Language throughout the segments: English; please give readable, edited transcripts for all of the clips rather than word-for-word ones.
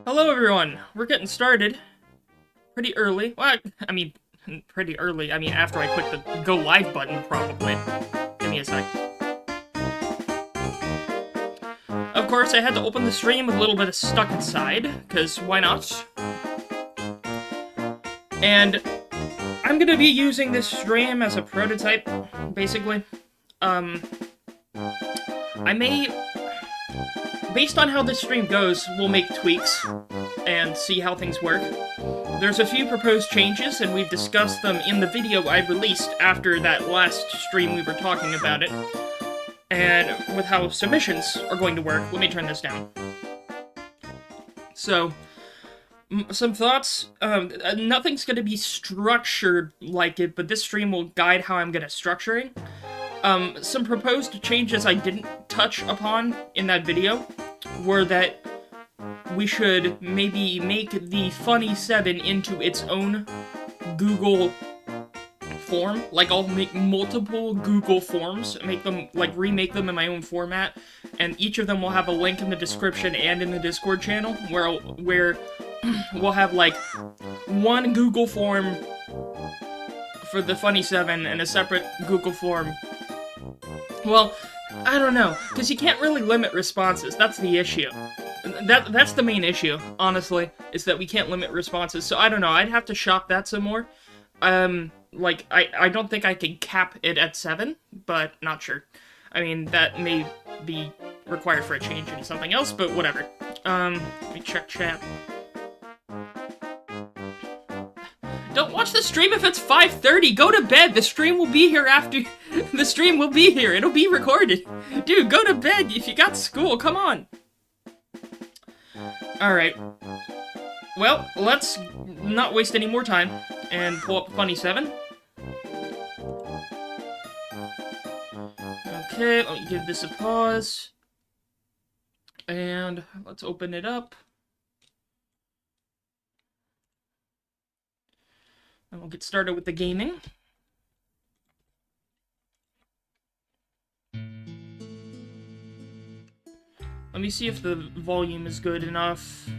Hello everyone, we're getting started pretty early. Well, I mean, pretty early. I mean, after I click the go live button, probably. Give me a sec. Of course, I had to open the stream with a little bit of stuck inside, because why not? And I'm gonna be using this stream as a prototype, basically. I may... Based on how this stream goes, we'll make tweaks and see how things work. There's a few proposed changes, and we've discussed them in the video I released after that last stream we were talking about it. And with how submissions are going to work, let me turn this down. So, some thoughts. Nothing's going to be structured like it, but this stream will guide how I'm going to structuring. Some proposed changes I didn't touch upon in that video were that we should maybe make the Funny 7 into its own Google form. Like, I'll make multiple Google forms, make them, like, remake them in my own format, and each of them will have a link in the description and in the Discord channel, where we'll have, like, one Google form for the Funny 7 and a separate Google form. Well, I don't know, because you can't really limit responses. That's the issue. That's the main issue, honestly, is that we can't limit responses. So I don't know, I'd have to shop that some more. Like, I don't think I can cap it at 7, but not sure. I mean, that may be required for a change into something else, but whatever. Let me check chat. Don't watch the stream if it's 5:30. Go to bed. The stream will be here after... The stream will be here. It'll be recorded. Dude, go to bed if you got school. Come on. Alright. Well, let's not waste any more time and pull up Funny 7. Okay, let me give this a pause. And let's open it up. And we'll get started with the gaming. Let me see if the volume is good enough.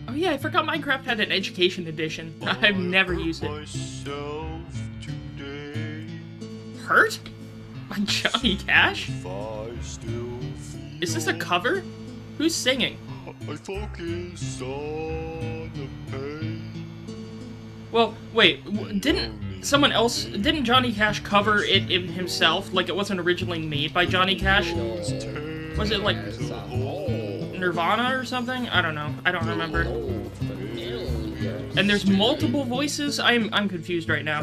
Oh yeah, I forgot Minecraft had an education edition. I've never used it. Hurt? By Johnny Cash? Is this a cover? Who's singing? I focus on the pain. Well, wait, didn't Johnny Cash cover it himself? Like, it wasn't originally made by Johnny Cash? Was it, like, Nirvana or something? I don't know. I don't remember. And there's multiple voices? I'm confused right now.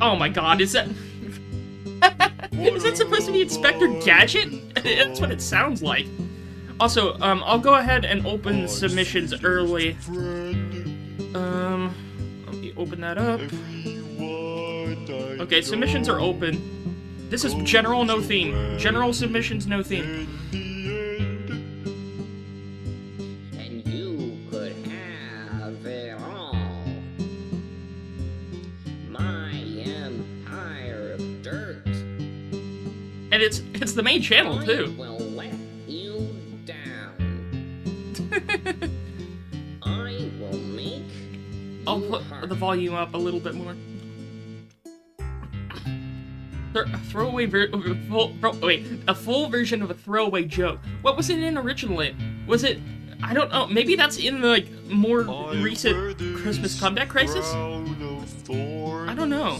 Oh my god, is that... Is that supposed to be Inspector Gadget? That's what it sounds like. Also, I'll go ahead and open submissions early. Let me open that up. Okay, submissions are open. This is general, no theme. General submissions, no theme. And you could have it all. My empire of dirt. And it's the main channel, too. I will let you down. I will make I'll you put hurt. the volume up a little bit more. A full version of a throwaway joke. What was it in originally? Was it... I don't know, maybe that's in the, like, more recent Christmas Comeback Crisis? I don't know.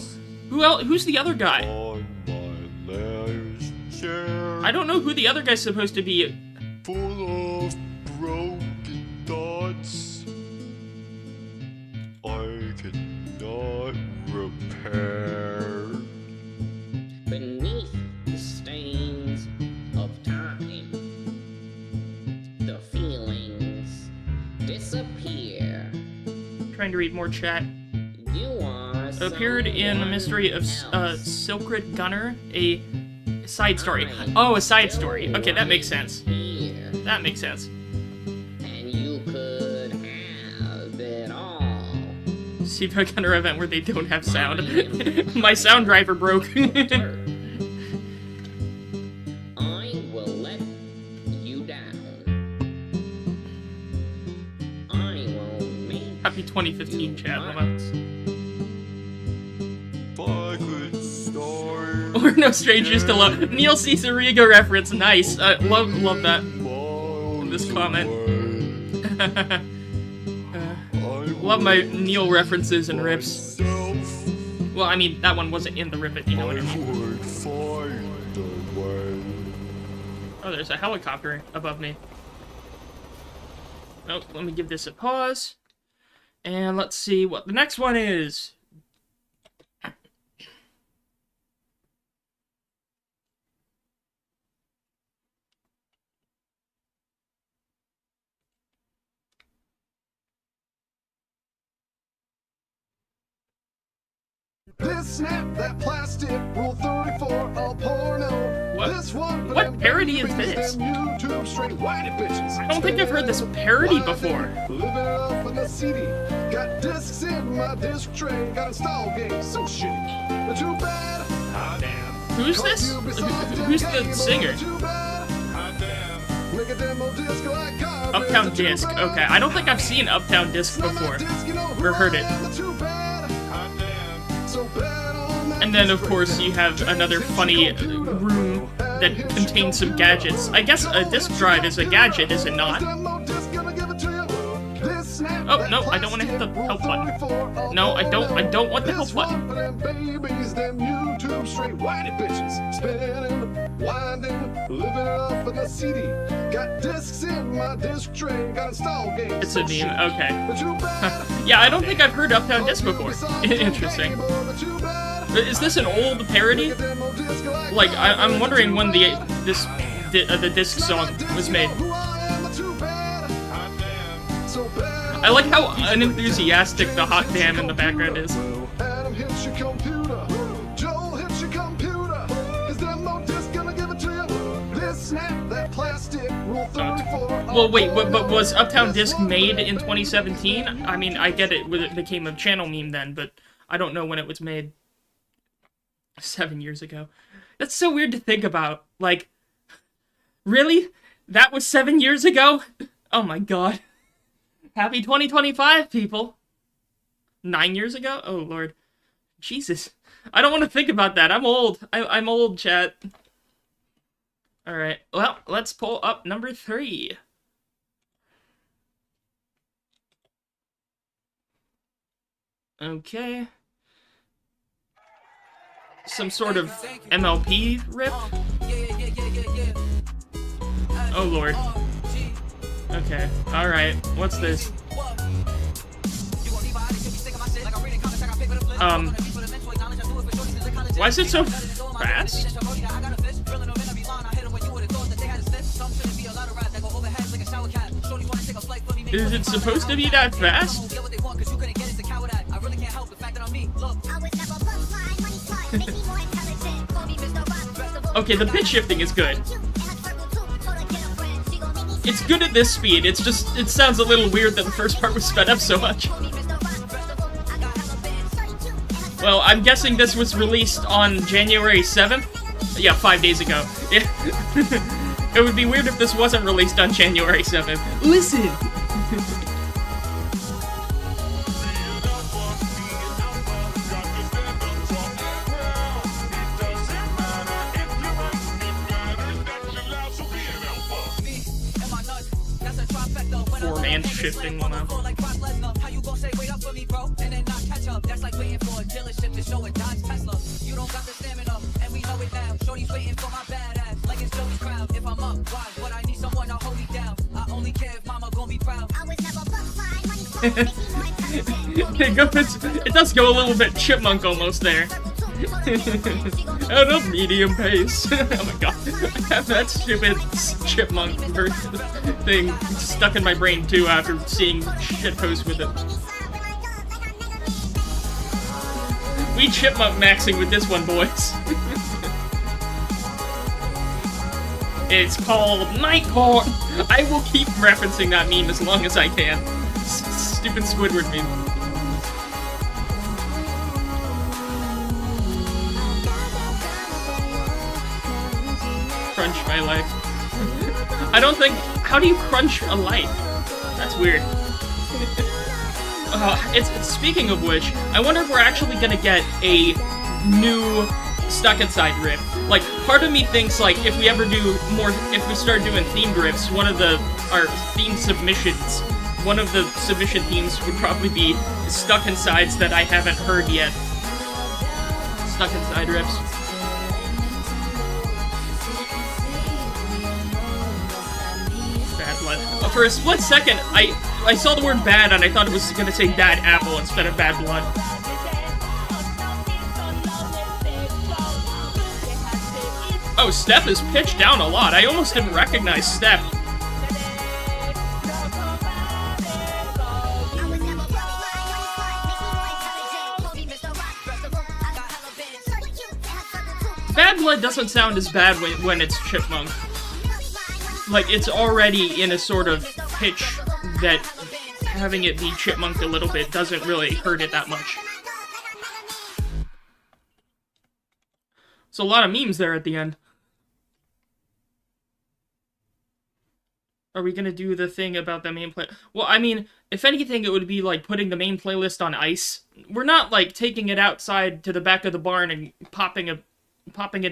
Who's the other guy? I don't know who the other guy's supposed to be. Full of broken thoughts I cannot repair. Beneath the stains of time. trying to read more chat. You are Appeared in The Mystery of SiIvagunner, a side story. I Oh, a side story. Okay, that makes sense. here, That makes sense. and you could have it all. SiIvagunner event where they don't have sound. My sound driver broke. Dirt. I will let you down. I will make Happy 2015 chat, mama. If I could start We're no strangers to love. Neil Caesariga reference, nice. Love that. in This comment. Love my Neil references and rips. Well, I mean, that one wasn't in the rip, but you know what I mean. would find a way. Oh, there's a helicopter above me. Oh, let me give this a pause. And let's see what the next one is. This snap, that plastic, rule 34, all porno. What? This one for What them parody is babies, this? them YouTube straight whitey bitches. I don't think I've heard this parody before. Living it up in the CD. Got discs in my disc tray. Got install games, so shitty. But too bad. Hot damn. Who's this? Who's the singer? Too bad. Hot damn. Make a demo disc like garbage. Uptown Too Disc. bad. Okay, I don't think I've seen Uptown Disc before. Or heard it. Too bad. Hot damn. So bad on that And then, of disc course, tray. you have another funny room that contains some gadgets. I guess a disk drive is a gadget, is it not? Oh, no, I don't want to hit the help button. No, I don't want the help button. Babies, them YouTube straight whitey bitches. Spinning, winding, living it up in the CD. Got discs in my disc tray. Got install games. It's a meme, okay. But too bad. Yeah, I don't think I've heard Uptown Disc before. Interesting. Is this an old parody? Like, I'm wondering when the disc song was made. I like how unenthusiastic the hot damn in the background is. Adam hits your computer. Joel hits your computer. Is demo disc gonna give it to you? This snap, that plastic, rule 34. Well, wait, but was Uptown Disc made in 2017? I mean, I get it, it became a channel meme then, but I don't know when it was made. 7 years ago. That's so weird to think about. Like, really? That was 7 years ago? Oh my god. Happy 2025, people. 9 years ago? Oh, Lord. Jesus. I don't want to think about that. I'm old. I'm old, chat. Alright. Well, let's pull up number 3. Okay. Some sort of MLP rip? Oh, Lord. Okay, alright. What's this? Why is it so fast? Is it supposed to be that fast? Okay, the pitch shifting is good. It's good at this speed, it's just, it sounds a little weird that the first part was sped up so much. Well, I'm guessing this was released on January 7th? Yeah, 5 days ago. Yeah. It would be weird if this wasn't released on January 7th. Listen! Four-man shifting one up. It does go a little bit chipmunk almost there. At a medium pace. Oh my god. I have that stupid chipmunk thing stuck in my brain too after seeing shitposts with it. We chipmunk maxing with this one, boys. It's called Night Court. I will keep referencing that meme as long as I can. Stupid Squidward meme. Crunch my life. I don't think... How do you crunch a life? That's weird. Speaking of which, I wonder if we're actually gonna get a new Stuck Inside riff. Like, part of me thinks, like, if we ever do more... If we start doing themed riffs, our theme submissions, one of the submission themes would probably be Stuck Insides that I haven't heard yet. Stuck Inside riffs. Bad blood. For a split second, I saw the word bad and I thought it was gonna say bad apple instead of bad blood. Oh, Steph is pitched down a lot. I almost didn't recognize Steph. Bad blood doesn't sound as bad when it's chipmunk. Like, it's already in a sort of pitch that having it be chipmunked a little bit doesn't really hurt it that much. So a lot of memes there at the end. Are we gonna do the thing about the main play? Well, I mean, if anything, it would be like putting the main playlist on ice. We're not like taking it outside to the back of the barn and popping it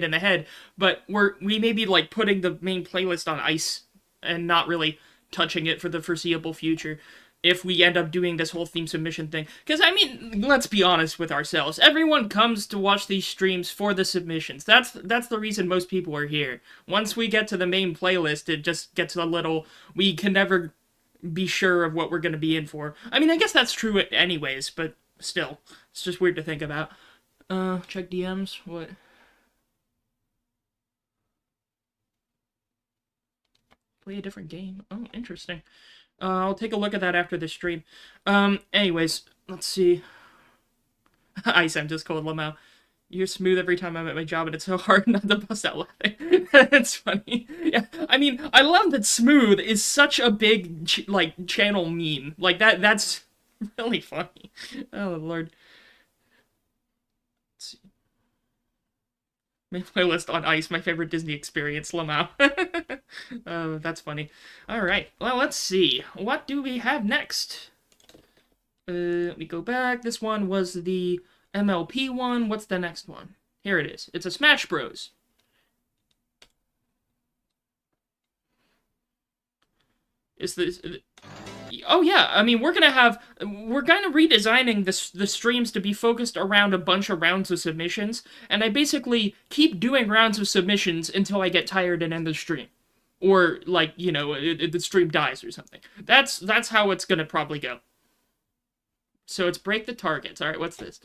in the head, but we may be like putting the main playlist on ice and not really touching it for the foreseeable future if we end up doing this whole theme submission thing. Because, I mean, let's be honest with ourselves. Everyone comes to watch these streams for the submissions. That's the reason most people are here. Once we get to the main playlist, it just gets a little... We can never be sure of what we're going to be in for. I mean, I guess that's true anyways, but still. It's just weird to think about. Check DMs. What? Play a different game. Oh, interesting. I'll take a look at that after the stream. Anyways, let's see. Ice, I'm just cold, Lamau. You're smooth every time I'm at my job, and it's so hard not to bust out laughing. That's funny. Yeah, I mean, I love that smooth is such a big, channel meme. Like, that's really funny. Oh, Lord. Let's see. My playlist on ice, my favorite Disney experience, Lamau. That's funny. Alright, well, let's see. What do we have next? Let me go back. This one was the MLP one. What's the next one? Here it is. It's a Smash Bros. Is this... Oh yeah, I mean, we're kind of redesigning the streams to be focused around a bunch of rounds of submissions, and I basically keep doing rounds of submissions until I get tired and end the stream. Or, like, you know, the stream dies or something. That's how it's gonna probably go. So it's break the targets. Alright, what's this?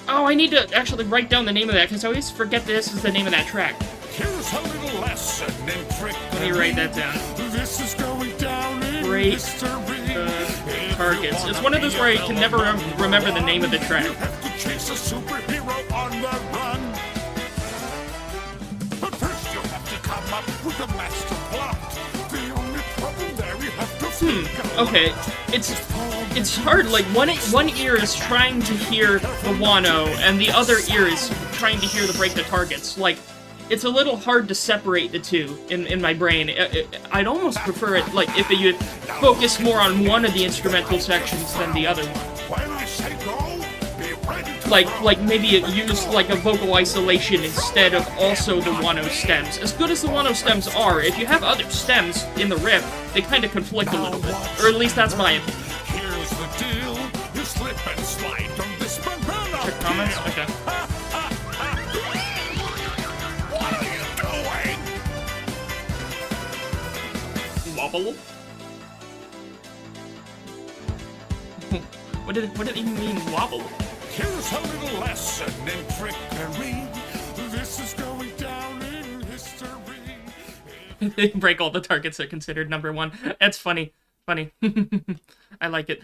Oh, I need to actually write down the name of that, because I always forget this is the name of that track. Here's a little lesson in trick. Let me write that down. This is going down in Break history. targets. It's one of those where I can never remember the name of the track. You have to chase a superhero on the run. But first you have to come up with a master plot. The only problem there you have to figure Okay, it's hard. Like one ear is trying to hear the Wano, and the other ear is trying to hear the break the targets. Like, it's a little hard to separate the two in my brain. I'd almost prefer it, like, if you focus more on one of the instrumental sections than the other one. When I say go, be ready to Like maybe use, like, a vocal isolation instead of also the Wano stems. As good as the Wano stems are, if you have other stems in the riff, they kind of conflict a little bit. Or at least that's my opinion. Here's the deal. You slip and slide on this banana. Check comments? peel. Okay. What are you doing? Wobble? What did it even mean, wobble? Here's a little lesson in trickery. This is going down in history. Break all the targets are considered number one. That's funny. Funny. I like it.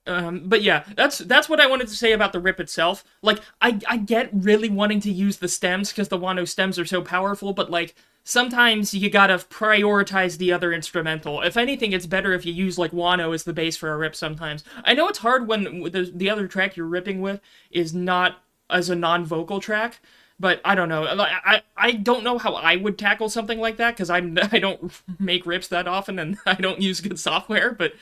But yeah, that's what I wanted to say about the rip itself. Like, I get really wanting to use the stems because the Wano stems are so powerful, but like, sometimes you gotta prioritize the other instrumental. If anything, it's better if you use like Wano as the base for a rip sometimes. I know it's hard when the other track you're ripping with is not as a non-vocal track, but I don't know. I don't know how I would tackle something like that because I don't make rips that often and I don't use good software, but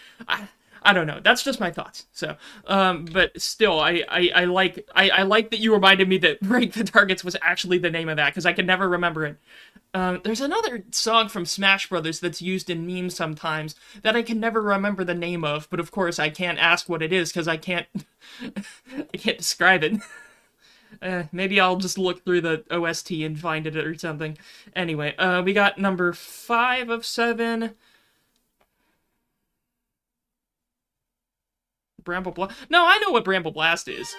I don't know. That's just my thoughts. So, but still, I like that you reminded me that Break the Targets was actually the name of that, because I could never remember it. There's another song from Smash Brothers that's used in memes sometimes that I can never remember the name of, but of course I can't ask what it is, because I can't describe it. Maybe I'll just look through the OST and find it or something. Anyway, we got number 5 of 7. Bramble Blast? No, I know what Bramble Blast is.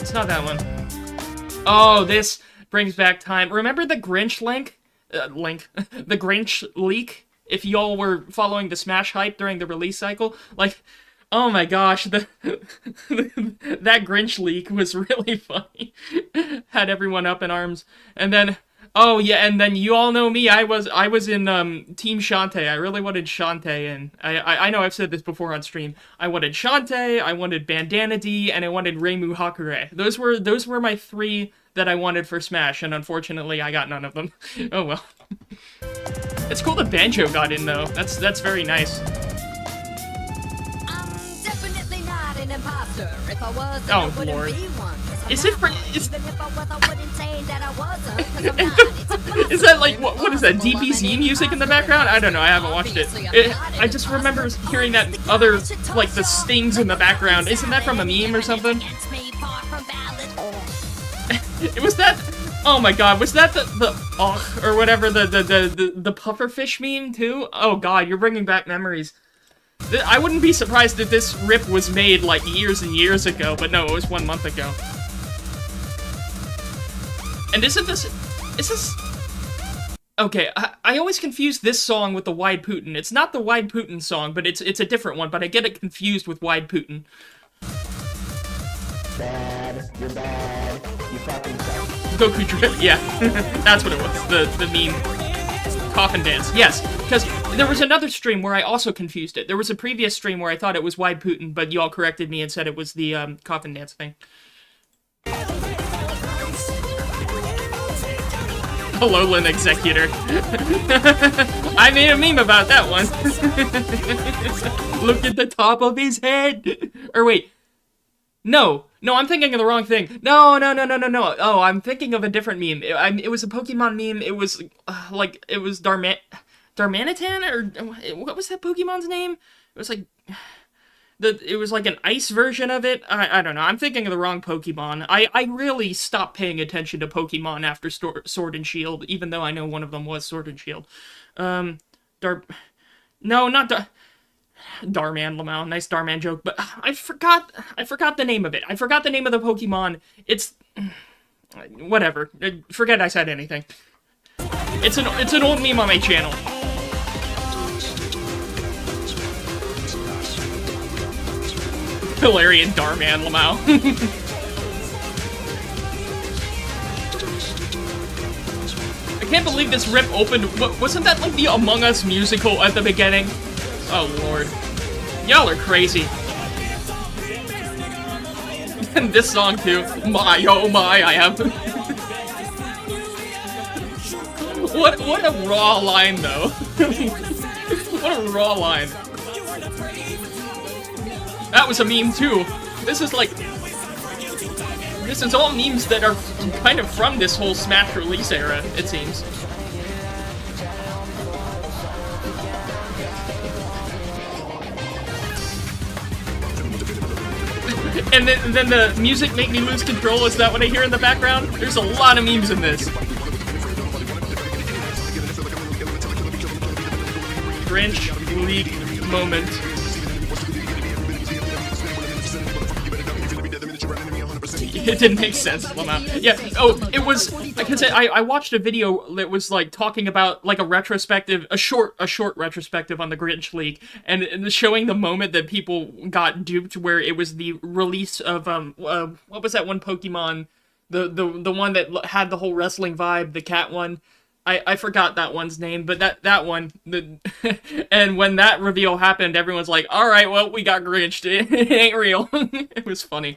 It's not that one. Oh, this brings back time. Remember the Grinch the Grinch leak? If y'all were following the Smash hype during the release cycle? Like, oh my gosh, that Grinch leak was really funny. Had everyone up in arms. And then, oh yeah, and then you all know me, I was in Team Shantae. I really wanted Shantae, and I know I've said this before on stream. I wanted Shantae, I wanted Bandana D, and I wanted Reimu Hakure. Those were my 3 that I wanted for Smash, and unfortunately I got none of them. Oh well. It's cool that Banjo got in though. That's very nice. Definitely not an imposter. If I was, Oh, I wouldn't Lord. be one. Is it for... Even if I was, I wouldn't say that I wasn't, 'cause I'm not. It's Is that like, what is that, DBZ music in the background? I don't know, I haven't watched it. I just remember hearing that other, like, the stings in the background. Isn't that from a meme or something? It was that... Oh my god, was that the or whatever, the pufferfish meme too? Oh god, you're bringing back memories. I wouldn't be surprised if this rip was made like years and years ago, but no, it was 1 month ago. And is this... Okay, I always confuse this song with the Wide Putin. It's not the Wide Putin song, but it's a different one, but I get it confused with Wide Putin. Bad, you're bad, you fucking suck. Goku Drip, yeah. That's what it was, the meme. Coffin Dance, yes. Because there was another stream where I also confused it. There was a previous stream where I thought it was Wide Putin, but y'all corrected me and said it was the Coffin Dance thing. Alolan Executor. I made a meme about that one. Look at the top of his head. Or wait. No, I'm thinking of the wrong thing. No. Oh, I'm thinking of a different meme. It was a Pokemon meme. It was, it was Darmanitan? Or, what was that Pokemon's name? It was like... It was like an ice version of it. I don't know. I'm thinking of the wrong Pokemon. I really stopped paying attention to Pokemon after Sword and Shield, even though I know one of them was Sword and Shield. No, not Darman Lamau. Nice Darman joke, but I forgot the name of it. I forgot the name of the Pokemon. It's... whatever. Forget I said anything. It's an old meme on my channel. Hilarious Darman Lamau. I can't believe this rip opened. Wasn't that like the Among Us musical at the beginning? Oh lord. Y'all are crazy. And this song too. My oh my, I have to. What a raw line though. What a raw line. That was a meme too. This is all memes that are kind of from this whole Smash release era, it seems. And then the music make me lose control, is that what I hear in the background? There's a lot of memes in this. Grinch leak moment. It didn't make sense, Lamau. Yeah, oh, it was, because I watched a video that was, like, talking about, like, a short retrospective on the Grinch leak, and showing the moment that people got duped, where it was the release of, what was that one Pokemon? The one that had the whole wrestling vibe, the cat one. I forgot that one's name, but that one, and when that reveal happened, everyone's like, alright, well, we got Grinched, it ain't real. It was funny.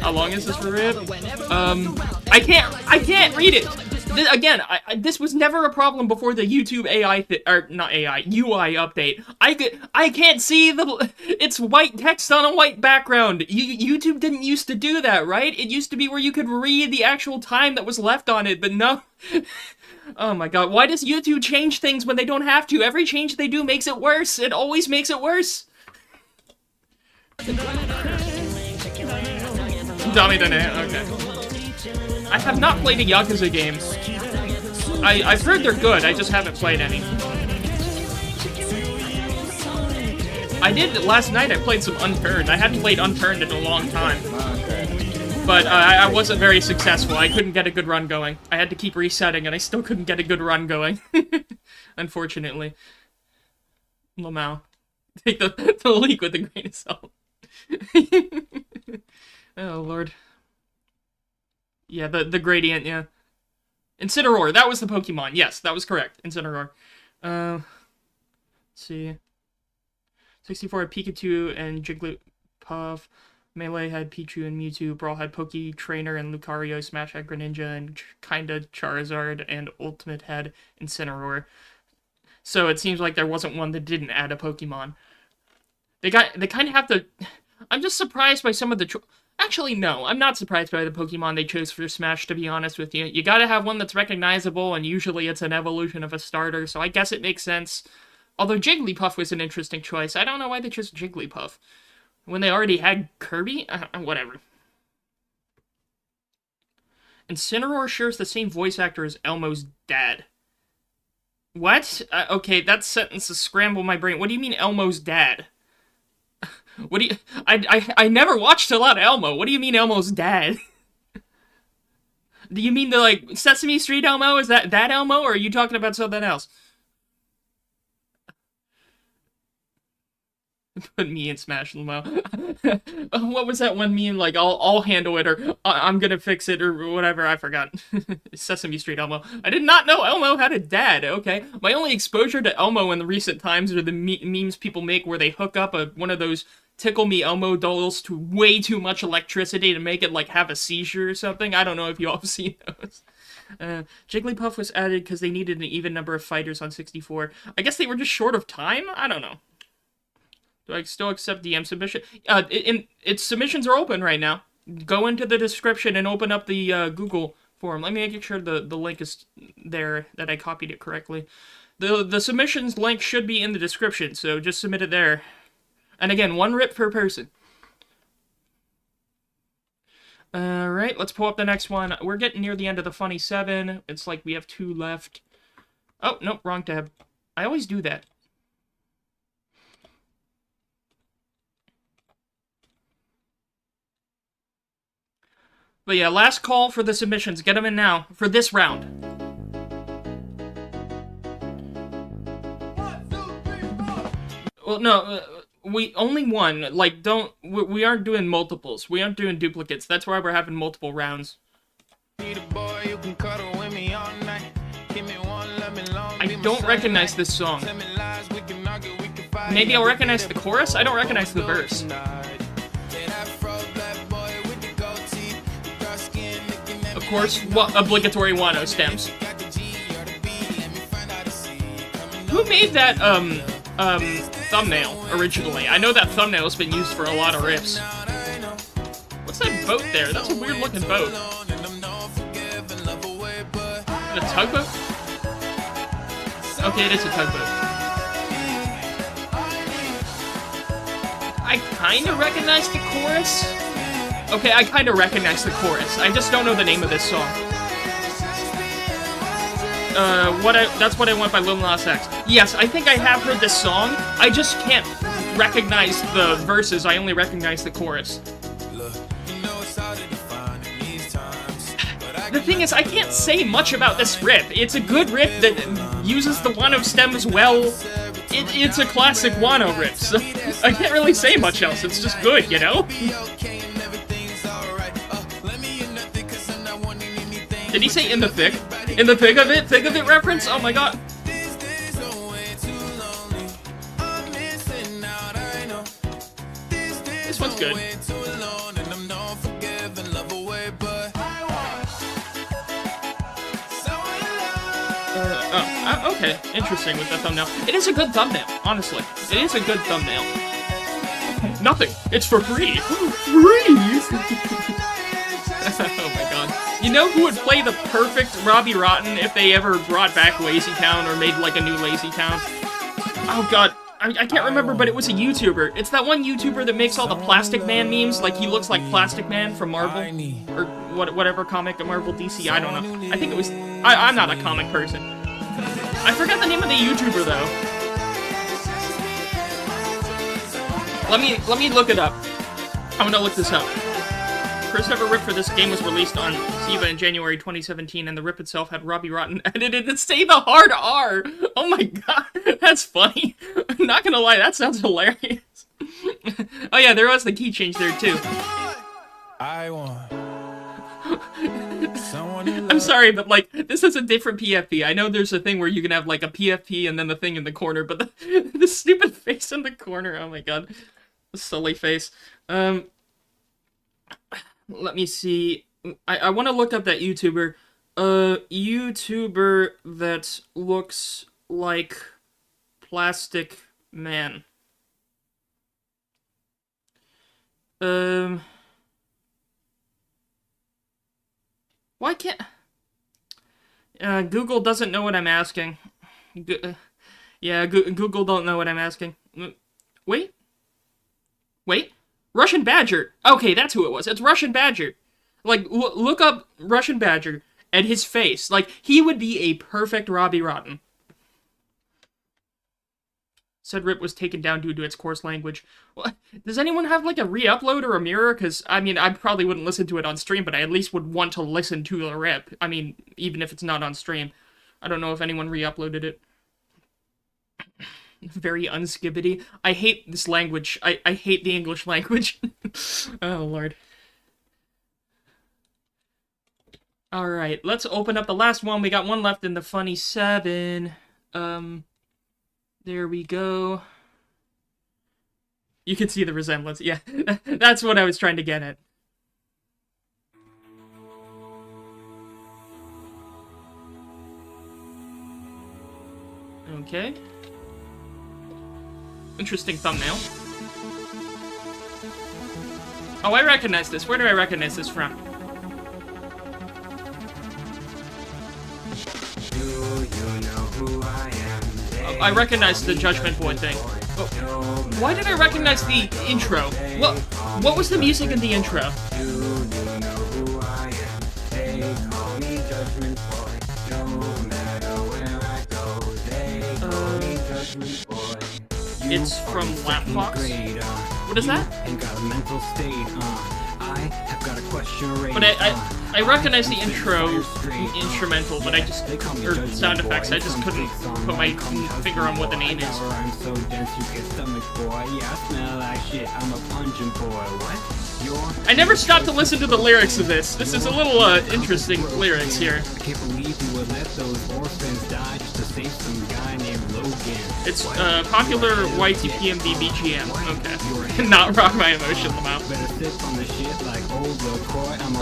How long is this for Rib? I can't read it! Again, this was never a problem before the YouTube UI update. I can't see it's white text on a white background. YouTube didn't used to do that, right? It used to be where you could read the actual time that was left on it, but no. Oh my god, why does YouTube change things when they don't have to? Every change they do makes it worse. It always makes it worse. Dummy Dana, okay. I have not played a Yakuza game. I've heard they're good, I just haven't played any. I did last night, I played some Unturned. I hadn't played Unturned in a long time. But I wasn't very successful. I couldn't get a good run going. I had to keep resetting, and I still couldn't get a good run going. Unfortunately. Lamau. Take the leak with a grain of salt. Oh, Lord. Yeah, the gradient, yeah. Incineroar, that was the Pokemon. Yes, that was correct. Incineroar. Let's see. 64 had Pikachu and Jigglypuff. Melee had Pichu and Mewtwo. Brawl had Poke Trainer and Lucario. Smash had Greninja and kinda Charizard. And Ultimate had Incineroar. So it seems like there wasn't one that didn't add a Pokemon. They kind of have to... I'm just surprised by some of the... Actually, no. I'm not surprised by the Pokemon they chose for Smash, to be honest with you. You gotta have one that's recognizable, and usually it's an evolution of a starter, so I guess it makes sense. Although Jigglypuff was an interesting choice. I don't know why they chose Jigglypuff. When they already had Kirby? Whatever. Incineroar shares the same voice actor as Elmo's dad. What? Okay, that sentence has scrambled my brain. What do you mean Elmo's dad? What do you... I never watched a lot of Elmo. What do you mean Elmo's dad? Do you mean the, like, Sesame Street Elmo? Is that Elmo, or are you talking about something else? Put me in Smash, Lamo. What was that one meme? Like, I'll handle it, or I'm gonna fix it, or whatever. I forgot. Sesame Street Elmo. I did not know Elmo had a dad. Okay. My only exposure to Elmo in the recent times are the memes people make where they hook up one of those Tickle Me Elmo dolls to way too much electricity to make it, like, have a seizure or something. I don't know if you all have seen those. Jigglypuff was added because they needed an even number of fighters on 64. I guess they were just short of time? I don't know. Do I still accept DM submission? Its submissions are open right now. Go into the description and open up the Google form. Let me make sure the link is there, that I copied it correctly. The submissions link should be in the description, so just submit it there. And again, 1 rip per person. Alright, let's pull up the next one. We're getting near the end of the Funny 7. It's like we have 2 left. Oh, nope, wrong tab. I always do that. But yeah, last call for the submissions. Get them in now for this round. 1, 2, 3, 4. Well, no, we only one. Like, we aren't doing multiples. We aren't doing duplicates. That's why we're having multiple rounds. I don't recognize this song. Maybe I'll recognize the chorus? I don't recognize the verse. Of course, obligatory Wano stems. Who made that, thumbnail originally? I know that thumbnail's been used for a lot of rips. What's that boat there? That's a weird looking boat. A tugboat? Okay, it is a tugboat. I kinda recognize the chorus. Okay, I kinda recognize the chorus. I just don't know the name of this song. That's What I Want by Lil Nas X. Yes, I think I have heard this song. I just can't recognize the verses. I only recognize the chorus. the thing is, I can't say much about this rip. It's a good rip that uses the Wano stems well. It's a classic Wano rip, so I can't really say much else. It's just good, you know? Did he say in the thick? In the thick of it? Thick of it reference? Oh my god. This one's good. Okay, interesting with the thumbnail. It is a good thumbnail, honestly. It is a good thumbnail. Nothing. It's for free. Free! Oh my god. You know who would play the perfect Robbie Rotten if they ever brought back Lazy Town or made like a new Lazy Town? Oh god. I can't remember, but it was a YouTuber. It's that one YouTuber that makes all the Plastic Man memes, like he looks like Plastic Man from Marvel, or whatever comic, Marvel, DC, I don't know. I think it was, I'm not a comic person. I forgot the name of the YouTuber, though. Let me look it up. I'm gonna look this up. First ever rip for this game was released on SiIva in January 2017, and the rip itself had Robbie Rotten edited to say the hard R! Oh my god, that's funny. I'm not gonna lie, that sounds hilarious. Oh yeah, there was the key change there too. I'm sorry, but like, this is a different PFP. I know there's a thing where you can have like a PFP and then the thing in the corner, but the stupid face in the corner, oh my god. The silly face. Let me see. I want to look up that YouTuber. YouTuber that looks like Plastic Man. Why can't... Google doesn't know what I'm asking. Yeah, Google don't know what I'm asking. Wait? Russian Badger! Okay, that's who it was. It's Russian Badger. Like, look up Russian Badger and his face. Like, he would be a perfect Robbie Rotten. Said rip was taken down due to its coarse language. Well, does anyone have, like, a re-upload or a mirror? Because, I mean, I probably wouldn't listen to it on stream, but I at least would want to listen to the rip. I mean, even if it's not on stream. I don't know if anyone re-uploaded it. Very unskibbity. I hate this language. I hate the English language. Oh, Lord. Alright, let's open up the last one. We got one left in the funny 7. There we go. You can see the resemblance. Yeah, that's what I was trying to get at. Okay. Interesting thumbnail. Oh, I recognize this. Where do I recognize this from? Oh, I recognize the Judgment Boy thing. Oh, why did I recognize the intro? What was the music in the intro? It's from Lapfox. What is that? But I recognize the intro instrumental, but I just, or sound effects, I just couldn't put my finger on what the name is. I never stopped to listen to the lyrics of this. This is a little interesting lyrics here. It's popular YTPMD BGM. Okay. Not Rock My Emotion, Lamau.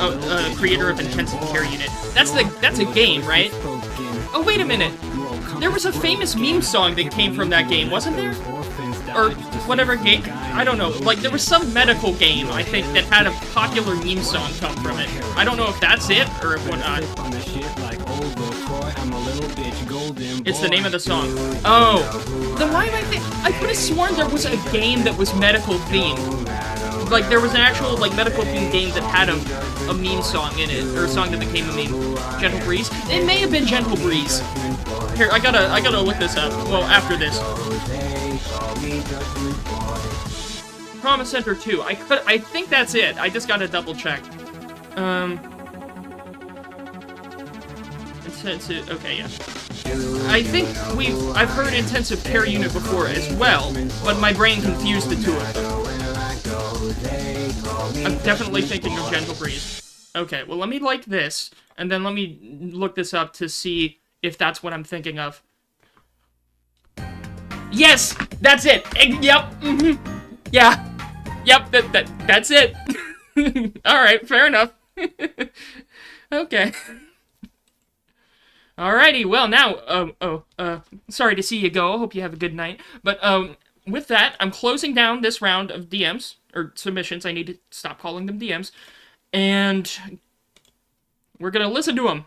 Oh, creator of Intensive Care Unit. That's a game, right? Oh, wait a minute. There was a famous meme song that came from that game, wasn't there? Or whatever game, I don't know. Like, there was some medical game, I think, that had a popular meme song come from it. I don't know if that's it, or if whatnot. It's the name of the song. Oh. Then why am I could have sworn there was a game that was medical themed. Like, there was an actual, like, medical themed game that had a meme song in it, or a song that became a meme. Gentle Breeze? It may have been Gentle Breeze. Here, I gotta look this up. Well, after this. Promise Center 2. I think that's it. I just gotta double check. Intensive, okay, yeah. I think I've heard intensive care unit before as well, but my brain confused the two of them. I'm definitely thinking of Gentle Breeze. Okay, well, let me like this, and then let me look this up to see if that's what I'm thinking of. Yes! That's it! Yep! Yeah! Yep, that's it! Alright, fair enough. Okay. Alrighty, well now, sorry to see you go, hope you have a good night. But, with that, I'm closing down this round of DMs, or submissions, I need to stop calling them DMs, and we're gonna listen to them.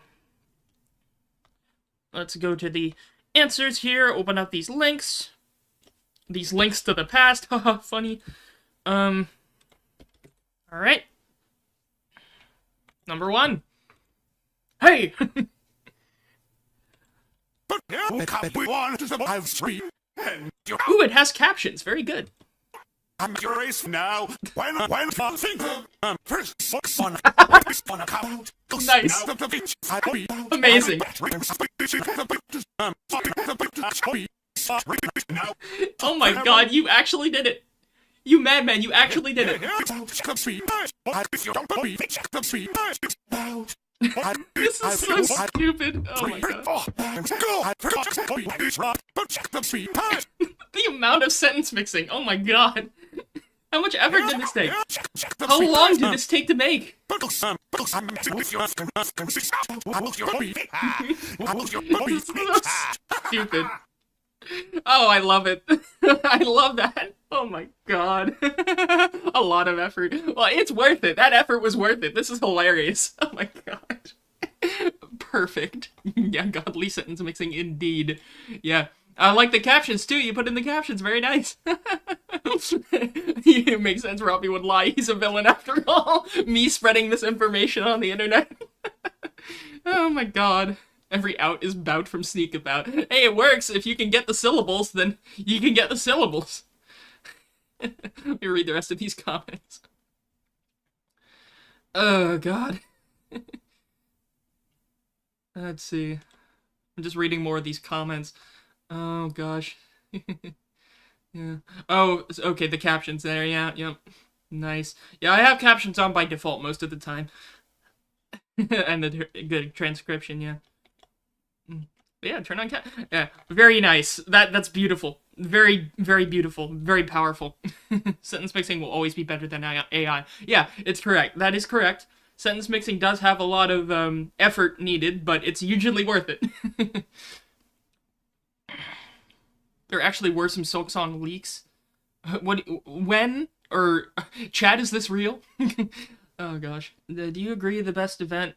Let's go to the answers here, open up these links to the past, haha, funny. Alright. Number 1. Hey! But now we want to survive free. And you Ooh, it has captions, very good. I'm your race now. When something first looks on account. Nice. Amazing. Oh my god, you actually did it. You madman, you actually did it. This is so stupid. Oh my god. The amount of sentence mixing. Oh my god. How much effort did this take? How long did this take to make? This is so stupid. Oh, I love it. I love that. Oh my god. A lot of effort. Well, it's worth it. That effort was worth it. This is hilarious. Oh my god. Perfect. Yeah, godly sentence mixing indeed. Yeah. I like the captions too. You put in the captions. Very nice. It makes sense. Robbie would lie. He's a villain after all. Me spreading misinformation on the internet. Oh my god. Every out is bout from sneak about. Hey, it works. If you can get the syllables, then you can get the syllables. Let me read the rest of these comments. Oh, God. Let's see. I'm just reading more of these comments. Oh, gosh. Yeah. Oh, okay, the captions there. Yeah, yep. Nice. Yeah, I have captions on by default most of the time. And the good transcription, yeah. But yeah, turn on yeah, very nice. That's beautiful. Very, very beautiful. Very powerful. Sentence mixing will always be better than AI. Yeah, it's correct. That is correct. Sentence mixing does have a lot of effort needed, but it's usually worth it. There actually were some Silksong leaks. When? Or, Chad, is this real? Oh gosh. Do you agree the best event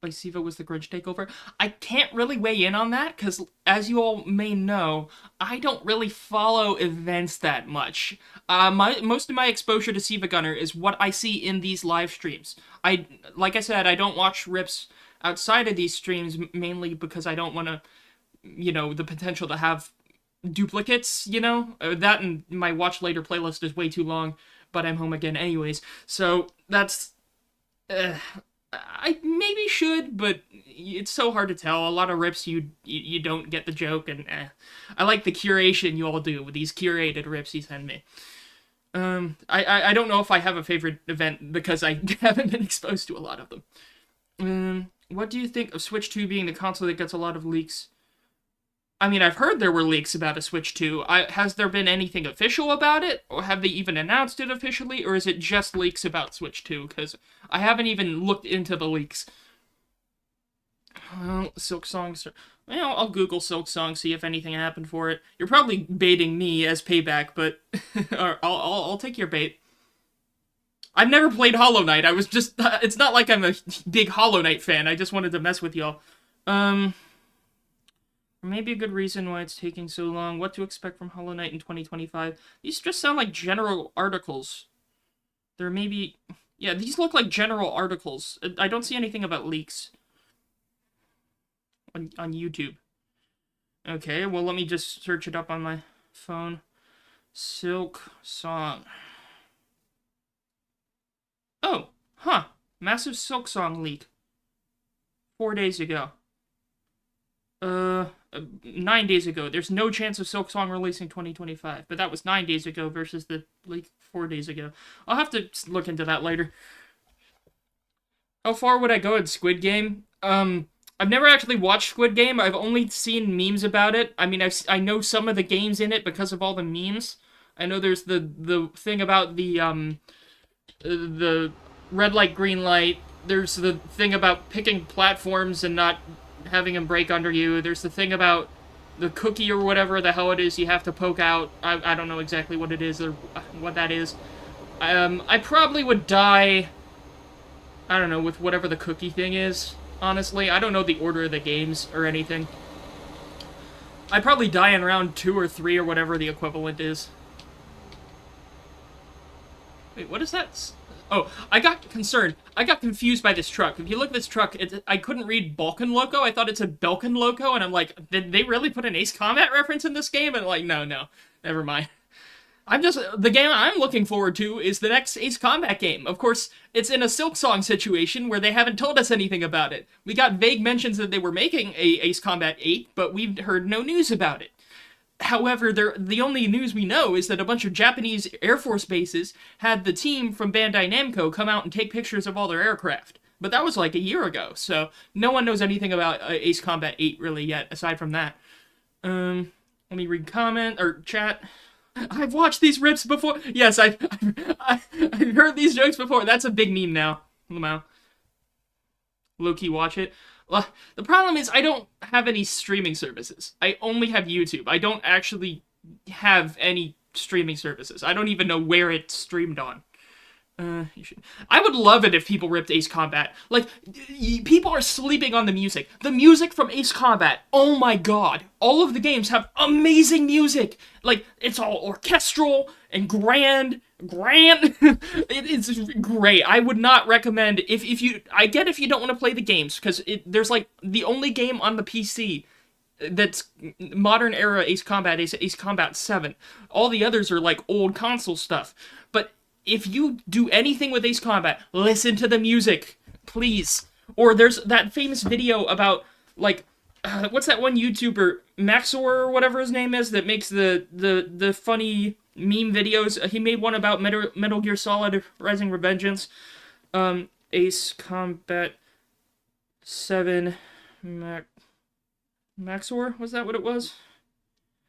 by SiIva was the Grudge Takeover? I can't really weigh in on that, because as you all may know, I don't really follow events that much. Most of my exposure to SiIvagunner is what I see in these live streams. Like I said, I don't watch rips outside of these streams, mainly because I don't want to, the potential to have duplicates, that and my watch later playlist is way too long, but I'm home again anyways, so that's, I maybe should, but it's so hard to tell. A lot of rips you don't get the joke, and I like the curation you all do with these curated rips you send me. I don't know if I have a favorite event because I haven't been exposed to a lot of them. What do you think of Switch 2 being the console that gets a lot of leaks? I mean, I've heard there were leaks about a Switch 2. Has there been anything official about it? Or have they even announced it officially? Or is it just leaks about Switch 2? Because I haven't even looked into the leaks. Silksong... Well, I'll Google Silksong, see if anything happened for it. You're probably baiting me as payback, but... I'll take your bait. I've never played Hollow Knight. I was just... it's not like I'm a big Hollow Knight fan. I just wanted to mess with y'all. Maybe a good reason why it's taking so long. What to expect from Hollow Knight in 2025. These just sound like general articles. There may be... Yeah, these look like general articles. I don't see anything about leaks. On YouTube. Okay, well, let me just search it up on my phone. Silksong. Oh, huh. Massive Silksong leak. 4 days ago. 9 days ago. There's no chance of Silk Song releasing 2025, but that was 9 days ago versus the like 4 days ago. I'll have to look into that later. How far would I go in Squid Game? I've never actually watched Squid Game. I've only seen memes about it. I mean, I know some of the games in it because of all the memes. I know there's the thing about the red light, green light. There's the thing about picking platforms and not having them break under you. There's the thing about the cookie or whatever the hell it is you have to poke out. I don't know exactly what it is or what that is. I probably would die, I don't know, with whatever the cookie thing is. Honestly, I don't know the order of the games or anything. I'd probably die in round 2 or 3 or whatever the equivalent is. Wait, what is that? Oh, I got concerned. I got confused by this truck. If you look at this truck, I couldn't read Balkan Loco. I thought it said Belkan Loco, and I'm like, did they really put an Ace Combat reference in this game? And like, no, never mind. The game I'm looking forward to is the next Ace Combat game. Of course, it's in a Silk Song situation where they haven't told us anything about it. We got vague mentions that they were making a Ace Combat 8, but we've heard no news about it. However, the only news we know is that a bunch of Japanese Air Force bases had the team from Bandai Namco come out and take pictures of all their aircraft. But that was like a year ago, so no one knows anything about Ace Combat 8 really yet, aside from that. Let me read comment, or chat. I've watched these rips before. Yes, I've heard these jokes before. That's a big meme now. Lamau. Low-key watch it. The problem is I don't have any streaming services. I only have YouTube. I don't actually have any streaming services. I don't even know where it's streamed on. I would love it if people ripped Ace Combat. Like, people are sleeping on the music. The music from Ace Combat, oh my god. All of the games have amazing music. Like, it's all orchestral and grand. It is great. I would not recommend, I get if you don't want to play the games, because there's like, the only game on the PC that's modern era Ace Combat is Ace Combat 7. All the others are like old console stuff. But if you do anything with Ace Combat, listen to the music, please. Or there's that famous video about, like, what's that one YouTuber, Maxor or whatever his name is, that makes the funny meme videos. He made one about Metal Gear Solid Rising Revengeance. Ace Combat 7 Maxor? Was that what it was?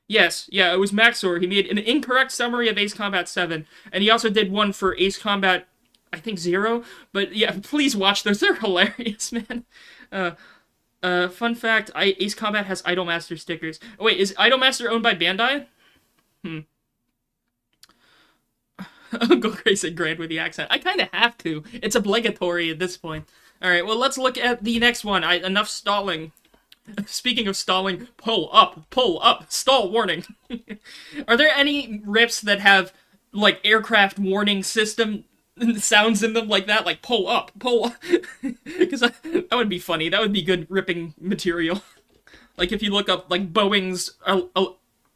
Yes, yeah, it was Maxor. He made an incorrect summary of Ace Combat 7, and he also did one for Ace Combat, I think, 0. But yeah, please watch those. They're hilarious, man. Fun fact, Ace Combat has Idolmaster stickers. Oh, wait, is Idolmaster owned by Bandai? Uncle Gray said grand with the accent. I kind of have to. It's obligatory at this point. Alright, well, let's look at the next one. Enough stalling. Speaking of stalling, pull up, stall warning. Are there any rips that have, like, aircraft warning system sounds in them like that? Like, pull up. Because that would be funny. That would be good ripping material. Like, if you look up, like, Boeing's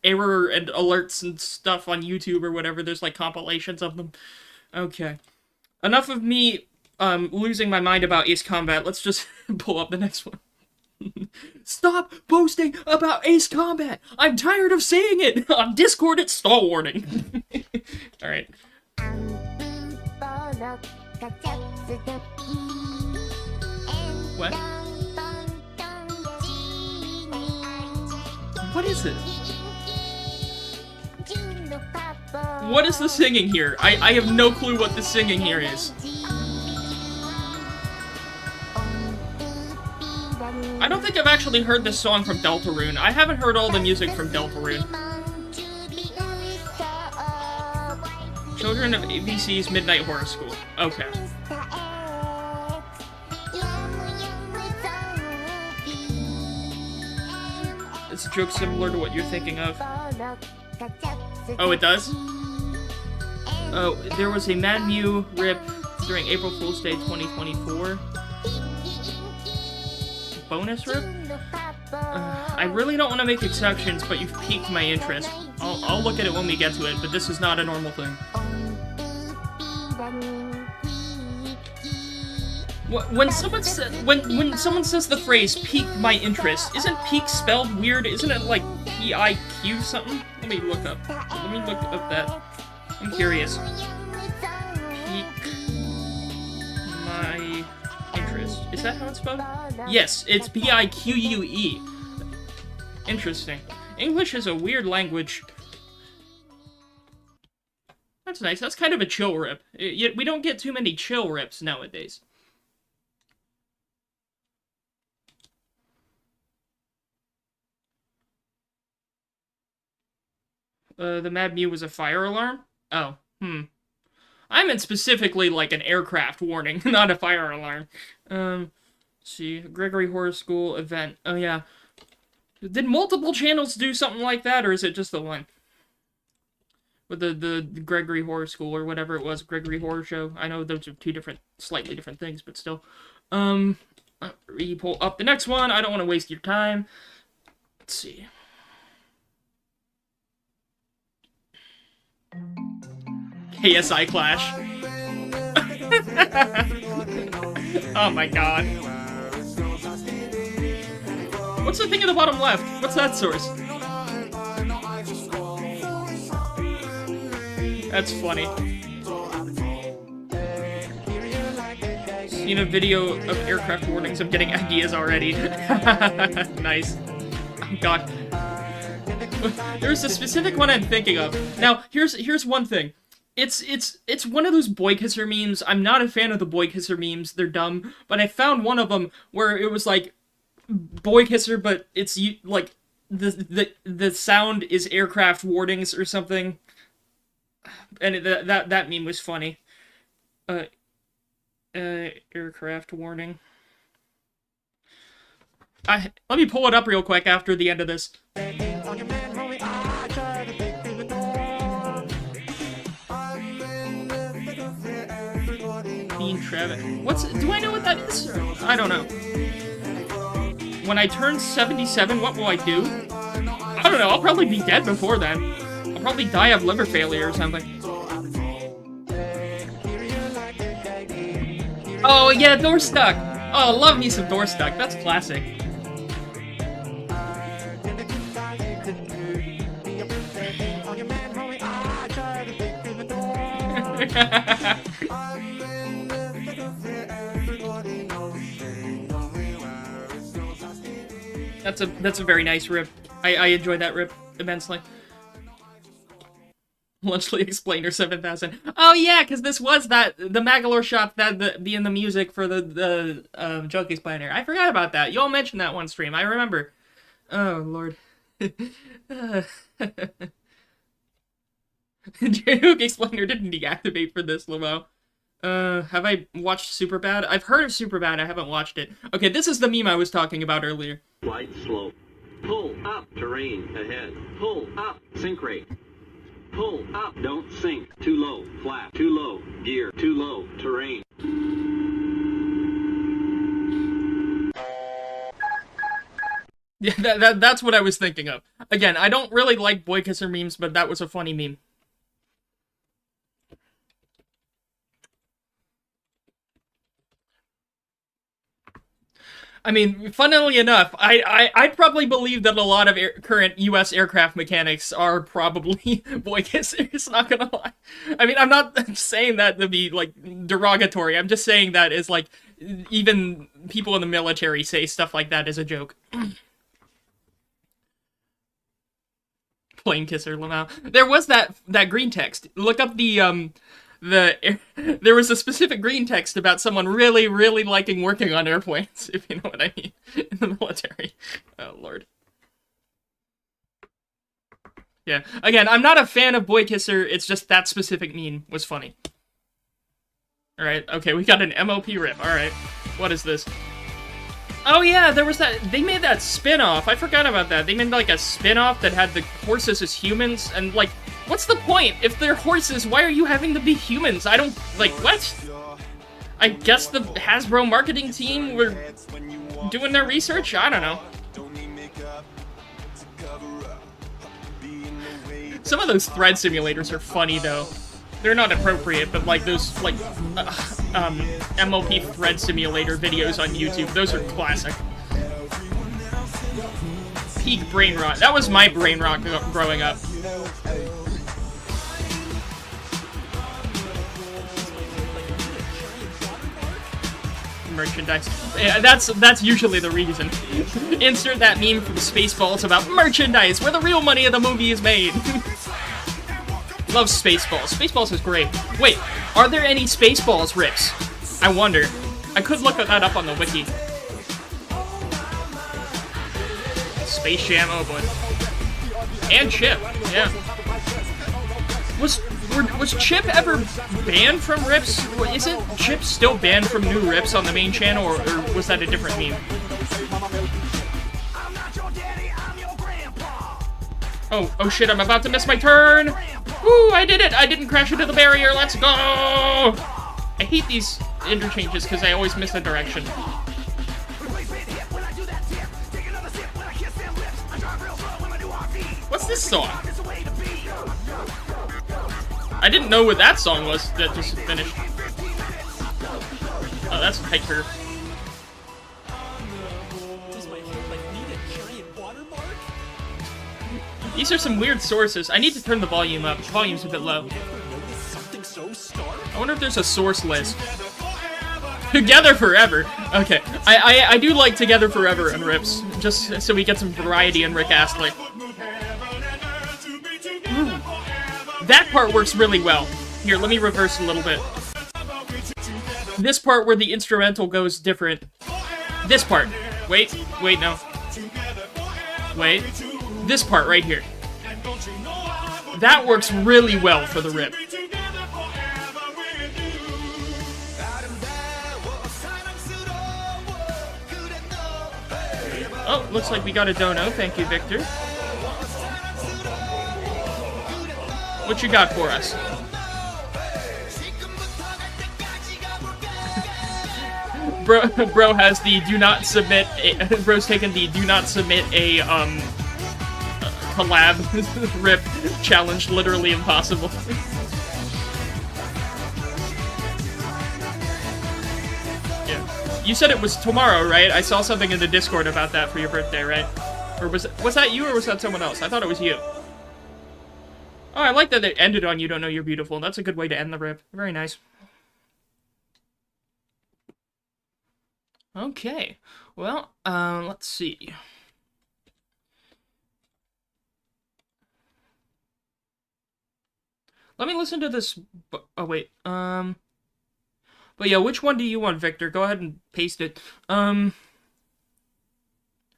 error and alerts and stuff on YouTube or whatever, there's, like, compilations of them. Okay. Enough of me, losing my mind about Ace Combat. Let's just pull up the next one. Stop posting about Ace Combat! I'm tired of seeing it! On Discord, it's stall warning. Alright. What? What is it? What is the singing here? I have no clue what the singing here is. I don't think I've actually heard this song from Deltarune. I haven't heard all the music from Deltarune. Children of ABC's Midnight Horror School. Okay. It's a joke similar to what you're thinking of. Oh, it does? Oh, there was a Mad Mew rip during April Fool's Day 2024. Bonus rip? I really don't want to make exceptions, but you've piqued my interest. I'll look at it when we get to it, but this is not a normal thing. When someone says the phrase "piqued my interest," isn't "pique" spelled weird? Isn't it like P-I-Q something? Let me look up that. I'm curious. Pique my interest. Is that how it's spelled? Yes, it's P-I-Q-U-E. Interesting. English is a weird language. That's nice. That's kind of a chill rip. We don't get too many chill rips nowadays. The Mad Mew was a fire alarm? Oh, I meant specifically like an aircraft warning, not a fire alarm. Let's see, Gregory Horror School event. Oh yeah. Did multiple channels do something like that, or is it just the one? With the Gregory Horror School, or whatever it was, Gregory Horror Show. I know those are two slightly different things, but still. Pull up the next one. I don't want to waste your time. Let's see. KSI Clash. Oh my god. What's the thing at the bottom left? What's that source? That's funny. Seen a video of aircraft warnings. I'm getting ideas already. Nice. Oh god. There's a specific one I'm thinking of. Now, here's one thing. It's one of those boy kisser memes. I'm not a fan of the boy kisser memes. They're dumb. But I found one of them where it was like boy kisser, but it's like the sound is aircraft warnings or something. And that meme was funny. Aircraft warning. Let me pull it up real quick after the end of this. Do I know what that is? I don't know. When I turn 77, what will I do? I don't know, I'll probably be dead before then. I'll probably die of liver failure or something. Oh yeah, Door Stuck! Oh, love me some Door Stuck, that's classic. That's a very nice rip. I enjoyed that rip immensely. Lunchly Explainer 7000. Oh yeah, because this was the Magalore shop that be in the music for the Joke Explainer. I forgot about that. You all mentioned that one stream. I remember. Oh lord. Joke Explainer didn't deactivate for this, Lamo. Have I watched Superbad? I've heard of Superbad, I haven't watched it. Okay, this is the meme I was talking about earlier. Slight slope. Pull up, terrain ahead. Pull up, sink rate. Pull up, don't sink. Too low, flat. Too low, gear. Too low, terrain. Yeah, that's what I was thinking of. Again, I don't really like boy kisser memes, but that was a funny meme. I mean, funnily enough, I'd probably believe that a lot of current U.S. aircraft mechanics are probably boy kissers, not gonna lie. I mean, I'm not saying that to be, like, derogatory. I'm just saying that as, like, even people in the military say stuff like that as a joke. Plane kisser, Lamau. There was that green text. Look up there was a specific green text about someone really, really liking working on airplanes, if you know what I mean, in the military. Oh, lord. Yeah, again, I'm not a fan of boy kisser, it's just that specific meme was funny. Alright, okay, we got an MOP rip, alright. What is this? Oh yeah, there was they made that spin-off, I forgot about that. They made like a spin-off that had the horses as humans, and like, what's the point? If they're horses, why are you having to be humans? I don't, like, what? I guess the Hasbro marketing team were doing their research? I don't know. Some of those thread simulators are funny, though. They're not appropriate, but like those like MLP Thread Simulator videos on YouTube, those are classic. Peak brain rot. That was my brain rot growing up. Merchandise. Yeah, that's usually the reason. Insert that meme from Spaceballs about merchandise, where the real money of the movie is made. Love Spaceballs. Spaceballs is great. Wait, are there any Spaceballs rips? I wonder. I could look that up on the wiki. Space Jam, oh boy. And Chip, yeah. Was Chip ever banned from rips? Isn't Chip still banned from new rips on the main channel, or was that a different meme? Oh shit, I'm about to miss my turn! Woo, I did it! I didn't crash into the barrier, let's go! I hate these interchanges because I always miss the direction. What's this song? I didn't know what that song was that just finished. Oh, that's Hiker. These are some weird sources. I need to turn the volume up. The volume's a bit low. I wonder if there's a source list. Together Forever. Okay, I do like Together Forever and rips, just so we get some variety in Rick Astley. That part works really well. Here, let me reverse a little bit. This part where the instrumental goes different. This part. Wait, no. Wait. This part right here. That works really well for the rip. Oh, looks like we got a dono. Thank you, Victor. What you got for us? Bro has the do not submit. Bro's taken the do not submit a collab rip challenge. Literally impossible. Yeah. You said it was tomorrow, right? I saw something in the Discord about that for your birthday, right? Or was that you, or was that someone else? I thought it was you. Oh, I like that it ended on "You Don't Know You're Beautiful." That's a good way to end the rip. Very nice. Okay. Well, let's see. Let me listen to this. Oh, wait. But yeah, which one do you want, Victor? Go ahead and paste it. Okay,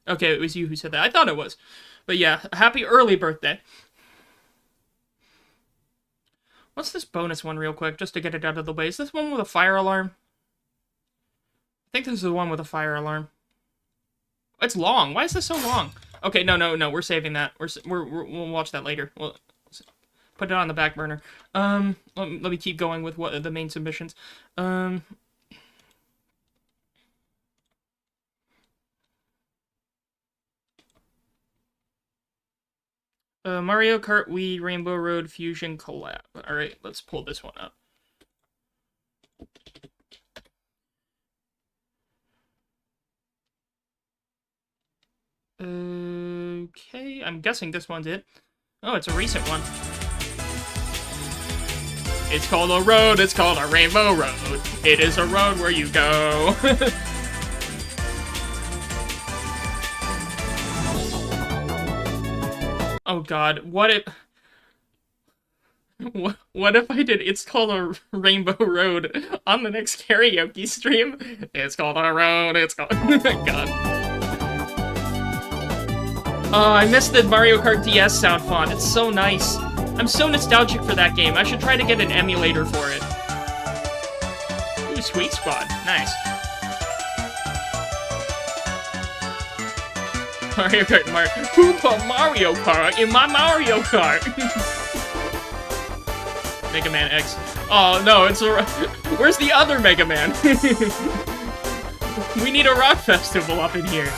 it was you who said that. I thought it was. But yeah, happy early birthday. What's this bonus one real quick, just to get it out of the way? Is this one with a fire alarm? I think this is the one with a fire alarm. It's long. Why is this so long? Okay, no, we're saving that. We'll watch that later. We'll put it on the back burner. Let me keep going with what the main submissions. Mario Kart Wii Rainbow Road Fusion collab. Alright, let's pull this one up. Okay, I'm guessing this one's it. Oh, it's a recent one. It's called a road, it's called a rainbow road. It is a road where you go. Oh god, what if I did It's Called a Rainbow Road on the next karaoke stream? It's called a road, it's called... God. Oh, I missed the Mario Kart DS sound font. It's so nice. I'm so nostalgic for that game. I should try to get an emulator for it. Ooh, Sweet Squad. Nice. Mario Kart Who put Mario Kart in my Mario Kart? Mega Man X. Oh, no, it's a... Where's the other Mega Man? We need a rock festival up in here.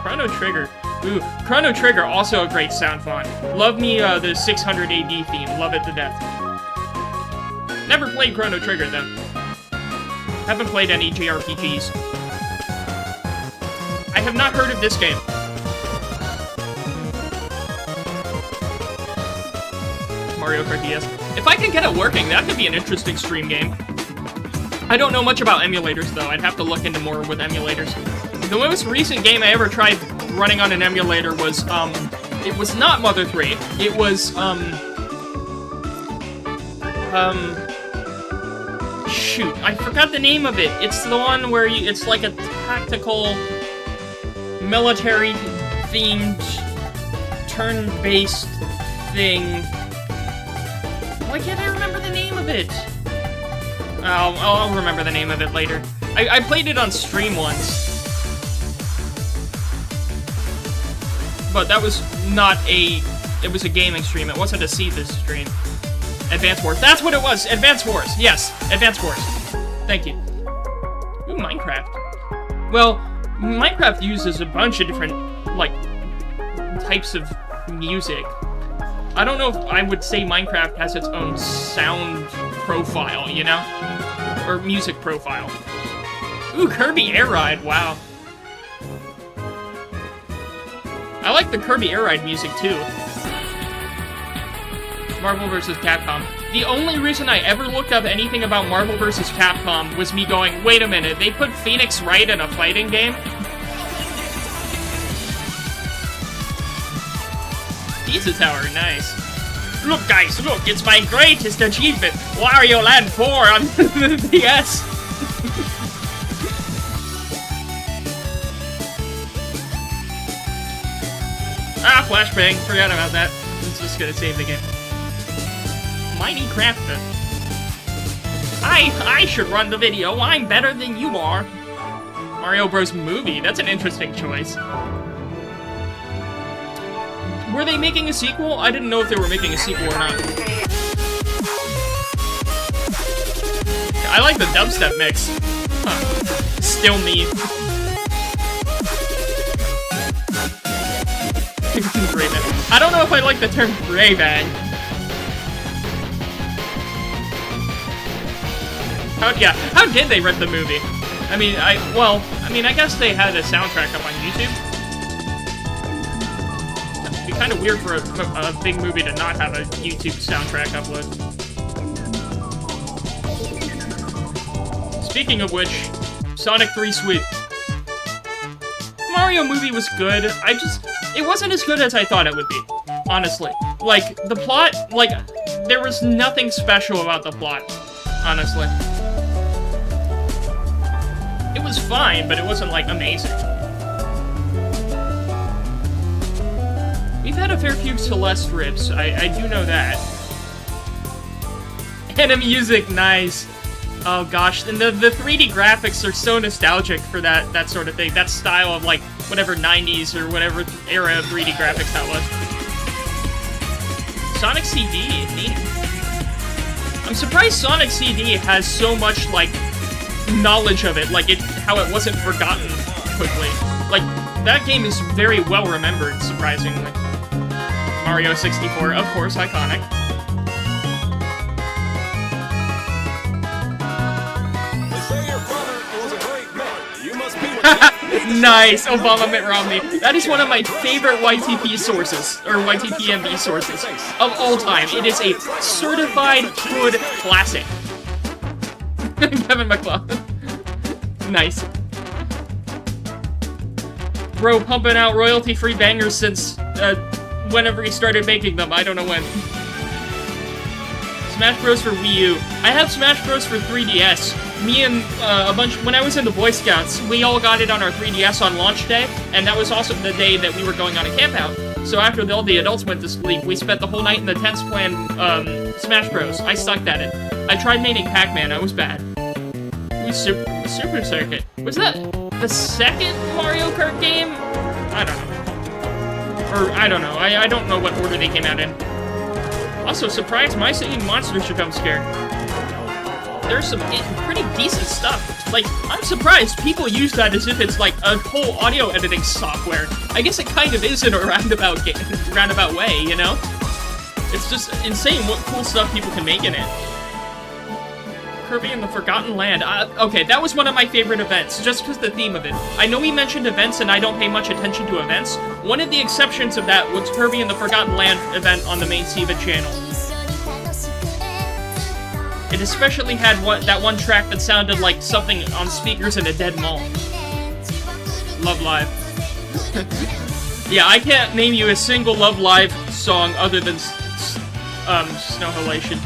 Chrono Trigger. Ooh, Chrono Trigger, also a great sound font. Love me the 600 AD theme. Love it to death. Never played Chrono Trigger, though. Haven't played any JRPGs. I have not heard of this game. Mario Kart DS. If I can get it working, that could be an interesting stream game. I don't know much about emulators, though. I'd have to look into more with emulators. The most recent game I ever tried running on an emulator was, it was not Mother 3. It was, shoot, I forgot the name of it. It's the one where it's like a tactical, military-themed, turn-based thing. Why can't I remember the name of it? I'll remember the name of it later. I played it on stream once. But that was not it was a gaming stream. It wasn't a Siva stream. Advance Wars. That's what it was! Advance Wars. Yes, Advance Wars. Thank you. Ooh, Minecraft. Well, Minecraft uses a bunch of different, like, types of music. I don't know if I would say Minecraft has its own sound profile, you know? Or music profile. Ooh, Kirby Air Ride, wow. I like the Kirby Air Ride music, too. Marvel vs. Capcom. The only reason I ever looked up anything about Marvel vs. Capcom was me going, wait a minute, they put Phoenix Wright in a fighting game? Pizza Tower, nice. Look, guys, look, it's my greatest achievement! Wario Land 4 on the DS! Ah, flashbang, forgot about that. I'm just gonna save the game. Minecraft. I should run the video, I'm better than you are. Mario Bros. Movie, that's an interesting choice. Were they making a sequel? I didn't know if they were making a sequel or not. I like the dubstep mix. Huh. Still me. I don't know if I like the term gray bag. How did they rent the movie? I mean, I guess they had a soundtrack up on YouTube. It'd be kind of weird for a big movie to not have a YouTube soundtrack upload. Speaking of which, Sonic 3 sweet. Mario movie was good. It wasn't as good as I thought it would be, honestly. Like, the plot, like, there was nothing special about the plot, honestly. It was fine, but it wasn't, like, amazing. We've had a fair few Celeste rips, I do know that. And the music, nice. Oh gosh, and the 3D graphics are so nostalgic for that sort of thing. That style of, like, whatever 90s or whatever era of 3D graphics that was. Sonic CD, neat. I'm surprised Sonic CD has so much, like, knowledge of it, like, how it wasn't forgotten quickly. Like, that game is very well remembered, surprisingly. Mario 64, of course, iconic. Nice, Obama Mitt Romney. That is one of my favorite YTP sources, or YTPMB sources, of all time. It is a certified good classic. Kevin McLaughlin. Nice. Bro, pumping out royalty-free bangers since, whenever he started making them. I don't know when. Smash Bros. For Wii U. I have Smash Bros. For 3DS. Me and when I was in the Boy Scouts, we all got it on our 3DS on launch day, and that was also the day that we were going on a campout. So after all the adults went to sleep, we spent the whole night in the tents playing Smash Bros. I sucked at it. I tried maining Pac-Man, I was bad. It was Super Circuit. Was that the second Mario Kart game? I don't know. Or, I don't know. I don't know what order they came out in. Also, surprised my singing monster should come scared. there's some pretty decent stuff. Like, I'm surprised people use that as if it's like a whole audio editing software. I guess it kind of is in a roundabout way, you know? It's just insane what cool stuff people can make in it. Kirby and the Forgotten Land. Okay, that was one of my favorite events, just because the theme of it. I know we mentioned events, and I don't pay much attention to events. One of the exceptions of that was Kirby and the Forgotten Land event on the main SiIva channel. It especially had that one track that sounded like something on speakers in a dead mall. Love Live. Yeah, I can't name you a single Love Live song other than Snow Halation.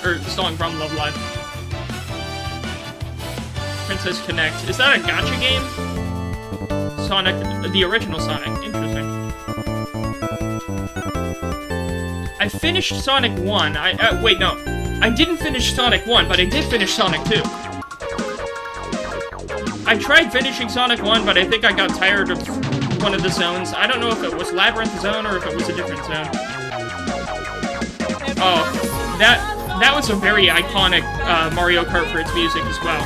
Or song from Love Live. Princess Connect. Is that a gacha game? Sonic, the original Sonic. Interesting. I finished Sonic 1. Wait, no. I didn't finish Sonic 1, but I did finish Sonic 2. I tried finishing Sonic 1, but I think I got tired of one of the zones. I don't know if it was Labyrinth Zone or if it was a different zone. Oh, that was a very iconic Mario Kart for its music as well.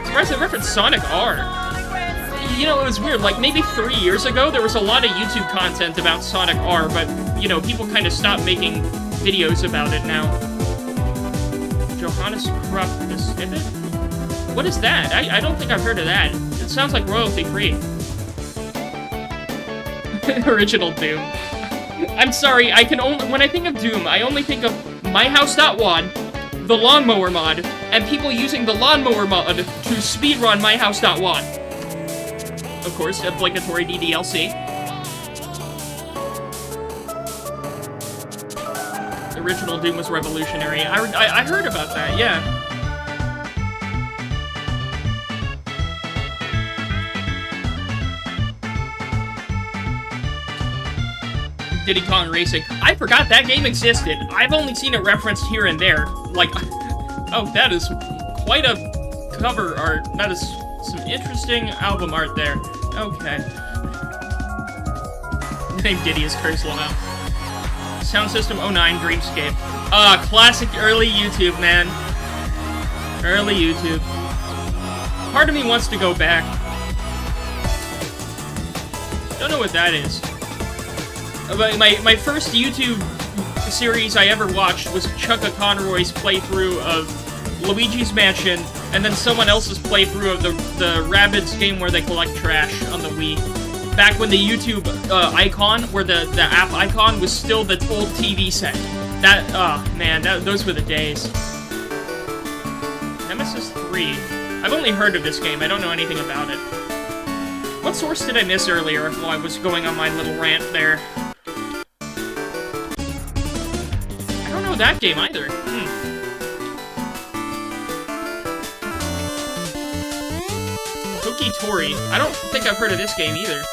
Surprised they referenced Sonic R. You know, it was weird, like, maybe 3 years ago, there was a lot of YouTube content about Sonic R, but, you know, people kind of stopped making videos about it now. Johannes Krupp, is it? What is that? I don't think I've heard of that. It sounds like royalty-free. Original Doom. I'm sorry, when I think of Doom, I only think of MyHouse.wad, the Lawnmower mod, and people using the Lawnmower mod to speedrun MyHouse.wad. Of course, obligatory DDLC. The original Doom was revolutionary. I heard about that, yeah. Diddy Kong Racing. I forgot that game existed. I've only seen it referenced here and there. Like, oh, that is quite a cover art. That is some interesting album art there. Okay. Name Diddy is Curse Lamo. Sound System 09 Dreamscape. Classic early YouTube, man. Early YouTube. Part of me wants to go back. Don't know what that is. My first YouTube series I ever watched was Chucka Conroy's playthrough of Luigi's Mansion, and then someone else's playthrough of the Rabbids game where they collect trash on the Wii. Back when the YouTube icon, where the app icon was still the old TV set. That, man, those were the days. Nemesis 3. I've only heard of this game, I don't know anything about it. What source did I miss earlier while I was going on my little rant there? I don't know that game either. Toki Tori. I don't think I've heard of this game either.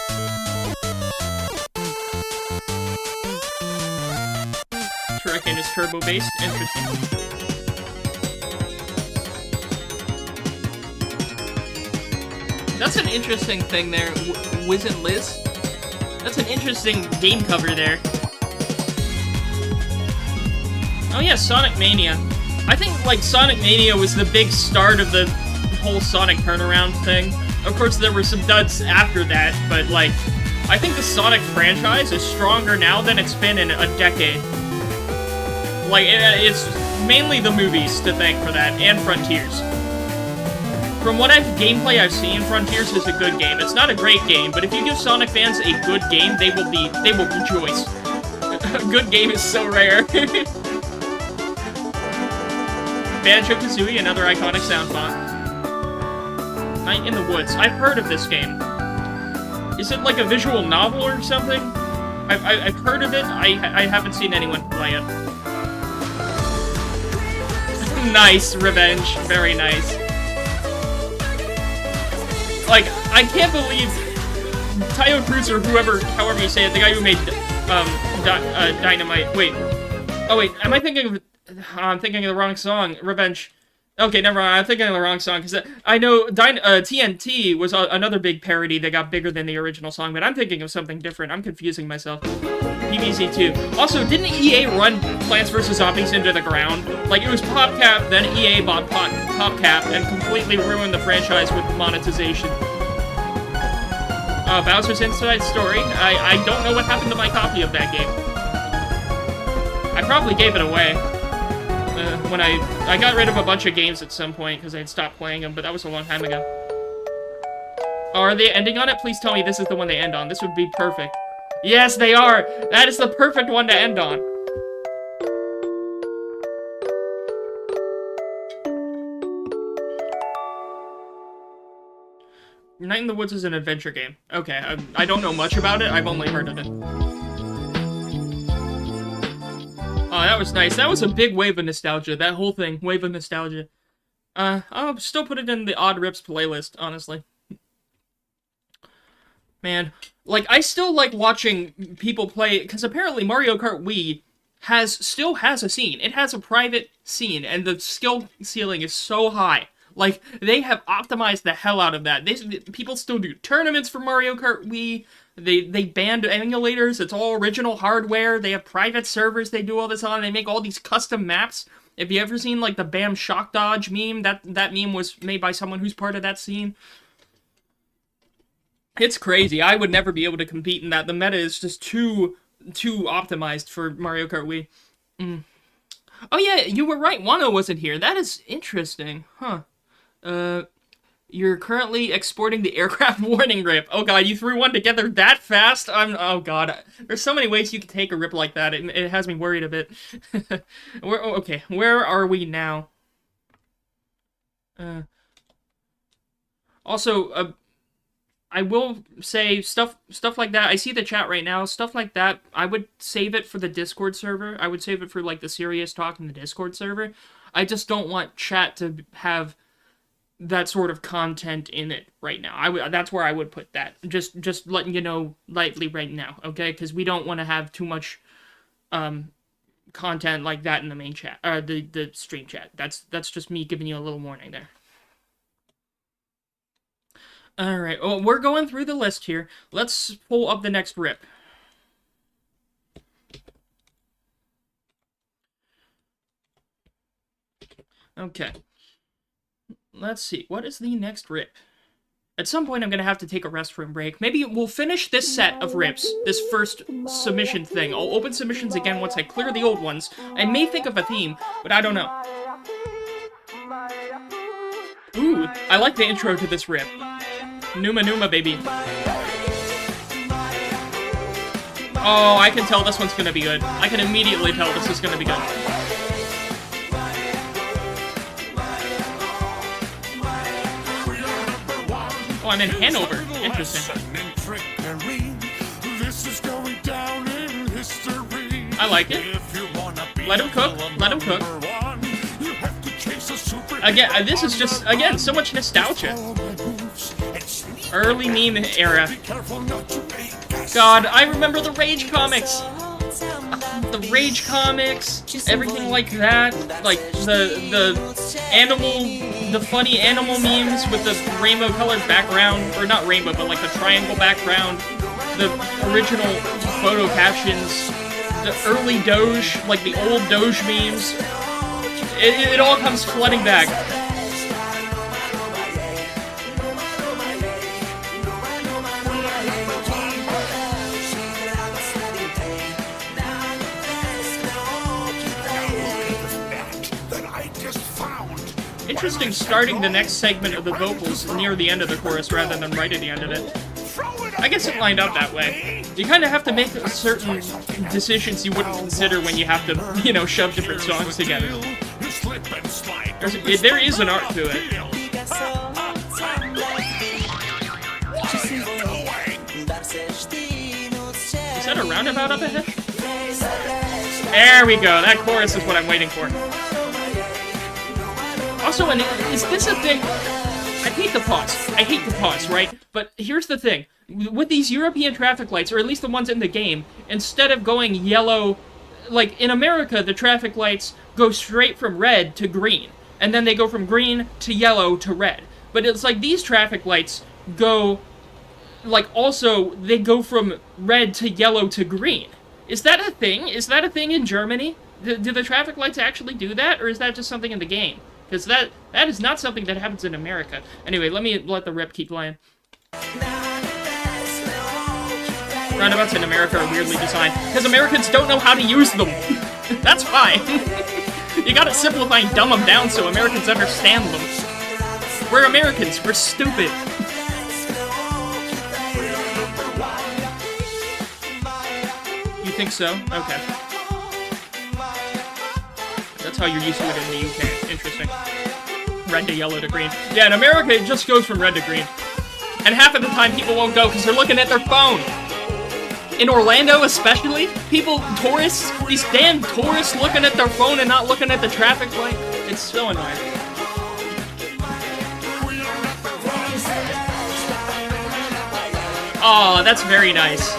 Truckin is turbo-based. Interesting. That's an interesting thing there, Wiz and Liz. That's an interesting game cover there. Oh yeah, Sonic Mania. I think, like, Sonic Mania was the big start of the whole Sonic turnaround thing. Of course, there were some duds after that, but, like, I think the Sonic franchise is stronger now than it's been in a decade. Like, it's mainly the movies to thank for that, and Frontiers. From what gameplay I've seen, Frontiers is a good game. It's not a great game, but if you give Sonic fans a good game, they will rejoice. A good game is so rare. Banjo-Kazooie, another iconic sound font. Night in the Woods. I've heard of this game. Is it like a visual novel or something? I've heard of it. I haven't seen anyone play it. Nice, Revenge. Very nice. Like, I can't believe Tayo Cruz or however you say it, the guy who made Dynamite. Wait. Oh wait, am I thinking of? I'm thinking of the wrong song. Revenge. Okay, never mind. I'm thinking of the wrong song because I know TNT was another big parody that got bigger than the original song, but I'm thinking of something different. I'm confusing myself. PvZ 2. Also, didn't EA run Plants vs. Zombies into the ground? Like, it was PopCap, then EA bought PopCap, and completely ruined the franchise with monetization. Bowser's Inside Story. I don't know what happened to my copy of that game. I probably gave it away. When I got rid of a bunch of games at some point because I had stopped playing them, but that was a long time ago. Oh, are they ending on it? Please tell me this is the one they end on. This would be perfect. Yes, they are! That is the perfect one to end on. Night in the Woods is an adventure game. Okay, I don't know much about it. I've only heard of it. Oh, that was nice. That was a big wave of nostalgia. That whole thing, wave of nostalgia. I'll still put it in the Odd Rips playlist, honestly. Man, like, I still like watching people play, because apparently Mario Kart Wii still has a scene. It has a private scene, and the skill ceiling is so high. Like, they have optimized the hell out of that. People still do tournaments for Mario Kart Wii. They banned emulators. It's all original hardware. They have private servers they do all this on. They make all these custom maps. Have you ever seen, like, the Bam Shock Dodge meme? That meme was made by someone who's part of that scene. It's crazy. I would never be able to compete in that. The meta is just too optimized for Mario Kart Wii. Oh yeah, you were right. Wano wasn't here. That is interesting. Huh. You're currently exporting the aircraft warning rip. Oh god, you threw one together that fast? Oh god. There's so many ways you can take a rip like that. It has me worried a bit. Okay, where are we now? Also, I will say stuff like that. I see the chat right now. Stuff like that, I would save it for the Discord server. I would save it for, like, the serious talk in the Discord server. I just don't want chat to have that sort of content in it right now. That's where I would put that. Just letting you know lightly right now, okay? Because we don't want to have too much content like that in the main chat, the stream chat. That's just me giving you a little warning there. All right. Well, we're going through the list here. Let's pull up the next rip. Okay. Let's see. What is the next rip? At some point, I'm going to have to take a restroom break. Maybe we'll finish this set of rips, this first submission thing. I'll open submissions again once I clear the old ones. I may think of a theme, but I don't know. Ooh, I like the intro to this rip. Numa Numa, baby. Oh, I can tell this one's going to be good. I can immediately tell this is going to be good. Oh, I'm in Hanover. Interesting. I like it. Let him cook. Let him cook. Again, this is just, again, so much nostalgia. Early meme era. God, I remember the Rage comics. The Rage comics, everything like that. Like, the funny animal memes with the rainbow-colored background. Or not rainbow, but like the triangle background. The original photo captions. The early Doge, like the old Doge memes. It all comes flooding back. Interesting starting the next segment of the vocals near the end of the chorus rather than right at the end of it. I guess it lined up that way. You kind of have to make certain decisions you wouldn't consider when you have to, you know, shove different songs together. There is an art to it. Is that a roundabout up ahead? There we go. That chorus is what I'm waiting for. Also, is this a thing? I hate the pause, right? But here's the thing. With these European traffic lights, or at least the ones in the game, instead of going yellow... Like, in America, the traffic lights go straight from red to green. And then they go from green to yellow to red. But it's like these traffic lights go... Like, also, they go from red to yellow to green. Is that a thing? Is that a thing in Germany? Do the traffic lights actually do that, or is that just something in the game? Because that is not something that happens in America. Anyway, let the rip keep playing. Roundabouts in America are weirdly designed, because Americans don't know how to use them. That's why. You gotta simplify and dumb them down so Americans understand them. We're Americans, we're stupid. You think so? Okay. That's how you're used to it in the UK. Interesting. Red to yellow to green. Yeah, in America, it just goes from red to green. And half of the time, people won't go because they're looking at their phone. In Orlando, especially, tourists, these damn tourists looking at their phone and not looking at the traffic light. It's so annoying. Oh, that's very nice.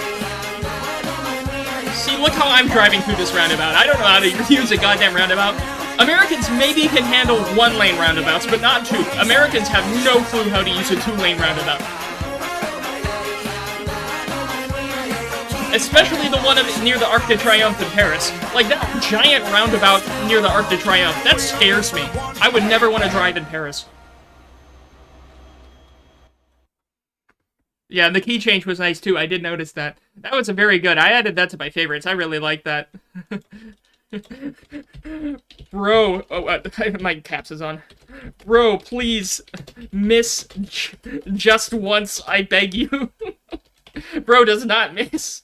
See, look how I'm driving through this roundabout. I don't know how to use a goddamn roundabout. Americans maybe can handle one-lane roundabouts, but not two. Americans have no clue how to use a two-lane roundabout. Especially the one near the Arc de Triomphe in Paris. Like, that giant roundabout near the Arc de Triomphe, that scares me. I would never want to drive in Paris. Yeah, and the key change was nice, too. I did notice that. That was very good. I added that to my favorites. I really like that. Bro. Oh, my caps is on. Bro, please. Miss just once, I beg you. Bro does not miss.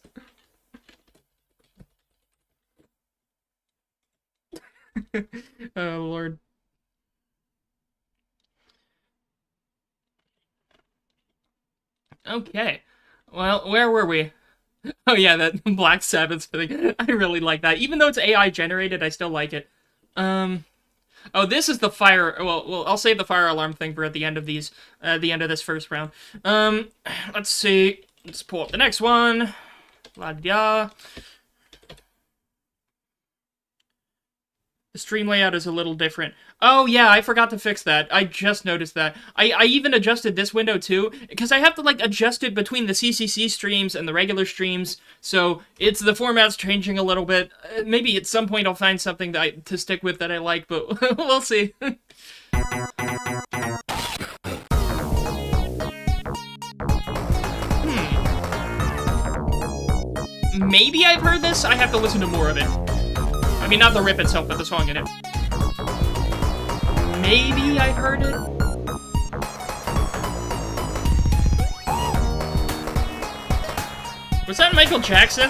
Oh, Lord. Okay. Well, where were we? Oh yeah, that Black Sabbath thing. I really like that. Even though it's AI generated, I still like it. Oh, this is the fire... Well, I'll save the fire alarm thing for at the end of these... the end of this first round. Let's see. Let's pull up the next one. La-da. The stream layout is a little different. Oh, yeah, I forgot to fix that. I just noticed that. I even adjusted this window, too, because I have to, like, adjust it between the CCC streams and the regular streams, so the format's changing a little bit. Maybe at some point I'll find something to stick with that I like, but we'll see. Maybe I've heard this? I have to listen to more of it. I mean, not the rip itself, but the song in it. Maybe I heard it? Was that Michael Jackson?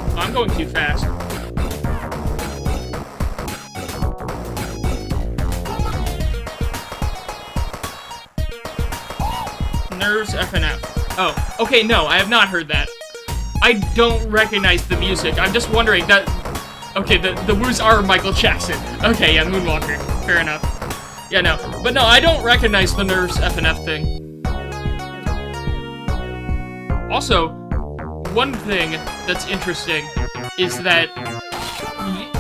Oh, I'm going too fast. Nerves FNF. Oh, okay, no, I have not heard that. I don't recognize the music. I'm just wondering that... Okay, the woos are Michael Jackson. Okay, yeah, Moonwalker. Fair enough. Yeah, no. But no, I don't recognize the Nerves FNF thing. Also, one thing that's interesting is that...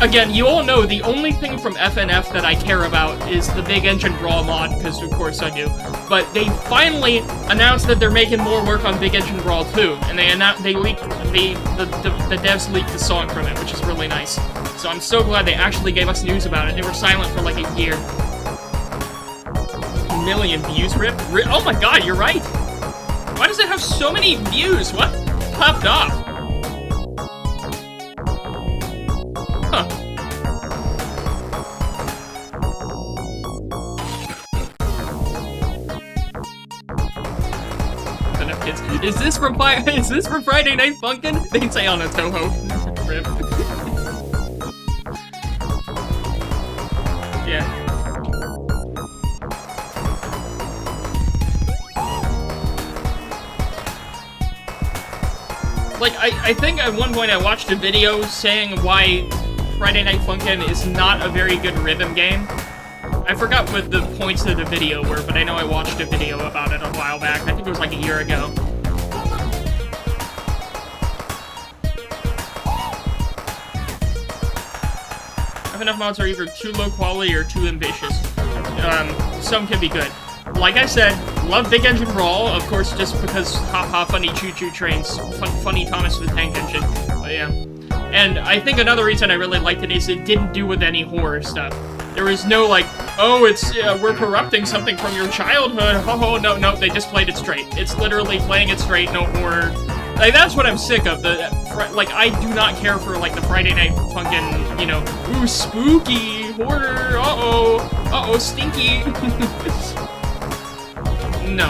Again, you all know the only thing from FNF that I care about is the Big Engine Brawl mod, because of course I do. But they finally announced that they're making more work on Big Engine Brawl 2, and they leaked, the devs leaked the song from it, which is really nice. So I'm so glad they actually gave us news about it. They were silent for like a year. 1 million views, Rip? Oh my god, you're right! Why does it have so many views? What popped off? Huh. Enough kids. Is this from Friday Night Funkin'? They say on a Toho. Rip. Yeah. Like, I think at one point I watched a video saying why Friday Night Funkin' is not a very good rhythm game. I forgot what the points of the video were, but I know I watched a video about it a while back. I think it was like a year ago. FNF mods are either too low quality or too ambitious. Some can be good. like I said, love Big Engine Brawl, of course, just because haha funny choo-choo trains, funny Thomas the Tank Engine, but yeah. And I think another reason I really liked it is it didn't do with any horror stuff. There was no like, oh, it's, we're corrupting something from your childhood, oh, no, they just played it straight. It's literally playing it straight, no horror. Like, that's what I'm sick of, like, I do not care for, like, the Friday Night Funkin', you know, ooh, spooky, horror, uh-oh, stinky. No.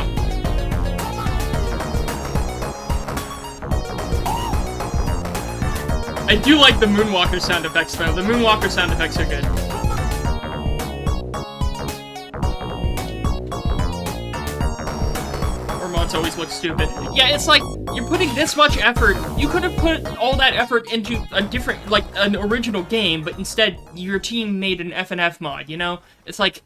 I do like the Moonwalker sound effects, though. The Moonwalker sound effects are good. Mods always look stupid. Yeah, it's like, you're putting this much effort. You could have put all that effort into a different, like, an original game, but instead, your team made an FNF mod, you know? It's like,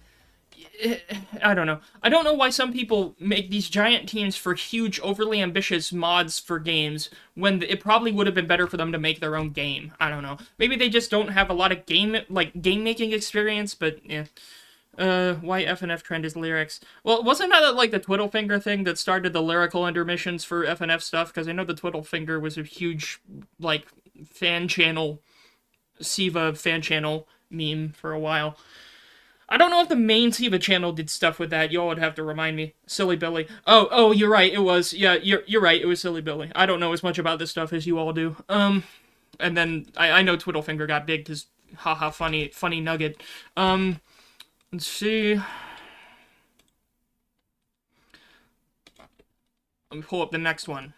I don't know. I don't know why some people make these giant teams for huge, overly ambitious mods for games, when it probably would have been better for them to make their own game. I don't know. Maybe they just don't have a lot of game-making experience, but, yeah. Why FNF trend is lyrics? Well, wasn't that, like, the Twiddlefinger thing that started the lyrical intermissions for FNF stuff? Because I know the Twiddlefinger was a huge, like, fan channel, SiIva fan channel meme for a while. I don't know if the main SiIva channel did stuff with that. Y'all would have to remind me. Silly Billy. Oh, you're right, it was. Yeah, you're right, it was Silly Billy. I don't know as much about this stuff as you all do. And then, I know Twiddlefinger got big, because, haha, funny nugget. Let's see. Let me pull up the next one.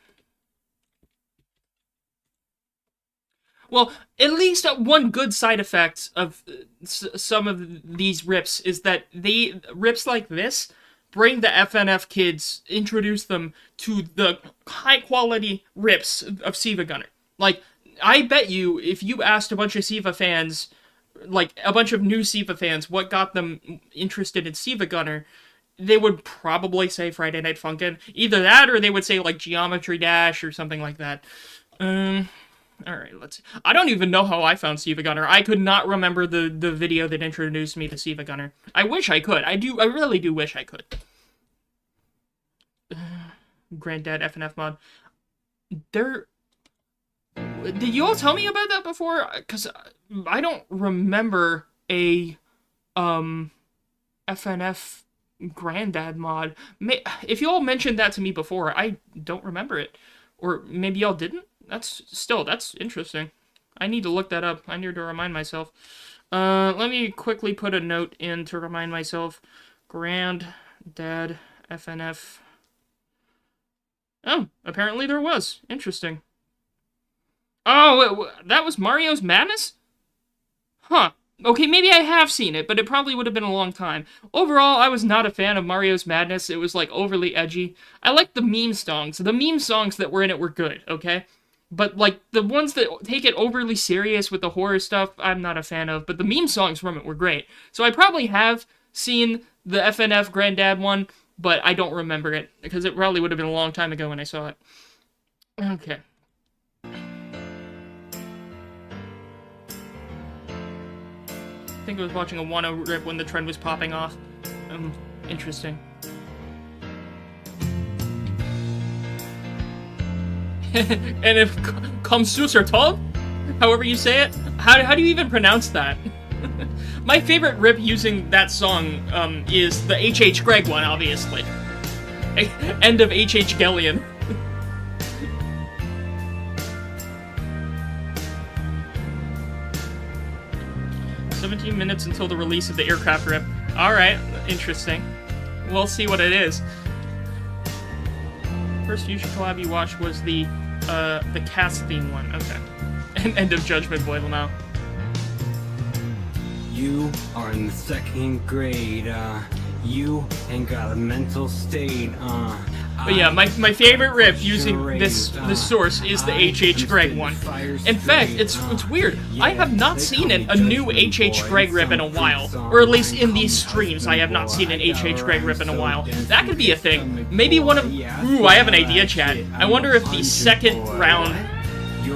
Well, at least one good side effect of some of these rips is that rips like this bring the FNF kids, introduce them to the high-quality rips of SiIvagunner. Like, I bet you, if you asked a bunch of SiIva fans, like, a bunch of new SiIva fans, what got them interested in SiIvagunner, they would probably say Friday Night Funkin'. Either that, or they would say, like, Geometry Dash, or something like that. Alright, let's see. I don't even know how I found SiIvagunner. I could not remember the video that introduced me to SiIvagunner. I wish I could. I really do wish I could. Granddad FNF mod. Did you all tell me about that before? Because I don't remember a, FNF Granddad mod. If you all mentioned that to me before, I don't remember it. Or maybe y'all didn't? That's interesting. I need to look that up. I need to remind myself. Let me quickly put a note in to remind myself. Granddad FNF. Oh, apparently there was. Interesting. Oh, that was Mario's Madness? Huh. Okay, maybe I have seen it, but it probably would have been a long time. Overall, I was not a fan of Mario's Madness. It was, like, overly edgy. I liked the meme songs. The meme songs that were in it were good, okay? But, like, the ones that take it overly serious with the horror stuff, I'm not a fan of. But the meme songs from it were great. So I probably have seen the FNF Granddad one, but I don't remember it, because it probably would have been a long time ago when I saw it. Okay. I think I was watching a Wano rip when the trend was popping off. Interesting. And if Komsusertov, however you say it, how do you even pronounce that? My favorite rip using that song is the H.H. Gregg one, obviously. End of H.H. Gellion. "17 minutes until the release of the aircraft rip." Alright, interesting. We'll see what it is. First Fusion collab you watched was the cast theme one. Okay. And End of Judgment Boy now. You are in the second grade, you ain't got a mental state, But yeah, my favorite rip using this source is the H.H. Gregg one. In fact, it's weird. I have not seen a new H.H. Gregg rip in a while. Or at least in these streams, I have not seen an H.H. Gregg rip in a while. That could be a thing. Maybe one of... Ooh, I have an idea, chat. I wonder if the second round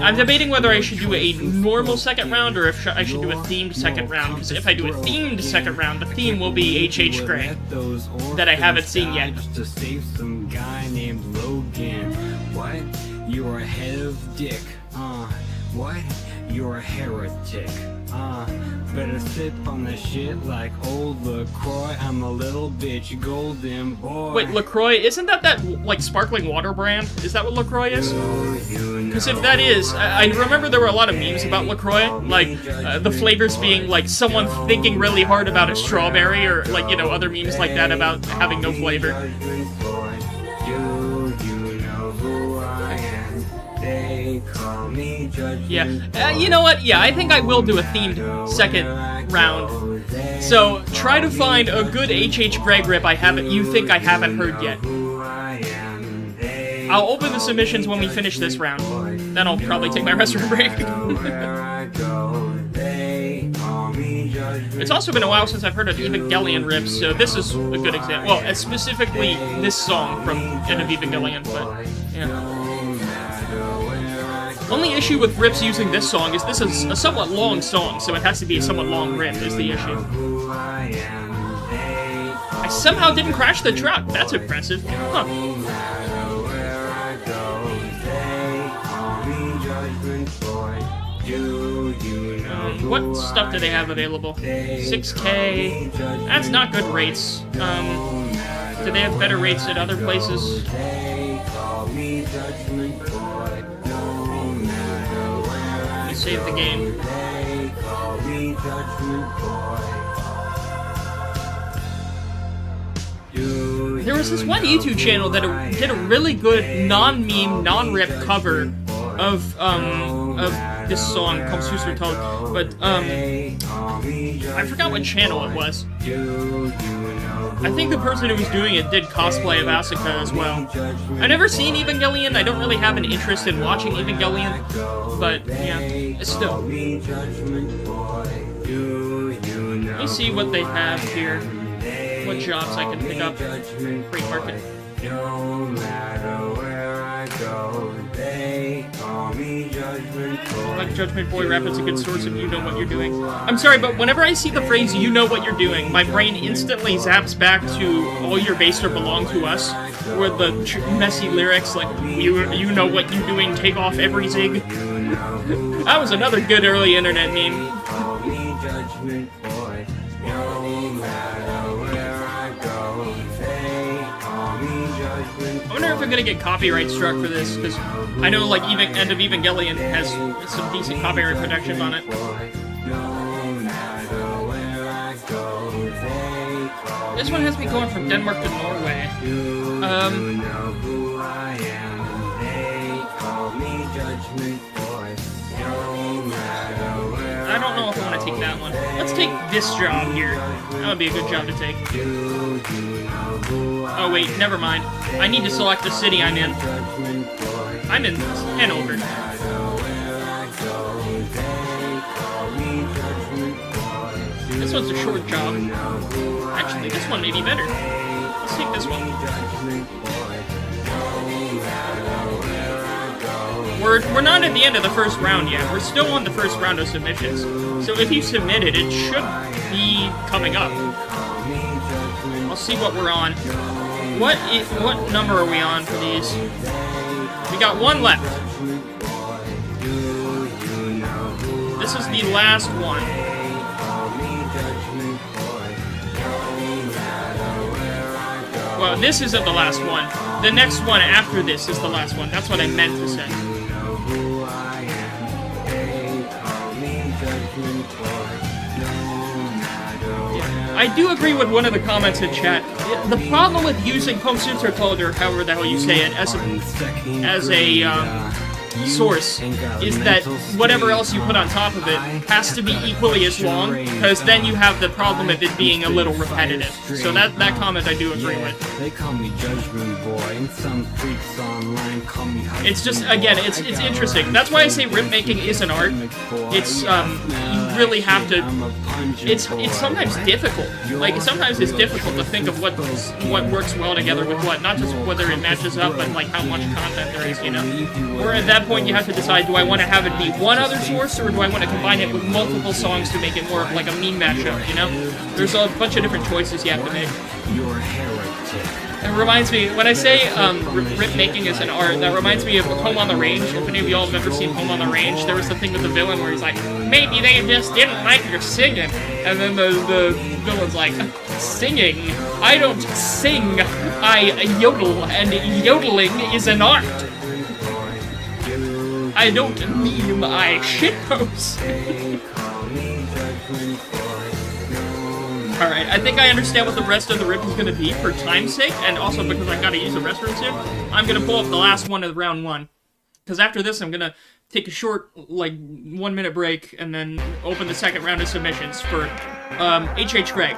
I'm debating whether I should do a normal second round or if I should do a themed second round, because if I do a themed second round, the theme will be H.H. Gray, that I haven't seen yet. To save some guy named Logan. What? You're a head of dick. What? You're a heretic. Better sip on the shit like old LaCroix. I'm a little bitch golden boy. Wait, LaCroix, isn't that like sparkling water brand? Is that what LaCroix is? Because if that is, I remember there were a lot of memes about LaCroix, like the flavors being like someone thinking really hard about a strawberry, or like, you know, other memes like that about having no flavor. Yeah, you know what? Yeah, I think I will do a themed second round. So try to find a good H.H. Gray rip you think I haven't heard yet. I'll open the submissions when we finish this round. Then I'll probably take my restroom break. It's also been a while since I've heard of Evangelion rips, so this is a good example. Well, specifically this song from End of Evangelion, but yeah. Only issue with rips using this song is this is a somewhat long song, so it has to be a somewhat long rip is the issue. I somehow didn't crash the truck. That's impressive. Huh. What stuff do they have available? 6K. That's not good rates. Do they have better rates at other places? Save the game. There was this one YouTube channel that did a really good non-meme, non-rip cover of this song called Suster Toad, but I forgot what channel it was. I think the person who was doing it did cosplay of Asuka as well. I've never seen Evangelion. I don't really have an interest in watching Evangelion, but yeah, still. Let me see what they have here. What jobs I can pick up. Freight market. No matter where I go, they call me Judgment Boy. Like Judgment Boy rap is a good source if you know what you're doing. I'm sorry, but whenever I see the phrase "you know what you're doing," my brain instantly zaps back to "All Your Bass Are Belong to Us," where the messy lyrics like "you know what you're doing, take off every zig." That was another good early internet meme. I wonder if I'm gonna get copyright struck for this, because I know like even End of Evangelion has some decent copyright protection on it. This one has me going from Denmark to Norway. I don't know if I want to take that one. Let's take this job here. That would be a good job to take. Oh wait, never mind. I need to select the city I'm in. I'm in Hanover. This one's a short job. Actually, this one may be better. Let's take this one. We're not at the end of the first round yet. We're still on the first round of submissions. So if you submitted, it should be coming up. I'll see what we're on. What number are we on for these? We got one left. This is the last one. Well, this isn't the last one. The next one after this is the last one. That's what I meant to say. I do agree with one of the comments in chat. The problem with using Post-Suits or Told, or however the hell you say it, as a source, is that whatever else you put on top of it has to be equally as long, because then you have the problem of it being a little repetitive. So that comment I do agree with. They call me Judgment Boy, and some freaks online call me. It's just, again, it's interesting. That's why I say rip making is an art. It's really have to. I'm a pungent It's boy. sometimes difficult. Like sometimes it's difficult to think of what works well together with what, not just whether it matches up, but like how much content there is, you know. Or at that point you have to decide: do I want to have it be one other source, or do I want to combine it with multiple songs to make it more of like a meme mashup? You know, there's a bunch of different choices you have to make. You're a heretic. It reminds me, when I say rip making is an art, that reminds me of Home on the Range. If any of y'all have ever seen Home on the Range, there was the thing with the villain where he's like, maybe they just didn't like your singing. And then the villain's like, singing? I don't sing, I yodel, and yodeling is an art. I don't meme, I shitpost. Alright, I think I understand what the rest of the rip is going to be for time's sake, and also because I gotta use the restroom soon. I'm going to pull up the last one of round 1. Because after this, I'm going to take a short, like, 1-minute break, and then open the second round of submissions for H.H. Gregg.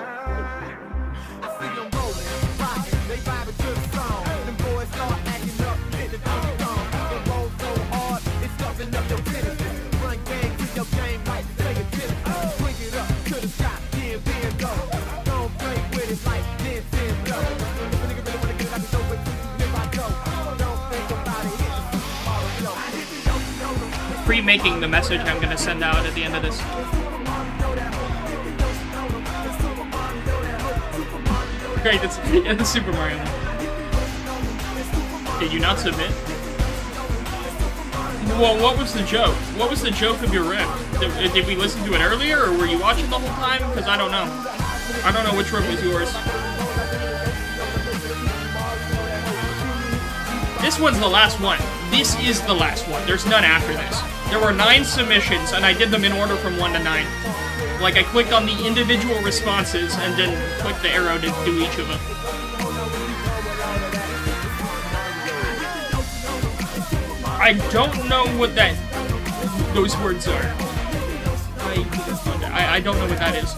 Pre-making the message I'm gonna send out at the end of this. Great, it's Super Mario. Did you not submit? Well, what was the joke? What was the joke of your rip? Did we listen to it earlier, or were you watching the whole time? Because I don't know. I don't know which rip was yours. This one's the last one. This is the last one. There's none after this. There were 9 submissions, and I did them in order from 1 to 9. Like, I clicked on the individual responses, and then clicked the arrow to do each of them. I don't know what those words are. I don't know what that is.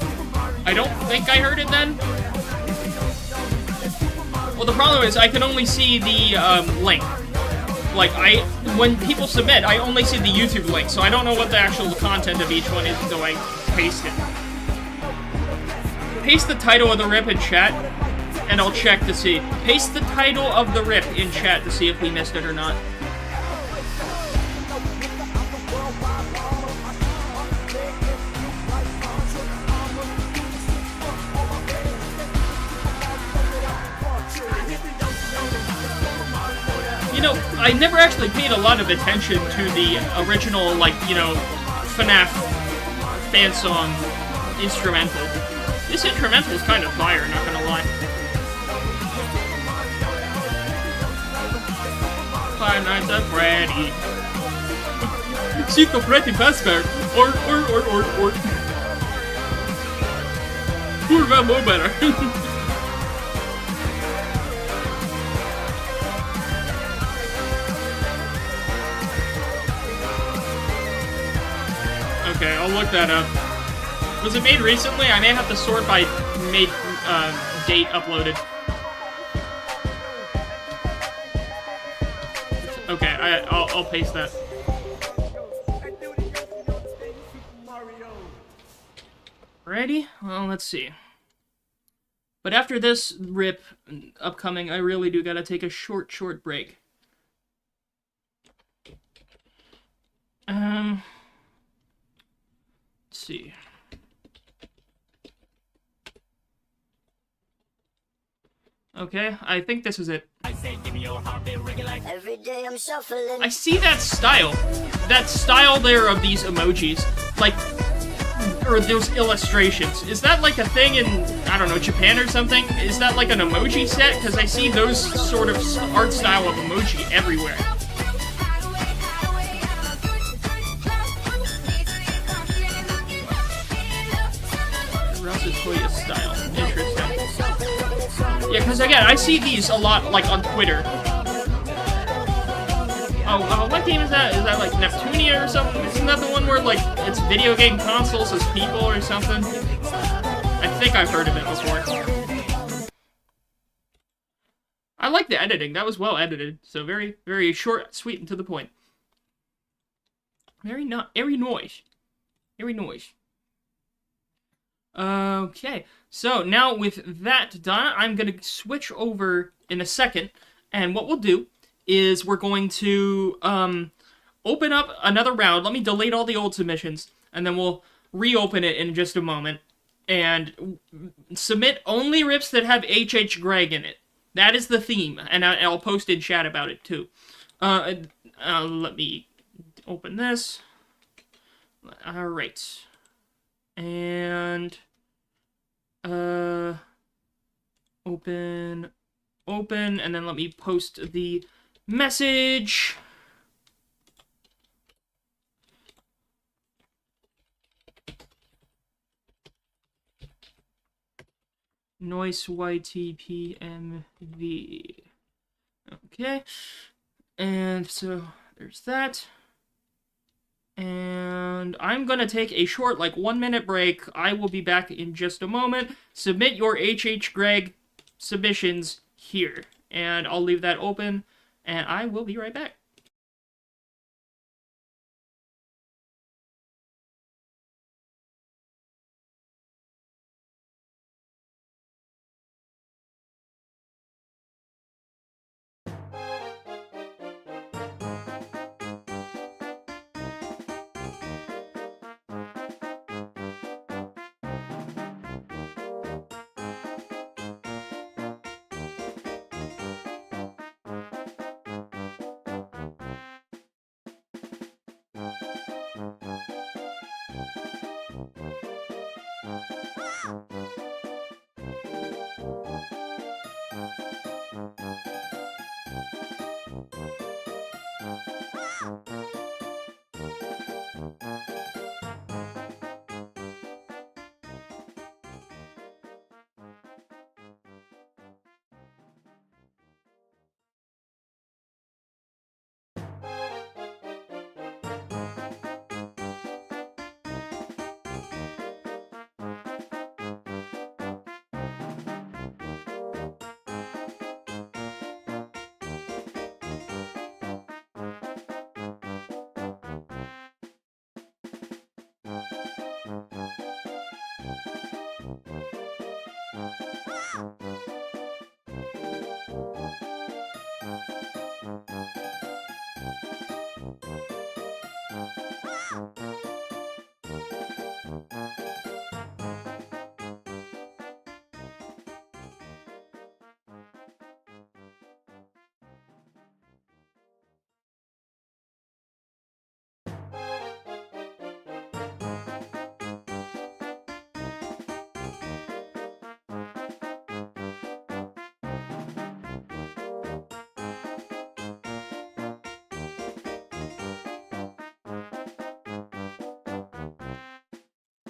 I don't think I heard it then. Well, the problem is I can only see the link. Like, when people submit, I only see the YouTube link, so I don't know what the actual content of each one is until I paste it. Paste the title of the rip in chat, and I'll check to see. Paste the title of the rip in chat to see if we missed it or not. You know, I never actually paid a lot of attention to the original, like, you know, FNAF fan song instrumental. This instrumental is kind of fire, not gonna lie. Five Nights at Freddy. Chico Freddy Fazbear. Or. Kurva more better. Okay, I'll look that up. Was it made recently? I may have to sort by date uploaded. Okay, I'll paste that. Ready? Well, let's see. But after this rip upcoming, I really do gotta take a short break. Let's see. Okay, I think this is it. Every day I'm shuffling. I see that style. That style there of these emojis. Like, or those illustrations. Is that like a thing in, I don't know, Japan or something? Is that like an emoji set? Because I see those sort of art style of emoji everywhere. Toya style. Interesting. Yeah, because again, I see these a lot, like, on Twitter. Oh, what game is that? Is that, like, Neptunia or something? Isn't that the one where, like, it's video game consoles as people or something? I think I've heard of it before. I like the editing. That was well edited. So very, very short, sweet, and to the point. Very noise. Very noise. Okay, so now with that done, I'm going to switch over in a second, and what we'll do is we're going to open up another round. Let me delete all the old submissions, and then we'll reopen it in just a moment, and submit only rips that have H.H. Gregg in it. That is the theme, and I'll post in chat about it, too. Let me open this. Alright. And open, and then let me post the message. Noise YTPMV. Okay. And so there's that. And I'm going to take a short, 1 minute break. I will be back in just a moment. Submit your H.H. Gregg submissions here. And I'll leave that open, and I will be right back.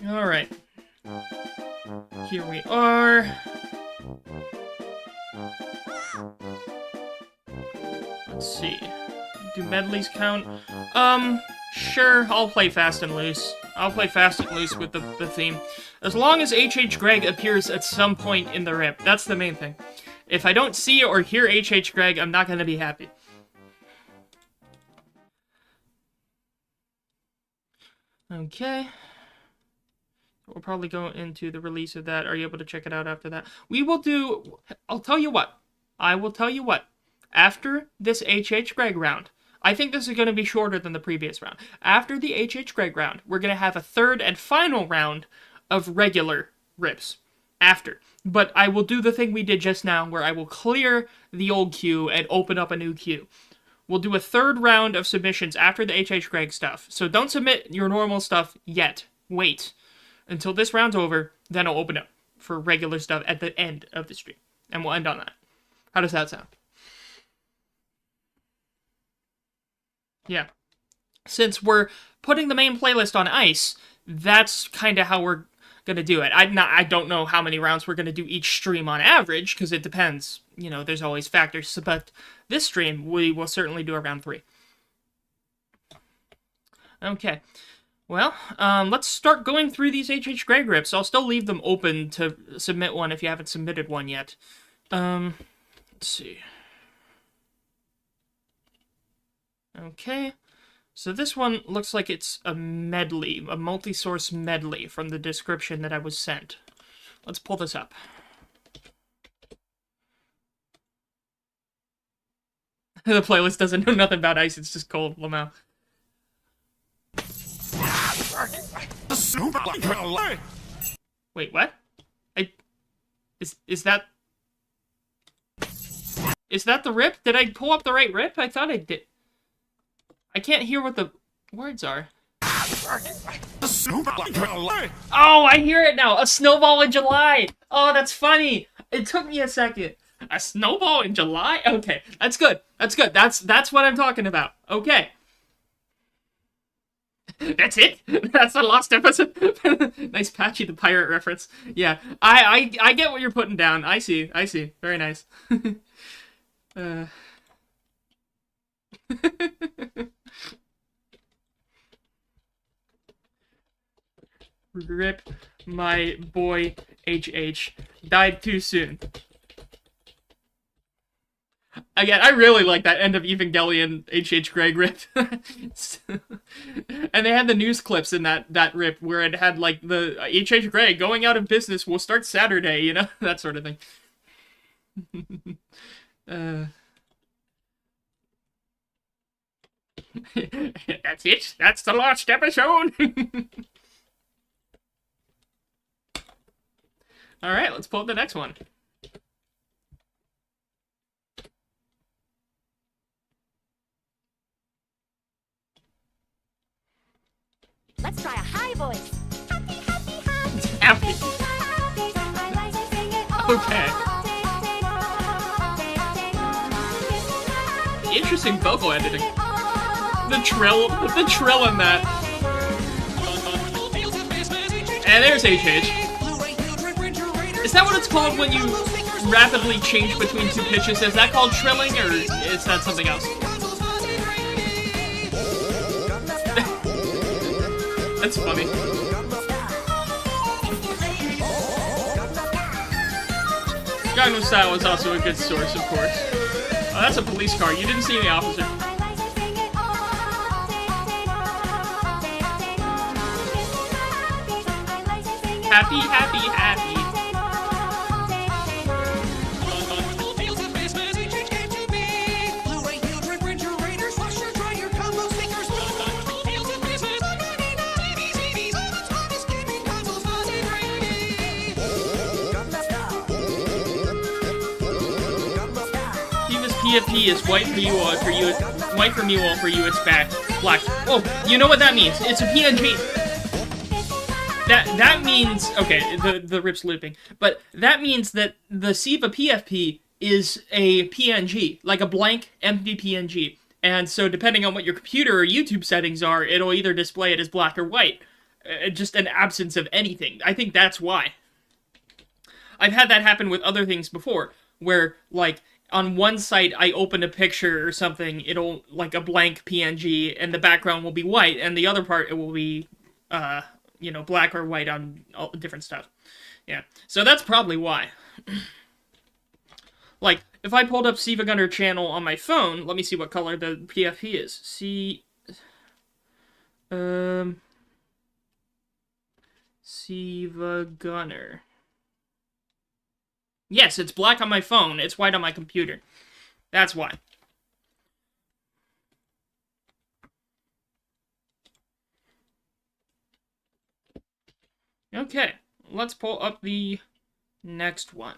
Alright. Here we are. Let's see. Do medleys count? Sure, I'll play fast and loose. I'll play fast and loose with the theme. As long as H.H. Gregg appears at some point in the rip. That's the main thing. If I don't see or hear H.H. Gregg, I'm not gonna be happy. Okay. We'll probably go into the release of that. Are you able to check it out after that? We will do... I'll tell you what. I will tell you what. After this H.H. Gregg round, I think this is going to be shorter than the previous round. After the H.H. Gregg round, we're going to have a third and final round of regular rips. After. But I will do the thing we did just now, where I will clear the old queue and open up a new queue. We'll do a third round of submissions after the H.H. Gregg stuff. So don't submit your normal stuff yet. Wait until this round's over, then I'll open up for regular stuff at the end of the stream. And we'll end on that. How does that sound? Yeah. Since we're putting the main playlist on ice, that's kind of how we're going to do it. I don't know how many rounds we're going to do each stream on average, because it depends. You know, there's always factors. But this stream, we will certainly do around 3. Okay. Well, let's start going through these H.H. Gregg rips. I'll still leave them open to submit one if you haven't submitted one yet. Let's see. Okay. So this one looks like it's a medley, a multi-source medley from the description that I was sent. Let's pull this up. The playlist doesn't know nothing about ice, it's just cold, Lamau. Wait, what? Is that... Is that the rip? Did I pull up the right rip? I thought I did. I can't hear what the words are. Oh, I hear it now! A snowball in July! Oh, that's funny! It took me a second. A snowball in July? Okay, that's good. That's good. That's what I'm talking about. Okay. That's it? That's the last episode? Nice Patchy the Pirate reference. Yeah, I get what you're putting down. I see. Very nice. Rip my boy HH. Died too soon. Again, I really like that end of Evangelion HH Greg rip. And they had the news clips in that rip where it had like the HH Greg going out of business will start Saturday, you know? That sort of thing. That's it. That's the last episode. All right, let's pull up the next one. Let's try a high voice. Happy. Okay. Interesting vocal editing. The trill in that. And there's HH. Is that what it's called when you rapidly change between two pitches? Is that called trilling, or is that something else? That's funny. Gangnam Style is also a good source, of course. Oh, that's a police car. You didn't see any officer. Happy, happy, happy. PFP is white for you all, white from you all, for you it's black. Oh, you know what that means? It's a PNG. That means, okay, the rip's looping, but that means that the SiIva PFP is a PNG, like a blank empty PNG. And so depending on what your computer or YouTube settings are, it'll either display it as black or white. Just an absence of anything. I think that's why. I've had that happen with other things before, where, like, on one site, I open a picture or something, it'll, like, a blank PNG, and the background will be white, and the other part, it will be, you know, black or white on all different stuff. Yeah, so that's probably why. Like, if I pulled up SiIvagunner channel on my phone, let me see what color the PFP is. SiIvagunner. Yes, it's black on my phone. It's white on my computer. That's why. Okay, let's pull up the next one.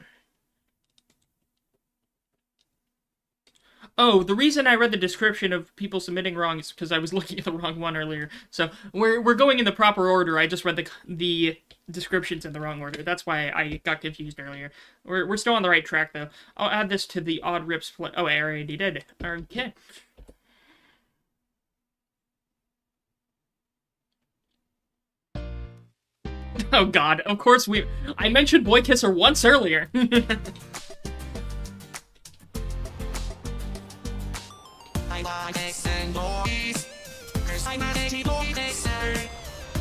Oh, the reason I read the description of people submitting wrong is because I was looking at the wrong one earlier. So we're going in the proper order. I just read the descriptions in the wrong order. That's why I got confused earlier. We're still on the right track though. I'll add this to the odd rips. Oh, I already did. Okay. Oh God! Of course I mentioned Boy Kisser once earlier.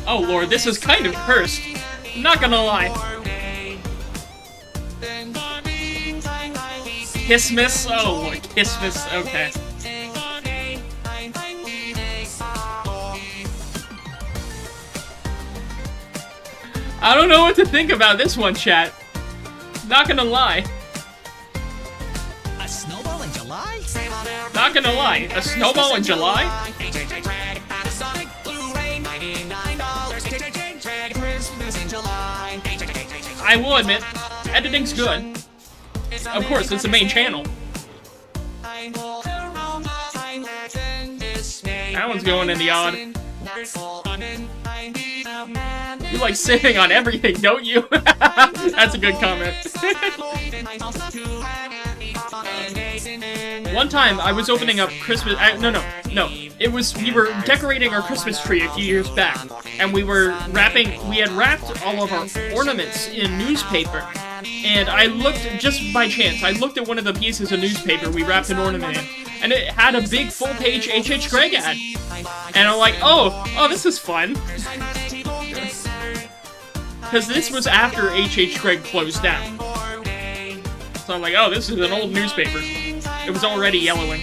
Oh Lord, this is kind of cursed. I'm not gonna lie. Kissmas? Oh Lord, Kissmas, okay. I don't know what to think about this one, chat. Not gonna lie. A snowball in July? Not gonna lie. A snowball in July? I will admit, editing's good. Of course, it's the main channel. That one's going in the odd. You like sitting on everything, don't you? That's a good comment. One time, I was opening up Christmas... No. It was... We were decorating our Christmas tree a few years back. And we were wrapping... We had wrapped all of our ornaments in newspaper. And I looked, just by chance, I looked at one of the pieces of newspaper we wrapped an ornament in. And it had a big full-page H.H. Gregg ad. And I'm like, oh, this is fun. Because this was after H.H. Gregg closed down. So I'm like, oh, this is an old newspaper. It was already yellowing.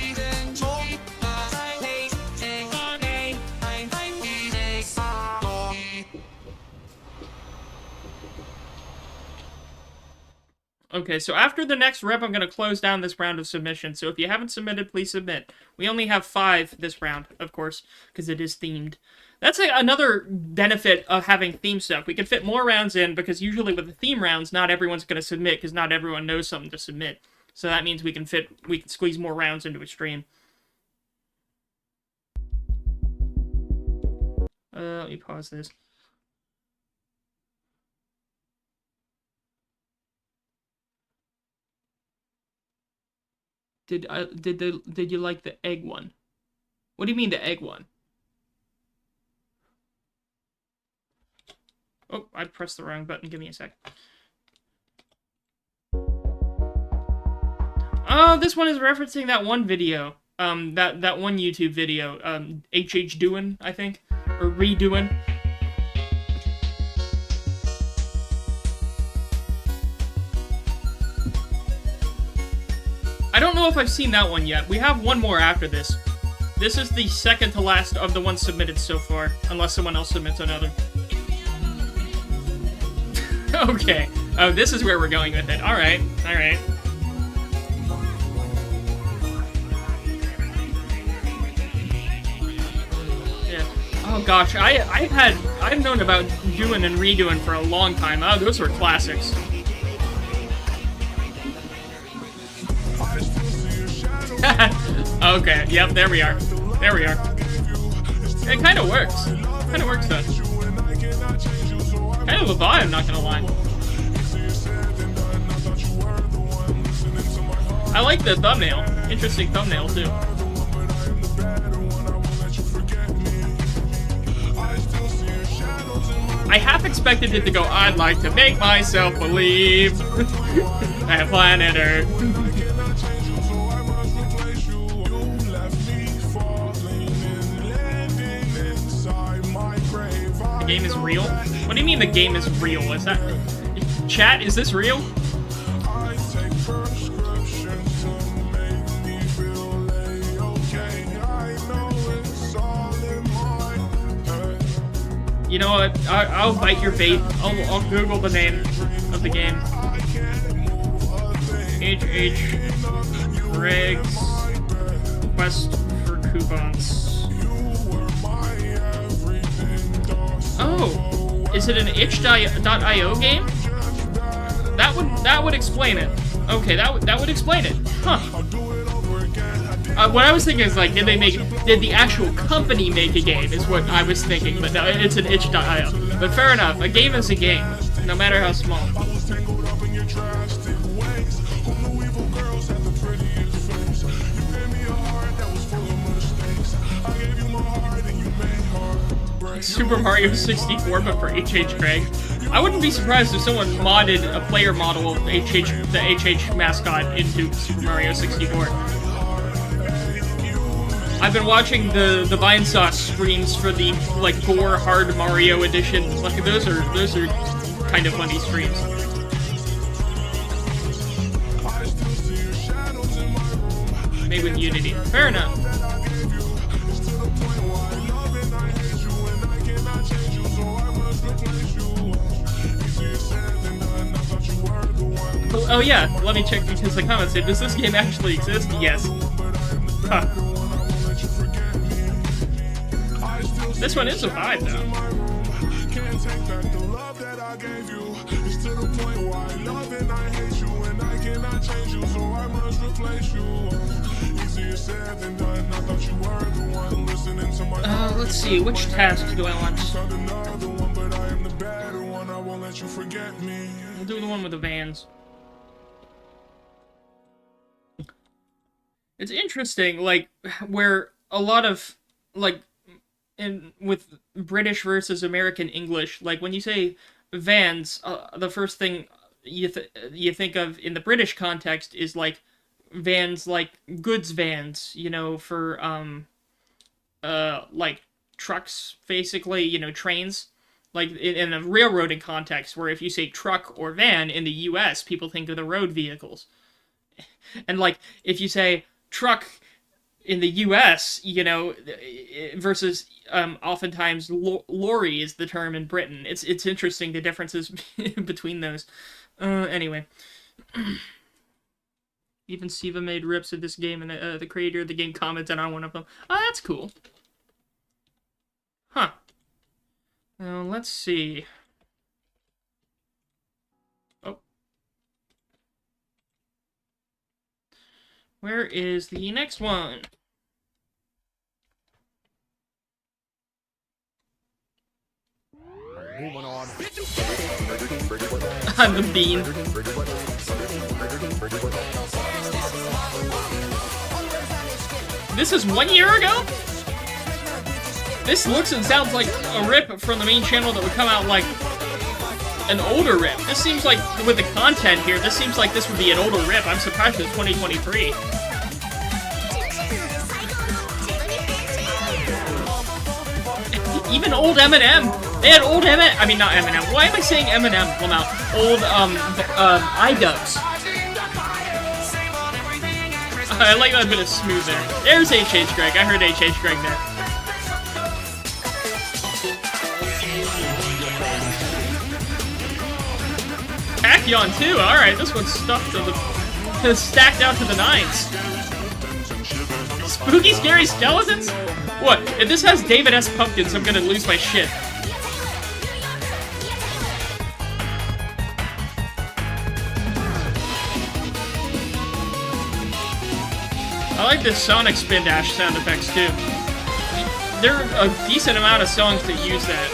Okay, so after the next rep, I'm going to close down this round of submissions. So if you haven't submitted, please submit. We only have 5 this round, of course, because it is themed. That's another benefit of having theme stuff. We can fit more rounds in, because usually with the theme rounds, not everyone's going to submit, because not everyone knows something to submit. So that means we can squeeze more rounds into a stream. Let me pause this. Did you like the egg one? What do you mean the egg one? Oh, I pressed the wrong button. Give me a sec. Oh, this one is referencing that one video. That one YouTube video. HH doing, I think, or redoing. I don't know if I've seen that one yet. We have one more after this. This is the second to last of the ones submitted so far, unless someone else submits another. Okay. Oh, this is where we're going with it. Alright. Alright. Yeah. Oh gosh, I've known about doing and redoing for a long time. Oh, those were classics. Okay, yep, there we are. There we are. It kind of works. Kind of works, though. Kind of a vibe, I'm not gonna lie. I like the thumbnail. Interesting thumbnail, too. I half expected it to go, I'd like to make myself believe that planet Earth. The game is real? What do you mean the game is real? Is that... Chat, is this real? You know what? I'll bite your bait. I'll Google the name of the game. H.H. Gregg's Quest for Coupons. Oh, is it an itch.io game? That would explain it. Okay, that would explain it. Huh. What I was thinking is like, did the actual company make a game? Is what I was thinking, but no, it's an itch.io. But fair enough, a game is a game, no matter how small. Super Mario 64, but for H.H. Gregg. I wouldn't be surprised if someone modded a player model of the HH mascot into Super Mario 64. I've been watching the Vinesauce streams for the like Gore Hard Mario edition. Like those are kind of funny streams. Made with Unity. Fair enough. Oh yeah, let me check because the comments say, does this game actually exist? Yes. Huh. This one is a vibe, though. Can't take back the love that I gave you. It's to the point where I love and I hate you, and I cannot change you, so I must replace you. Easier said than done. I thought you were the one listening to my. Let's see, which task do I want? Found another one, but I am the better one. I won't let you forget me. We'll do the one with the vans. It's interesting, like, where a lot of, like, with British versus American English, like, when you say vans, the first thing you think of in the British context is, like, vans, like, goods vans, you know, for, like, trucks, basically, you know, trains. Like, in a railroading context, where if you say truck or van in the US, people think of the road vehicles. And, like, if you say truck in the US, you know, versus oftentimes lorry is the term in Britain. It's interesting, the differences between those. Anyway. Even Siva made rips of this game, and the creator of the game commented on one of them. Oh, that's cool. Huh. Now, let's see. Oh. Where is the next one? Moving on. I'm the bean. This is 1 year ago? This looks and sounds like a rip from the main channel that would come out like an older rip. This seems like, with the content here, this seems like this would be an older rip. I'm surprised it's 2023. Even old Eminem. They had old Eminem. I mean, not Eminem. Why am I saying Eminem? Well, now, old, iDubbbz. I like that bit of smooth there. There's H.H. Greg. I heard H.H. Greg there. Tachyon too. Alright, this one's stuffed to the... stacked out to the nines. Spooky scary skeletons? What? If this has David S. Pumpkins, I'm gonna lose my shit. I like this Sonic Spin Dash sound effects too. There are a decent amount of songs that use that.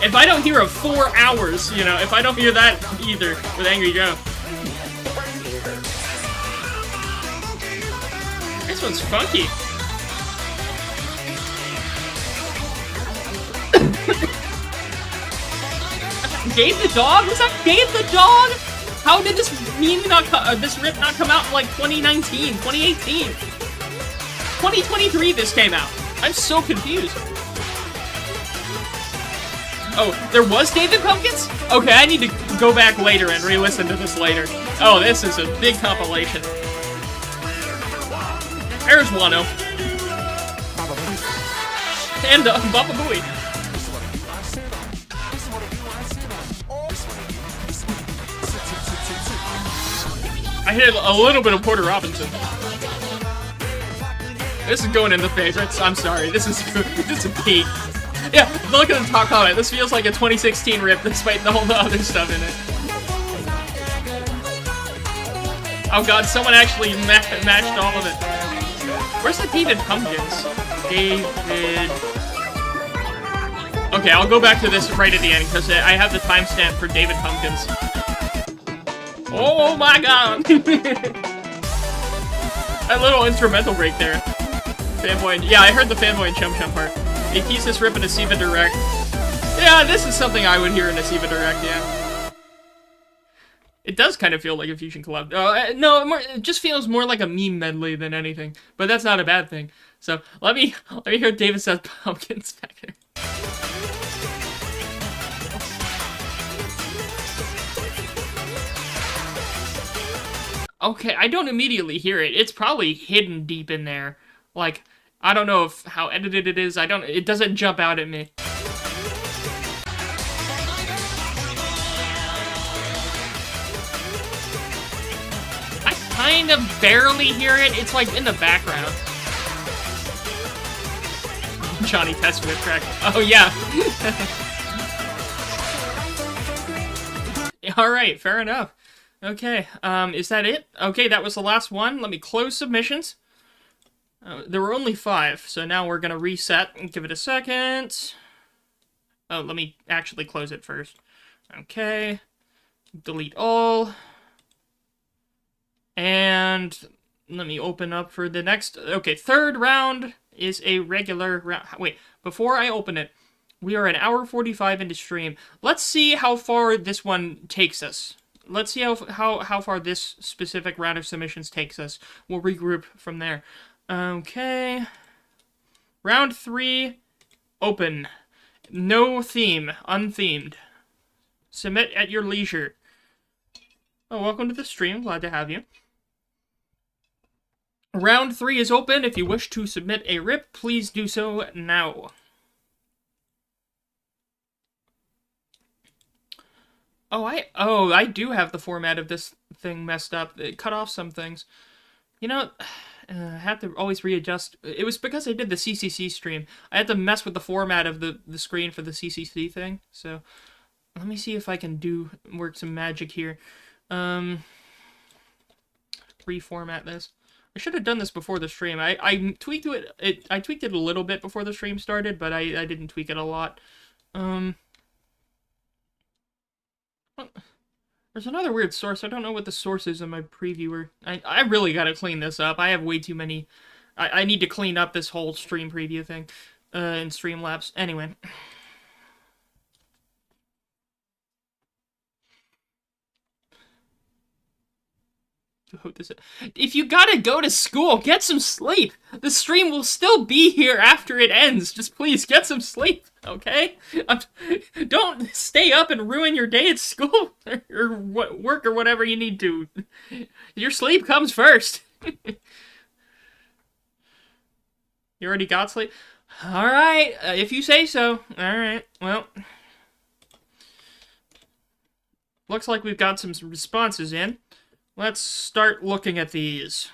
If I don't hear a 4 hours, you know, if I don't hear that either with Angry Joe. This one's funky. Gabe the dog? Was that Gabe the dog? How did this this rip not come out in like 2019, 2018? 2023 this came out. I'm so confused. Oh, there was David Pumpkins? Okay, I need to go back later and re-listen to this later. Oh, this is a big compilation. There's Wano. And Baba Booey. I hit a little bit of Porter Robinson. This is going in the favorites. I'm sorry. This is a peak. Yeah, look at the top comment. This feels like a 2016 rip despite all the other stuff in it. Oh god, someone actually matched all of it. Where's the David Pumpkins? David... Okay, I'll go back to this right at the end because I have the timestamp for David Pumpkins. Oh my god! That little instrumental break there. Fanboy, yeah, I heard the Fanboy and Chum Chum part. They tease this rip in a SiIva Direct. Yeah, this is something I would hear in a SiIva Direct, yeah. It does kind of feel like a Fusion collab. No, it just feels more like a meme medley than anything. But that's not a bad thing. So, let me hear David says Pumpkins back there. Okay, I don't immediately hear it. It's probably hidden deep in there. Like, I don't know how edited it is. It doesn't jump out at me. kind of barely hear it. It's like in the background. Johnny Test whip track. Oh, yeah. Alright, fair enough. Okay, is that it? Okay, that was the last one. Let me close submissions. There were only 5, so now we're gonna reset and give it a second. Oh, let me actually close it first. Okay. Delete all. And let me open up for the next... Okay, third round is a regular round. Wait, before I open it, we are an hour 45 into stream. Let's see how far this one takes us. Let's see how far this specific round of submissions takes us. We'll regroup from there. Okay. Round 3, open. No theme, unthemed. Submit at your leisure. Oh, welcome to the stream. Glad to have you. Round 3 is open. If you wish to submit a rip, please do so now. Oh, I do have the format of this thing messed up. It cut off some things. You know, I have to always readjust. It was because I did the CCC stream. I had to mess with the format of the screen for the CCC thing. So, let me see if I can work some magic here. Reformat this. I should have done this before the stream. I tweaked it. I tweaked it a little bit before the stream started, but I didn't tweak it a lot. There's another weird source. I don't know what the source is in my previewer. I really gotta clean this up. I have way too many... I need to clean up this whole stream preview thing. In Streamlabs. Anyway. If you gotta go to school, get some sleep. The stream will still be here after it ends. Just please get some sleep, okay? Don't stay up and ruin your day at school or work or whatever you need to. Your sleep comes first. You already got sleep? Alright, if you say so. Alright, well. Looks like we've got some responses in. Let's start looking at these.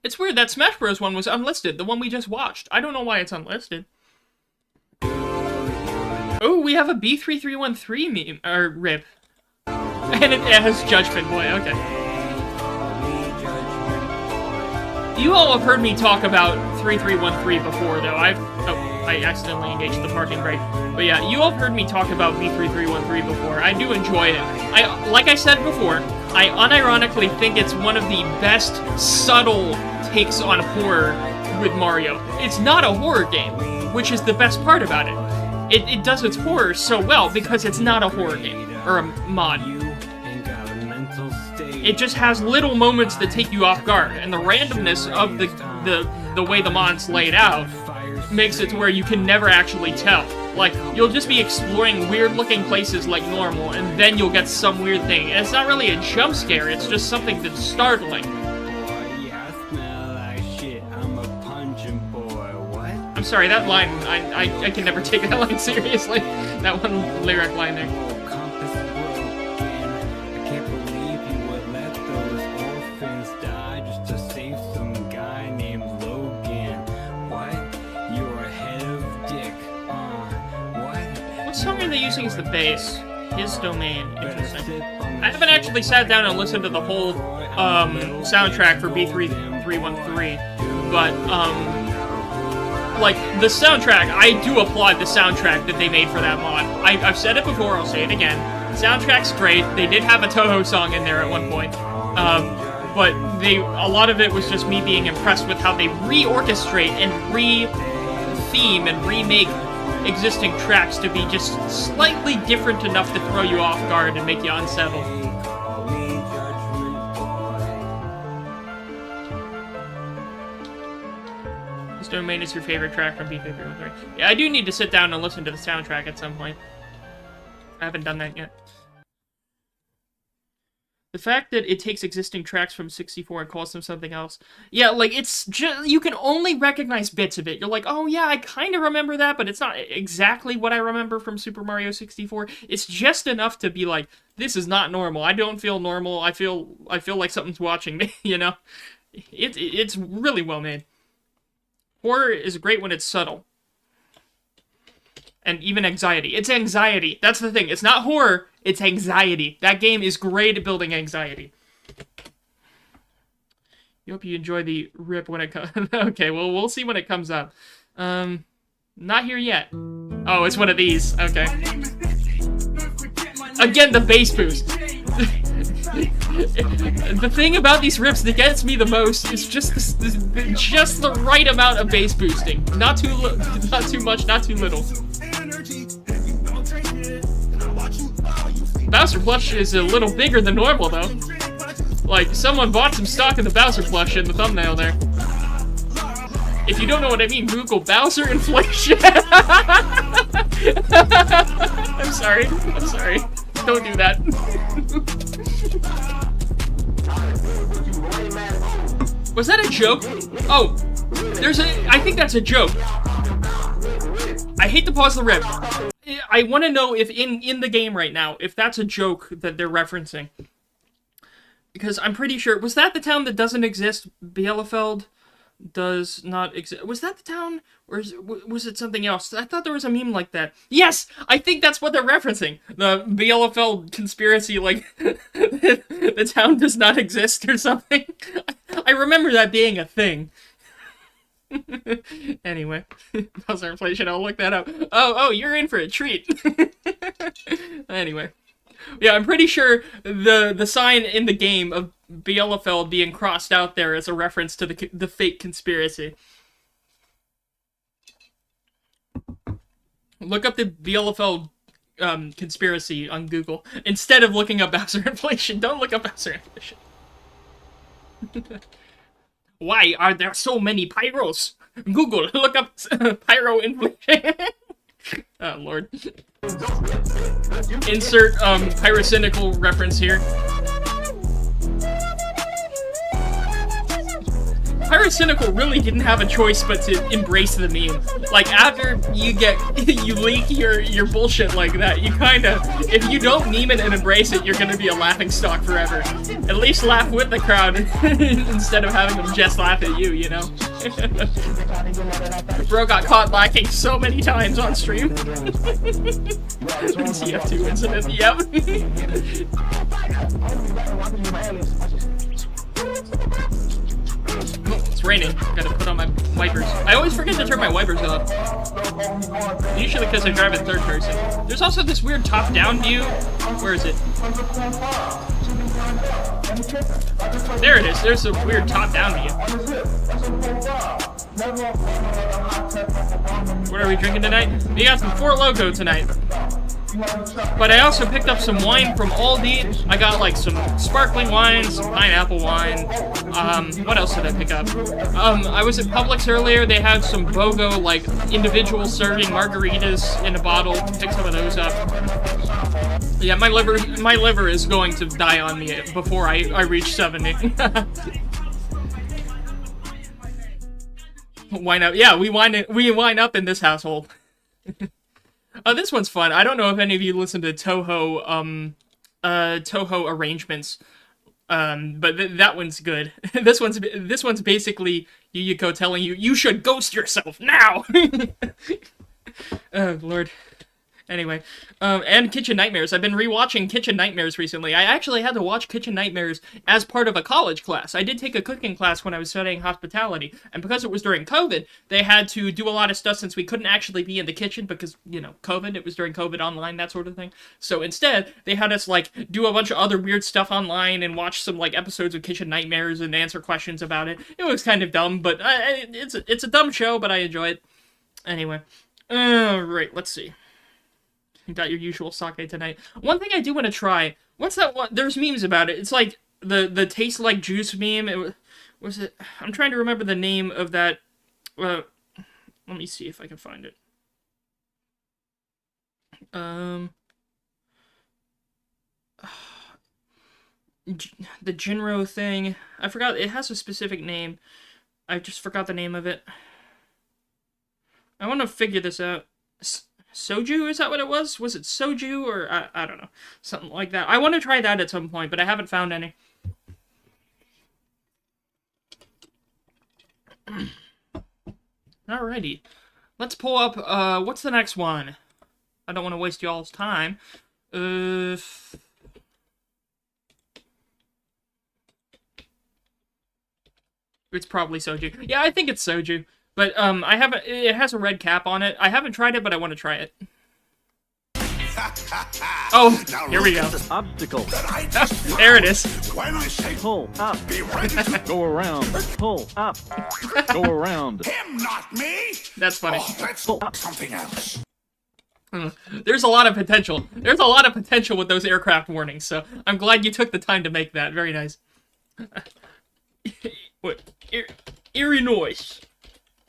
It's weird, that Smash Bros. One was unlisted, the one we just watched. I don't know why it's unlisted. Oh, we have a B3313 meme, or rip. And it has Judgment Boy, okay. You all have heard me talk about 3313 before, though. I accidentally engaged the parking brake. But yeah, you all have heard me talk about B3313 before. I do enjoy it. Like I said before, I unironically think it's one of the best subtle takes on horror with Mario. It's not a horror game, which is the best part about it. It does its horror so well because it's not a horror game, or a mod. It just has little moments that take you off guard, and the randomness of the way the mod's laid out makes it to where you can never actually tell. Like, you'll just be exploring weird-looking places like normal, and then you'll get some weird thing. And it's not really a jump scare, it's just something that's startling. I'm sorry, that line, I can never take that line seriously. That one lyric line there. What song are they using as the bass? His Domain. Interesting. I haven't actually sat down and listened to the whole soundtrack for B3313, but like the soundtrack, I do applaud the soundtrack that they made for that mod. I've said it before, I'll say it again. The soundtrack's great. They did have a Toho song in there at one point, but a lot of it was just me being impressed with how they reorchestrate and re-theme and remake existing tracks to be just slightly different enough to throw you off guard and make you unsettled. His Domain is your favorite track from B53. Yeah, I do need to sit down and listen to the soundtrack at some point. I haven't done that yet. The fact that it takes existing tracks from 64 and calls them something else. Yeah, like, it's just, you can only recognize bits of it. You're like, oh yeah, I kind of remember that, but it's not exactly what I remember from Super Mario 64. It's just enough to be like, this is not normal. I don't feel normal. I feel like something's watching me, you know? It's really well made. Horror is great when it's subtle. And even anxiety. It's anxiety. That's the thing. It's not horror, it's anxiety. That game is great at building anxiety. You hope you enjoy the rip when it comes. Okay, well, we'll see when it comes up. Not here yet. Oh, it's one of these. Okay. Again, the bass boost. The thing about these rips that gets me the most is just the right amount of bass boosting. Not too much, not too little. Bowser plush is a little bigger than normal, though. Like, someone bought some stock in the Bowser plush in the thumbnail there. If you don't know what I mean, Google Bowser inflation. I'm sorry. Don't do that. Was that a joke? Oh, I think that's a joke. I hate to pause the rip. I want to know if in the game right now, if that's a joke that they're referencing. Because I'm pretty sure, was that the town that doesn't exist? Bielefeld does not exist. Was that the town? Or was it something else? I thought there was a meme like that. Yes! I think that's what they're referencing. The Bielefeld conspiracy, like, the town does not exist or something. I remember that being a thing. Anyway, Bowser inflation, I'll look that up. Oh, you're in for a treat. Anyway. Yeah, I'm pretty sure the sign in the game of Bielefeld being crossed out there is a reference to the fake conspiracy. Look up the Bielefeld conspiracy on Google. Instead of looking up Bowser inflation, don't look up Bowser inflation. Why are there so many pyros? Google, look up pyro inflation. Oh, Lord. Insert pyrocynical reference here. Pyrocynical really didn't have a choice but to embrace the meme. Like, after you leak your bullshit like that, you kinda, if you don't meme it and embrace it, you're gonna be a laughingstock forever. At least laugh with the crowd instead of having them just laugh at you, you know? Bro got caught lacking so many times on stream. TF2 incident, yep. Oh, it's raining. Gotta put on my wipers. I always forget to turn my wipers off. Usually because I drive in third person. There's also this weird top-down view. Where is it? There it is. There's a weird top-down view. What are we drinking tonight? We got some Four Loko tonight. But I also picked up some wine from Aldi. I got like some sparkling wine, some pineapple wine. What else did I pick up? I was at Publix earlier. They had some BOGO, like, individual serving margaritas in a bottle. Picked some of those up. Yeah, my liver is going to die on me before I reach 70. Wine up. Yeah, we wine up in this household. This one's fun. I don't know if any of you listen to Toho arrangements, but that one's good. This one's basically Yuyuko telling you should ghost yourself now. Oh Lord. Anyway, and Kitchen Nightmares. I've been rewatching Kitchen Nightmares recently. I actually had to watch Kitchen Nightmares as part of a college class. I did take a cooking class when I was studying hospitality, and because it was during COVID, they had to do a lot of stuff since we couldn't actually be in the kitchen because, you know, COVID, it was during COVID online, that sort of thing. So instead, they had us, like, do a bunch of other weird stuff online and watch some, like, episodes of Kitchen Nightmares and answer questions about it. It was kind of dumb, but it's a dumb show, but I enjoy it. Anyway. Right, let's see. You got your usual sake tonight. One thing I do want to try. What's that one? There's memes about it. It's like the taste like juice meme. Was it? I'm trying to remember the name of that. Let me see if I can find it. the Jinro thing. I forgot, it has a specific name. I just forgot the name of it. I want to figure this out. Soju, is that what it was? Was it soju, or I don't know. Something like that. I want to try that at some point, but I haven't found any. Alrighty. Let's pull up, what's the next one? I don't want to waste y'all's time. It's probably soju. Yeah, I think it's soju. But, I haven't, it has a red cap on it. I haven't tried it, but I want to try it. Oh, here we go. Obstacle. There it is. When I say Pull up. be ready to Go around. Pull up. Go around. him, not me. That's funny. Oh, let's do something else. There's a lot of potential. There's a lot of potential with those aircraft warnings, so I'm glad you took the time to make that. Very nice. What? Eerie noise.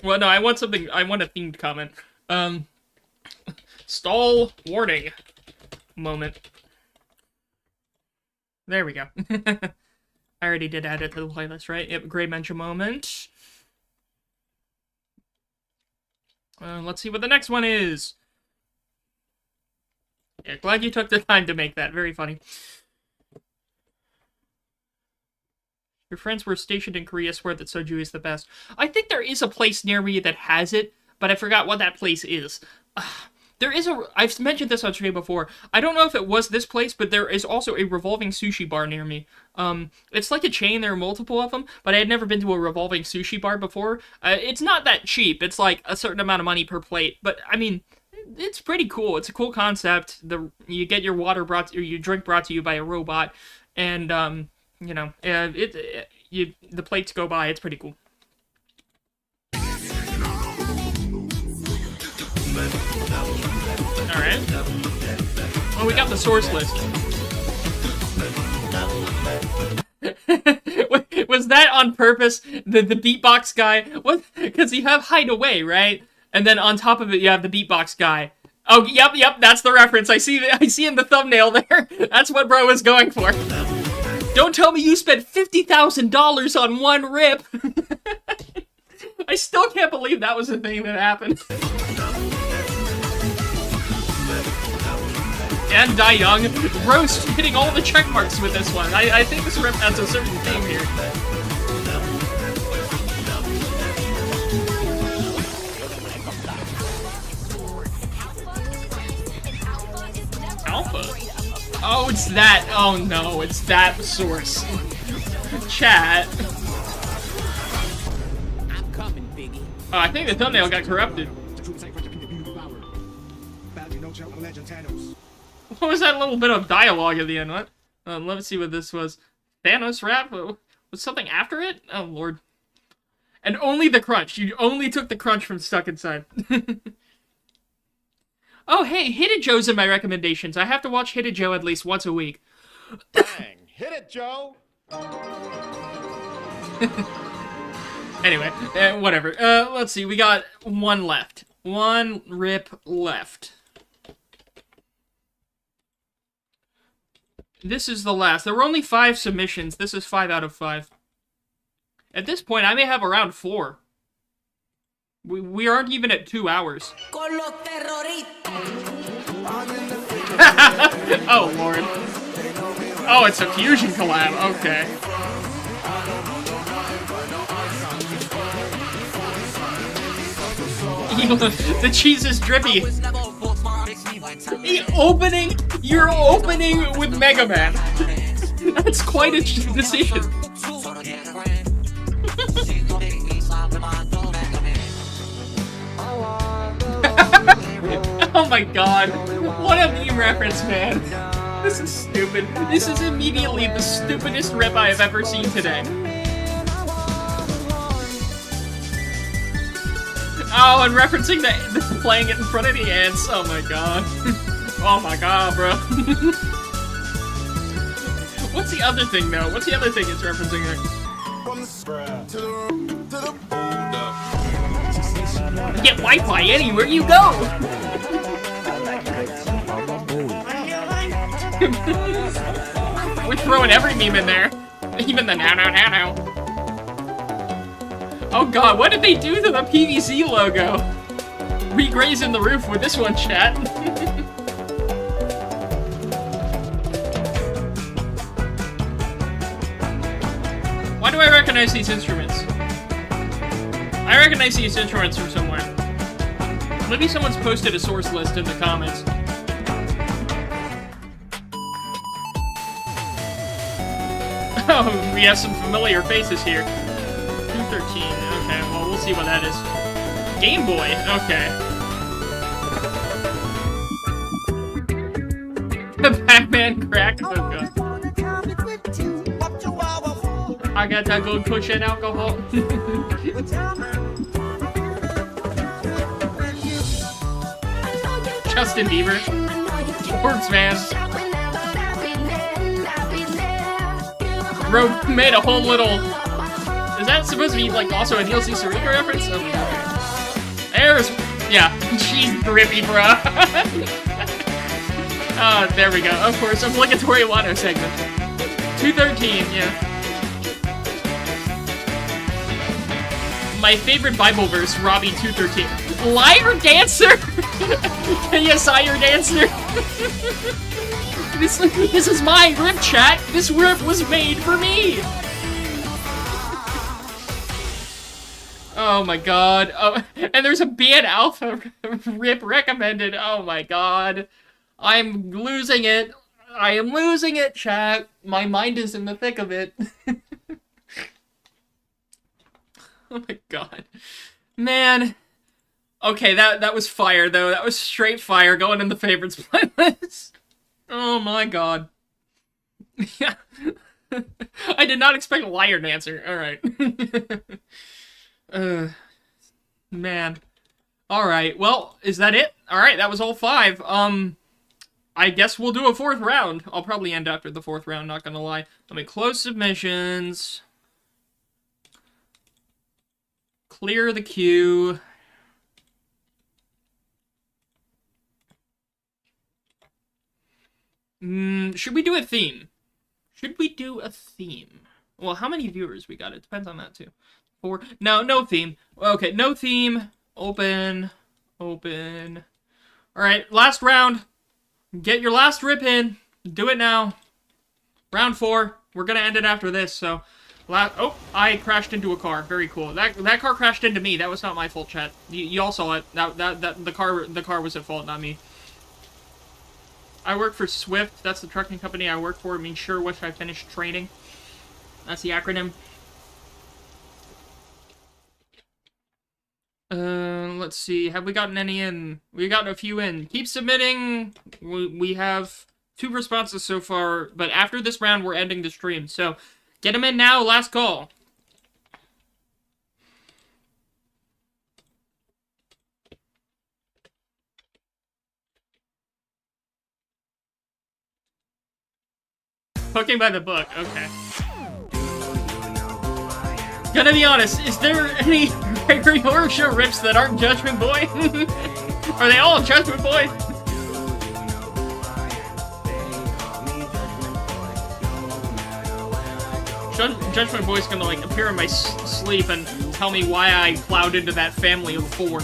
Well, no, I want something. I want a themed comment. Stall warning moment. There we go. I already did add it to the playlist, right? Yep, Gray Mention moment. Let's see what the next one is. Yeah, glad you took the time to make that. Very funny. Your friends were stationed in Korea swear that soju is the best. I think there is a place near me that has it, but I forgot what that place is. There is a... I've mentioned this on stream before. I don't know if it was this place, but there is also a revolving sushi bar near me. It's like a chain. There are multiple of them, but I had never been to a revolving sushi bar before. It's not that cheap. It's like a certain amount of money per plate, but I mean, it's pretty cool. It's a cool concept. You get your water brought to, or your drink brought to you by a robot, and you know, the plates go by. It's pretty cool. Alright. Oh, we got the source list. Was that on purpose? The beatbox guy? What? Because you have Hideaway, right? And then on top of it, you have the beatbox guy. Oh, yep, that's the reference. I see in the thumbnail there. That's what bro was going for. Don't tell me you spent $50,000 on one rip. I still can't believe that was a thing that happened. And Die Young. Roast hitting all the check marks with this one. I think this rip has a certain theme here. Alpha? Oh, it's that. Oh no, it's that source. Chat. I'm coming, Biggie. Oh, I think the thumbnail got corrupted. What was that little bit of dialogue at the end? What? Let's see what this was. Thanos rap? Was something after it? Oh, Lord. And only the crunch. You only took the crunch from Stuck Inside. Oh, hey, Hit It Joe's in my recommendations. I have to watch Hit It Joe at least once a week. Bang! Hit it, Joe! Anyway, whatever. Let's see. We got one left. One rip left. This is the last. There were only 5 submissions. This is 5 out of 5. At this point, I may have around 4. We aren't even at 2 hours. Oh, Lord. Oh, it's a fusion collab. Okay. The cheese is drippy. You're opening with Mega Man. That's quite a decision. Oh my god. What a meme reference, man. This is stupid. This is immediately the stupidest rip I have ever seen today. Oh, and referencing the playing it in front of the ants. Oh my god. Oh my god, bro. What's the other thing, though? What's the other thing it's referencing there? You get Wi-Fi anywhere you go! We're throwing every meme in there. Even the now. Oh god, what did they do to the PVC logo? Regrazing the roof with this one, chat. Why do I recognize these instruments? I recognize these instruments from somewhere. Maybe someone's posted a source list in the comments. Oh, we have some familiar faces here. 213, okay, well, we'll see what that is. Game Boy, okay. The Pac-Man crack, oh god. I got that good cushion alcohol. Justin Bieber. Works, man. Bro made a whole little... Is that supposed to be, like, also a DLC Sarika reference? Oh, there's... Yeah. She's grippy, bro. Oh, there we go. Of course, obligatory Wano segment. 213, yeah. My favorite Bible verse, Robbie 213. Liar dancer? Can you sire dancer? This is my rip, chat. This rip was made for me. Oh my god. Oh, and there's a Band Alpha rip recommended. Oh my god. I'm losing it. I am losing it, chat. My mind is in the thick of it. Oh my god. Man. Okay, that was fire, though. That was straight fire going in the favorites playlist. Oh my god. Yeah. I did not expect a liar dancer. Alright. Man. Alright, well, is that it? Alright, that was all 5. I guess we'll do a 4th round. I'll probably end after the 4th round, not gonna lie. Let me close submissions. Clear the queue. Should we do a theme? Should we do a theme? Well, how many viewers we got? It depends on that, too. 4? No theme. Okay, no theme. Open. Alright, last round. Get your last rip in. Do it now. Round 4. We're gonna end it after this, so... Oh, I crashed into a car. Very cool. That car crashed into me. That was not my fault, chat. You all saw it. The car was at fault, not me. I work for Swift. That's the trucking company I work for. It means sure wish I finished training. That's the acronym. Let's see. Have we gotten any in? We got a few in. Keep submitting. We have 2 responses so far, but after this round, we're ending the stream. So, get them in now. Last call. Poking by the book, okay. Gonna be honest, is there any Gregory Horror Show rips that aren't Judgment Boy? Are they all Judgment Boy? Judgment Boy's gonna, like, appear in my sleep and tell me why I plowed into that family of 4.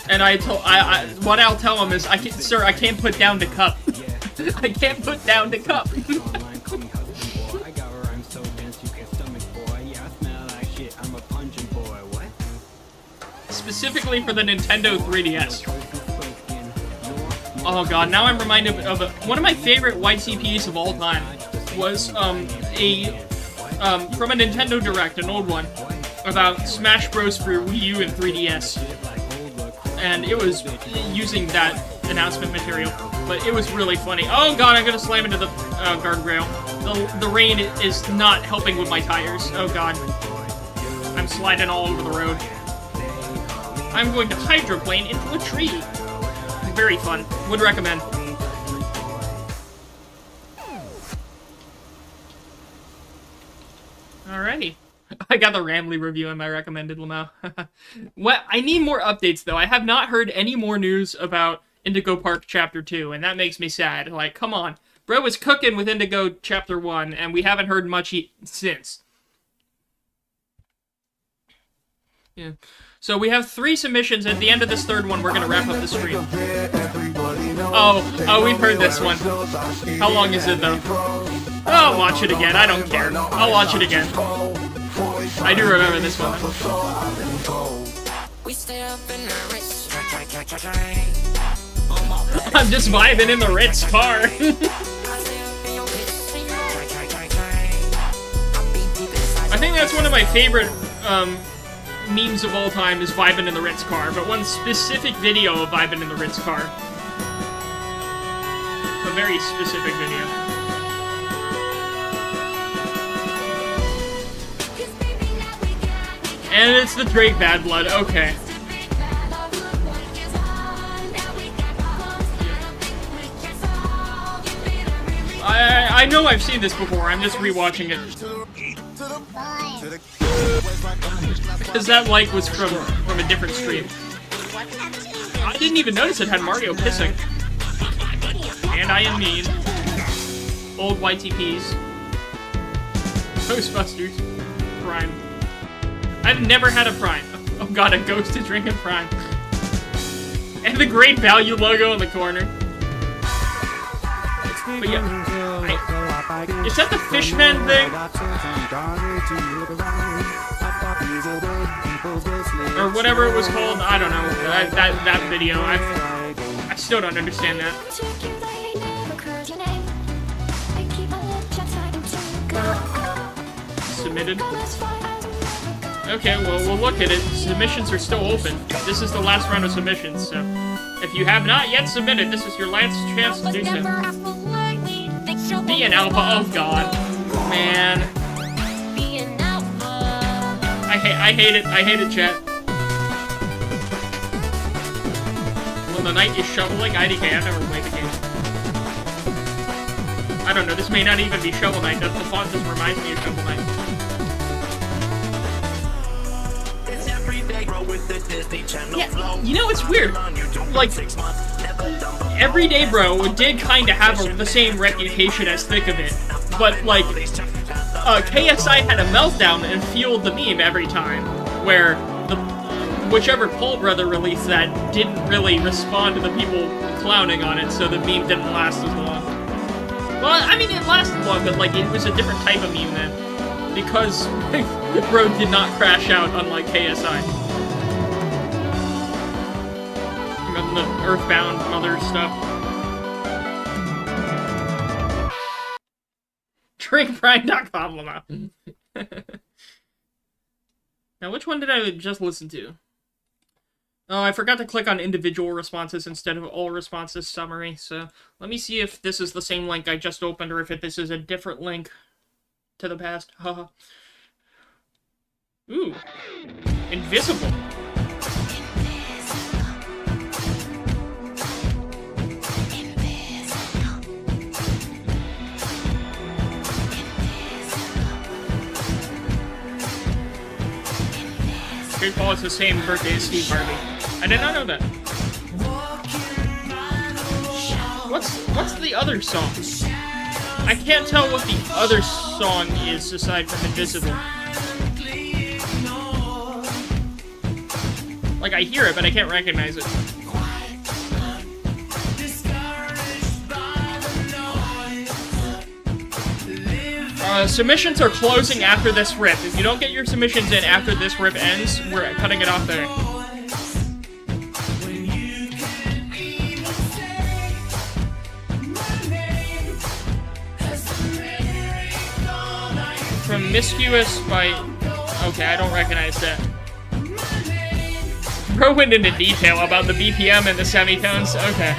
And what I'll tell him is, sir, I can't put down the cup. I can't put down the cup. Specifically for the Nintendo 3DS. Oh god, now I'm reminded of one of my favorite YTPs of all time was from a Nintendo Direct, an old one, about Smash Bros. For Wii U and 3DS. And it was using that announcement material, but it was really funny. Oh god, I'm gonna slam into the guardrail. The rain is not helping with my tires. Oh god. I'm sliding all over the road. I'm going to hydroplane into a tree. Very fun. Would recommend. Alrighty. I got the Ramley review in my recommended, Lamau. Well, I need more updates, though. I have not heard any more news about Indigo Park Chapter 2, and that makes me sad. Like, come on. Bro was cooking with Indigo Chapter 1, and we haven't heard much since. Yeah. So we have 3 submissions. At the end of this third one, we're gonna wrap up the stream. Oh, we've heard this one. How long is it, though? I'll watch it again. I don't care. I'll watch it again. I do remember this one. I'm just vibing in the Ritz car. I think that's one of my favorite memes of all time is vibing in the Ritz car, but one specific video of vibing in the Ritz car. A very specific video. And it's the Drake Bad Blood, okay. I know I've seen this before, I'm just rewatching it. Because that like was from a different stream. I didn't even notice it had Mario kissing. And I am mean. Old YTPs. Ghostbusters. Prime. I've never had a Prime. Oh god, a ghost to drink a Prime. And the Great Value logo in the corner. But yeah, is that the Fishman thing? Or whatever it was called, I don't know. That video, I still don't understand that. Submitted. Okay, well, we'll look at it. Submissions are still open. This is the last round of submissions, so if you have not yet submitted, this is your last chance to do so. Be an alpha, oh god. Man. I hate it, chat. When the night is shoveling, IDK, I've never played the game. I don't know, this may not even be Shovel Knight, the font just reminds me of Shovel Knight. Yeah, you know, it's weird. Like, Everyday Bro did kind of have the same reputation as Thick of It, but, like, KSI had a meltdown and fueled the meme every time, where whichever Paul brother released that didn't really respond to the people clowning on it, so the meme didn't last as long. Well, I mean, it lasted long, but, like, it was a different type of meme then, because Bro did not crash out, unlike KSI. The Earthbound Mother stuff. Drinkprime.com, Lama. Now, which one did I just listen to? Oh, I forgot to click on individual responses instead of all responses summary, so let me see if this is the same link I just opened or if this is a different link to the past. Haha. Ooh. Invisible. Great Paul is the same birthday as Steve Harvey. I did not know that. What's the other song? I can't tell what the other song is aside from Invisible. Like, I hear it, but I can't recognize it. Submissions are closing after this rip. If you don't get your submissions in after this rip ends, we're cutting it off there. Promiscuous by... Okay, I don't recognize that. Bro went into detail about the BPM and the semitones. Okay.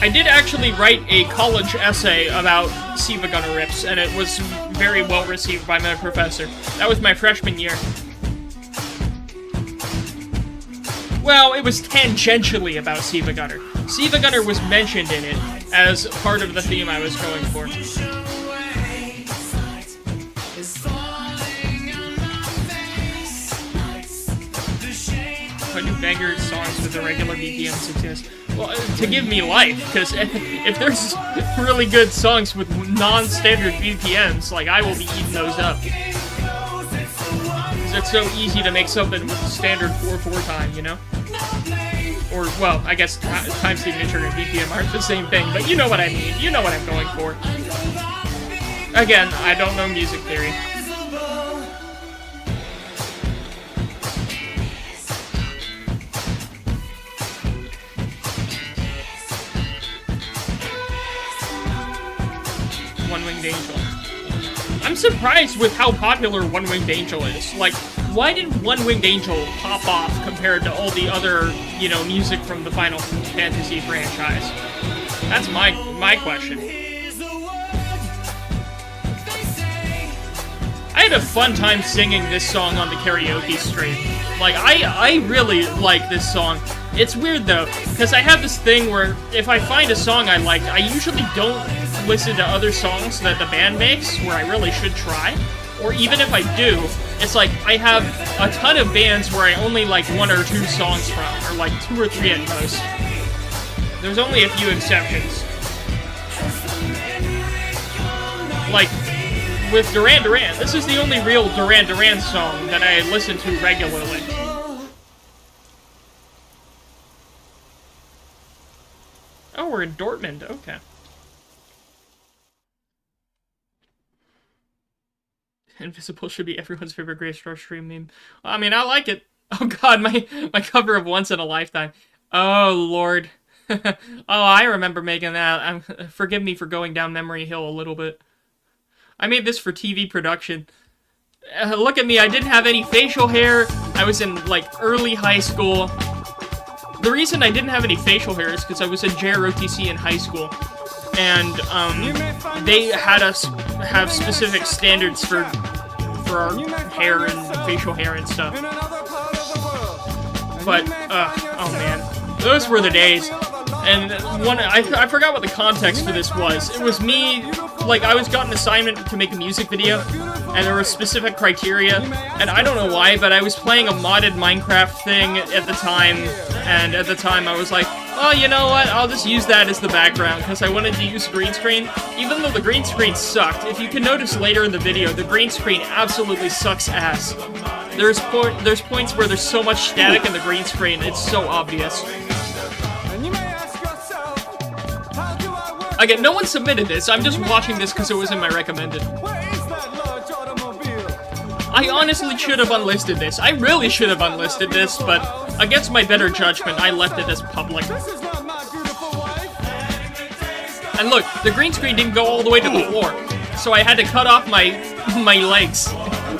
I did actually write a college essay about SiIvagunner rips, and it was very well received by my professor. That was my freshman year. Well, it was tangentially about SiIvagunner. SiIvagunner was mentioned in it as part of the theme I was going for. Why do banger songs with irregular BPMs exist? Well, to give me life, because if there's really good songs with non-standard BPMs, like, I will be eating those up. It's so easy to make something with a standard 4/4 time, you know? Or, well, I guess time signature and BPM aren't the same thing, but you know what I mean. You know what I'm going for. Again, I don't know music theory. One-Winged Angel. I'm surprised with how popular One-Winged Angel is. Like, why did One-Winged Angel pop off compared to all the other, you know, music from the Final Fantasy franchise? That's my question. I had a fun time singing this song on the karaoke stream. Like, I really like this song. It's weird, though, because I have this thing where if I find a song I like, I usually don't listen to other songs that the band makes, where I really should try. Or even if I do, it's like I have a ton of bands where I only like 1 or 2 songs from, or like 2 or 3 at most. There's only a few exceptions. Like, with Duran Duran, this is the only real Duran Duran song that I listen to regularly. Oh, we're in Dortmund, okay. Invisible should be everyone's favorite Grey Star stream meme. I mean, I like it. Oh god, my cover of Once in a Lifetime. Oh lord. Oh, I remember making that. Forgive me for going down memory hill a little bit. I made this for TV production. Look at me, I didn't have any facial hair. I was in, like, early high school. The reason I didn't have any facial hair is because I was in JROTC in high school. And, they had us have specific standards for our hair and facial hair and stuff. But, oh man. Those were the days. And I forgot what the context for this was. It was me, like, I was got an assignment to make a music video, and there were specific criteria, and I don't know why, but I was playing a modded Minecraft thing at the time, and at the time I was like, oh, you know what, I'll just use that as the background, because I wanted to use green screen, even though the green screen sucked. If you can notice later in the video, the green screen absolutely sucks ass. There's points where there's so much static in the green screen, it's so obvious. Again, no one submitted this, I'm just watching this because it was in my recommended. I honestly should have unlisted this. I really should have unlisted this, but against my better judgment, I left it as public. And look, the green screen didn't go all the way to the floor, so I had to cut off my legs.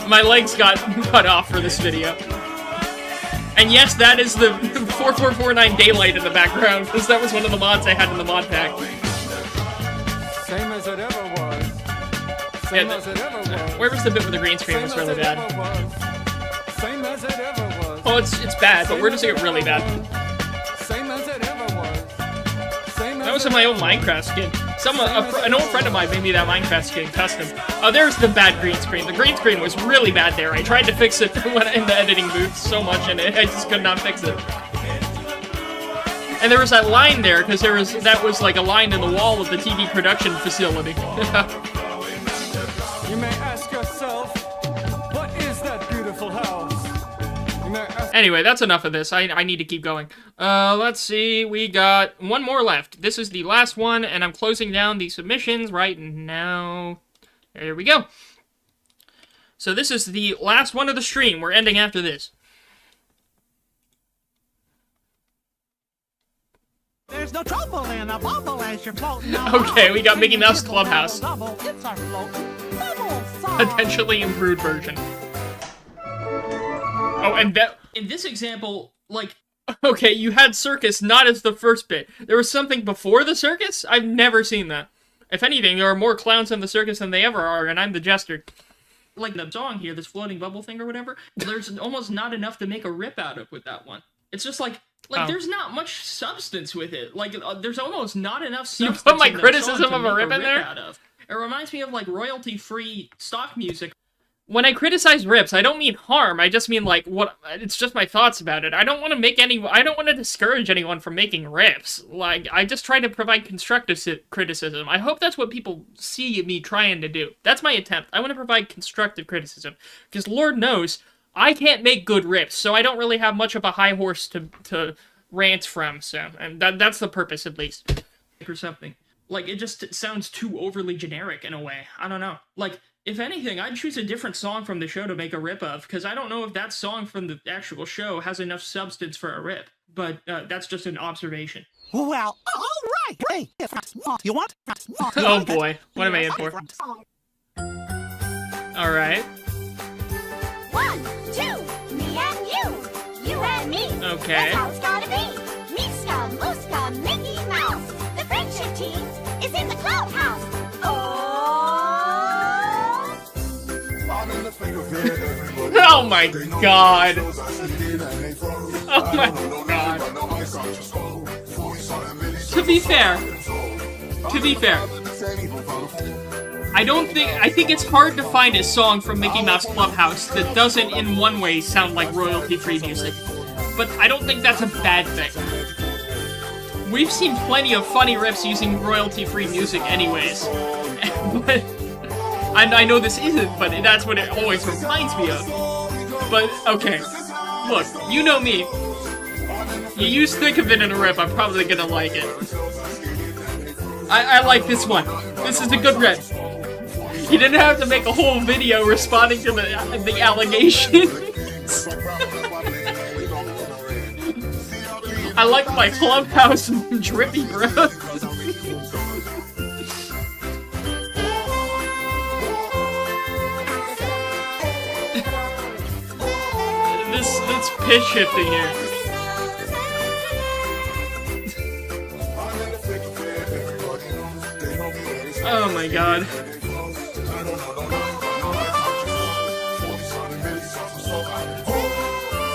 My legs got cut off for this video. And yes, that is the 4449 daylight in the background, because that was one of the mods I had in the mod pack. Same as it ever was. Same as it ever was. Where was the bit with the green screen was really bad? Same as it ever was. Oh, it's bad, but where does it get really bad? Same as it ever was. That was in my old Minecraft skin. An old friend of mine made me that Minecraft skin custom. Oh, there's the bad green screen. The green screen was really bad there. I tried to fix it in the editing booth so much, and I just could not fix it. And there was that line there, because that was like a line in the wall of the TV production facility. You may ask yourself, what is that beautiful house? Anyway, that's enough of this. I need to keep going. Let's see. We got one more left. This is the last one, and I'm closing down the submissions right now. There we go. So this is the last one of the stream. We're ending after this. There's no trouble in a bubble as you're floating on. Okay, we got Mickey Mouse Clubhouse. Potentially improved version. Oh, and that in this example, like, okay, you had circus not as the first bit. There was something before the circus? I've never seen that. If anything, there are more clowns in the circus than they ever are, and I'm the jester. Like the song here, this floating bubble thing or whatever, there's almost not enough to make a rip out of with that one. It's just like there's not much substance with it. Like, there's almost not enough substance. You put my criticism of a rip in there? It reminds me of, like, royalty-free stock music. when I criticize rips, I don't mean harm. I just mean like what. It's just my thoughts about it. I don't want to discourage anyone from making rips. Like I just try to provide constructive criticism. I hope that's what people see me trying to do. That's my attempt. I want to provide constructive criticism because Lord knows I can't make good rips, so I don't really have much of a high horse to rant from. So and that's the purpose at least. Or something. Like it just sounds too overly generic in a way. I don't know. Like. If anything, I'd choose a different song from the show to make a rip of, because I don't know if that song from the actual show has enough substance for a rip. But that's just an observation. Well, all right. Hey, you want? Oh boy, what am I in for? All right. 1, 2, me and you and me. Okay. That's how it's gotta be. Miska, Muska, Mickey Mouse. The friendship team is in the clubhouse. Oh my god. Oh my god. To be fair, I think it's hard to find a song from Mickey Mouse Clubhouse that doesn't in one way sound like royalty-free music. But I don't think that's a bad thing. We've seen plenty of funny rips using royalty-free music anyways. But I know this isn't, but that's what it always reminds me of. But, okay. Look, you know me. You use Think of It in a rip, I'm probably gonna like it. I like this one. This is a good rip. You didn't have to make a whole video responding to the allegations. I like my Clubhouse drippy bro. This pitch shifting here. Oh my god.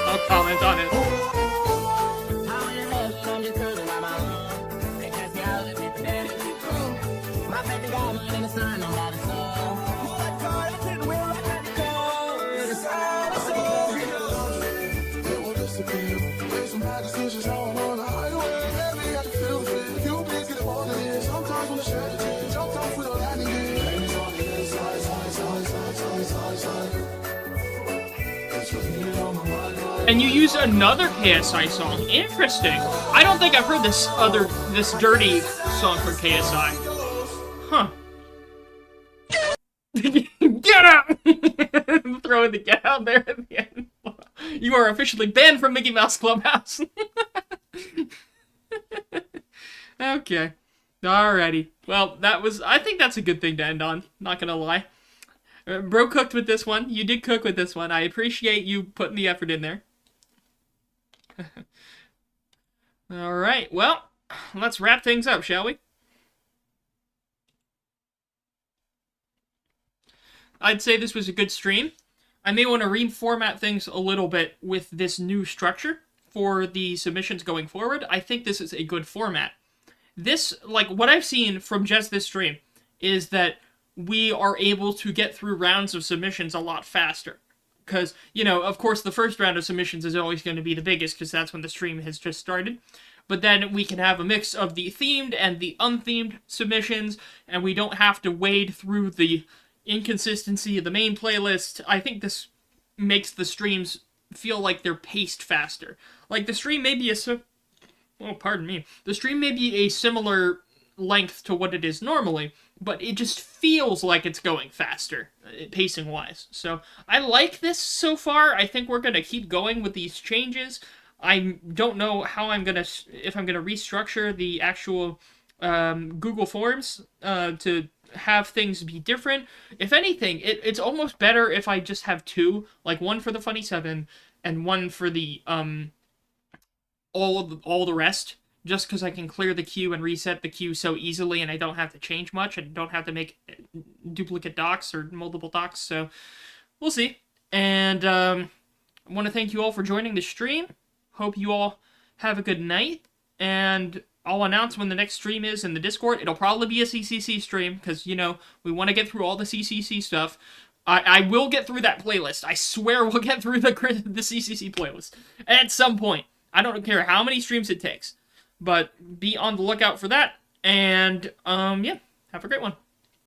I'll comment on it. And you use another KSI song. Interesting. I don't think I've heard this dirty song from KSI. Huh. Get out! Throwing the get out there at the end. You are officially banned from Mickey Mouse Clubhouse. Okay. Alrighty. Well, I think that's a good thing to end on. Not gonna lie. Bro cooked with this one. You did cook with this one. I appreciate you putting the effort in there. Alright, well, let's wrap things up, shall we? I'd say this was a good stream. I may want to reformat things a little bit with this new structure for the submissions going forward. I think this is a good format. This, like, what I've seen from just this stream is that we are able to get through rounds of submissions a lot faster. Because, you know, of course, the first round of submissions is always going to be the biggest because that's when the stream has just started. But then we can have a mix of the themed and the unthemed submissions, and we don't have to wade through the inconsistency of the main playlist. I think this makes the streams feel like they're paced faster. Like, the stream may be the stream may be a similar length to what it is normally, but it just feels like it's going faster, pacing-wise. So, I like this so far. I think we're going to keep going with these changes. I don't know how if I'm gonna restructure the actual Google Forms to have things be different. If anything, it's almost better if I just have two, like one for the Funny 7 and one for the all the rest, just because I can clear the queue and reset the queue so easily, and I don't have to change much, and don't have to make duplicate docs or multiple docs. So we'll see. And I want to thank you all for joining the stream. Hope you all have a good night, and I'll announce when the next stream is in the Discord. It'll probably be a CCC stream, because, you know, we want to get through all the CCC stuff. I will get through that playlist. I swear we'll get through the CCC playlist at some point. I don't care how many streams it takes. But be on the lookout for that. And, yeah, have a great one.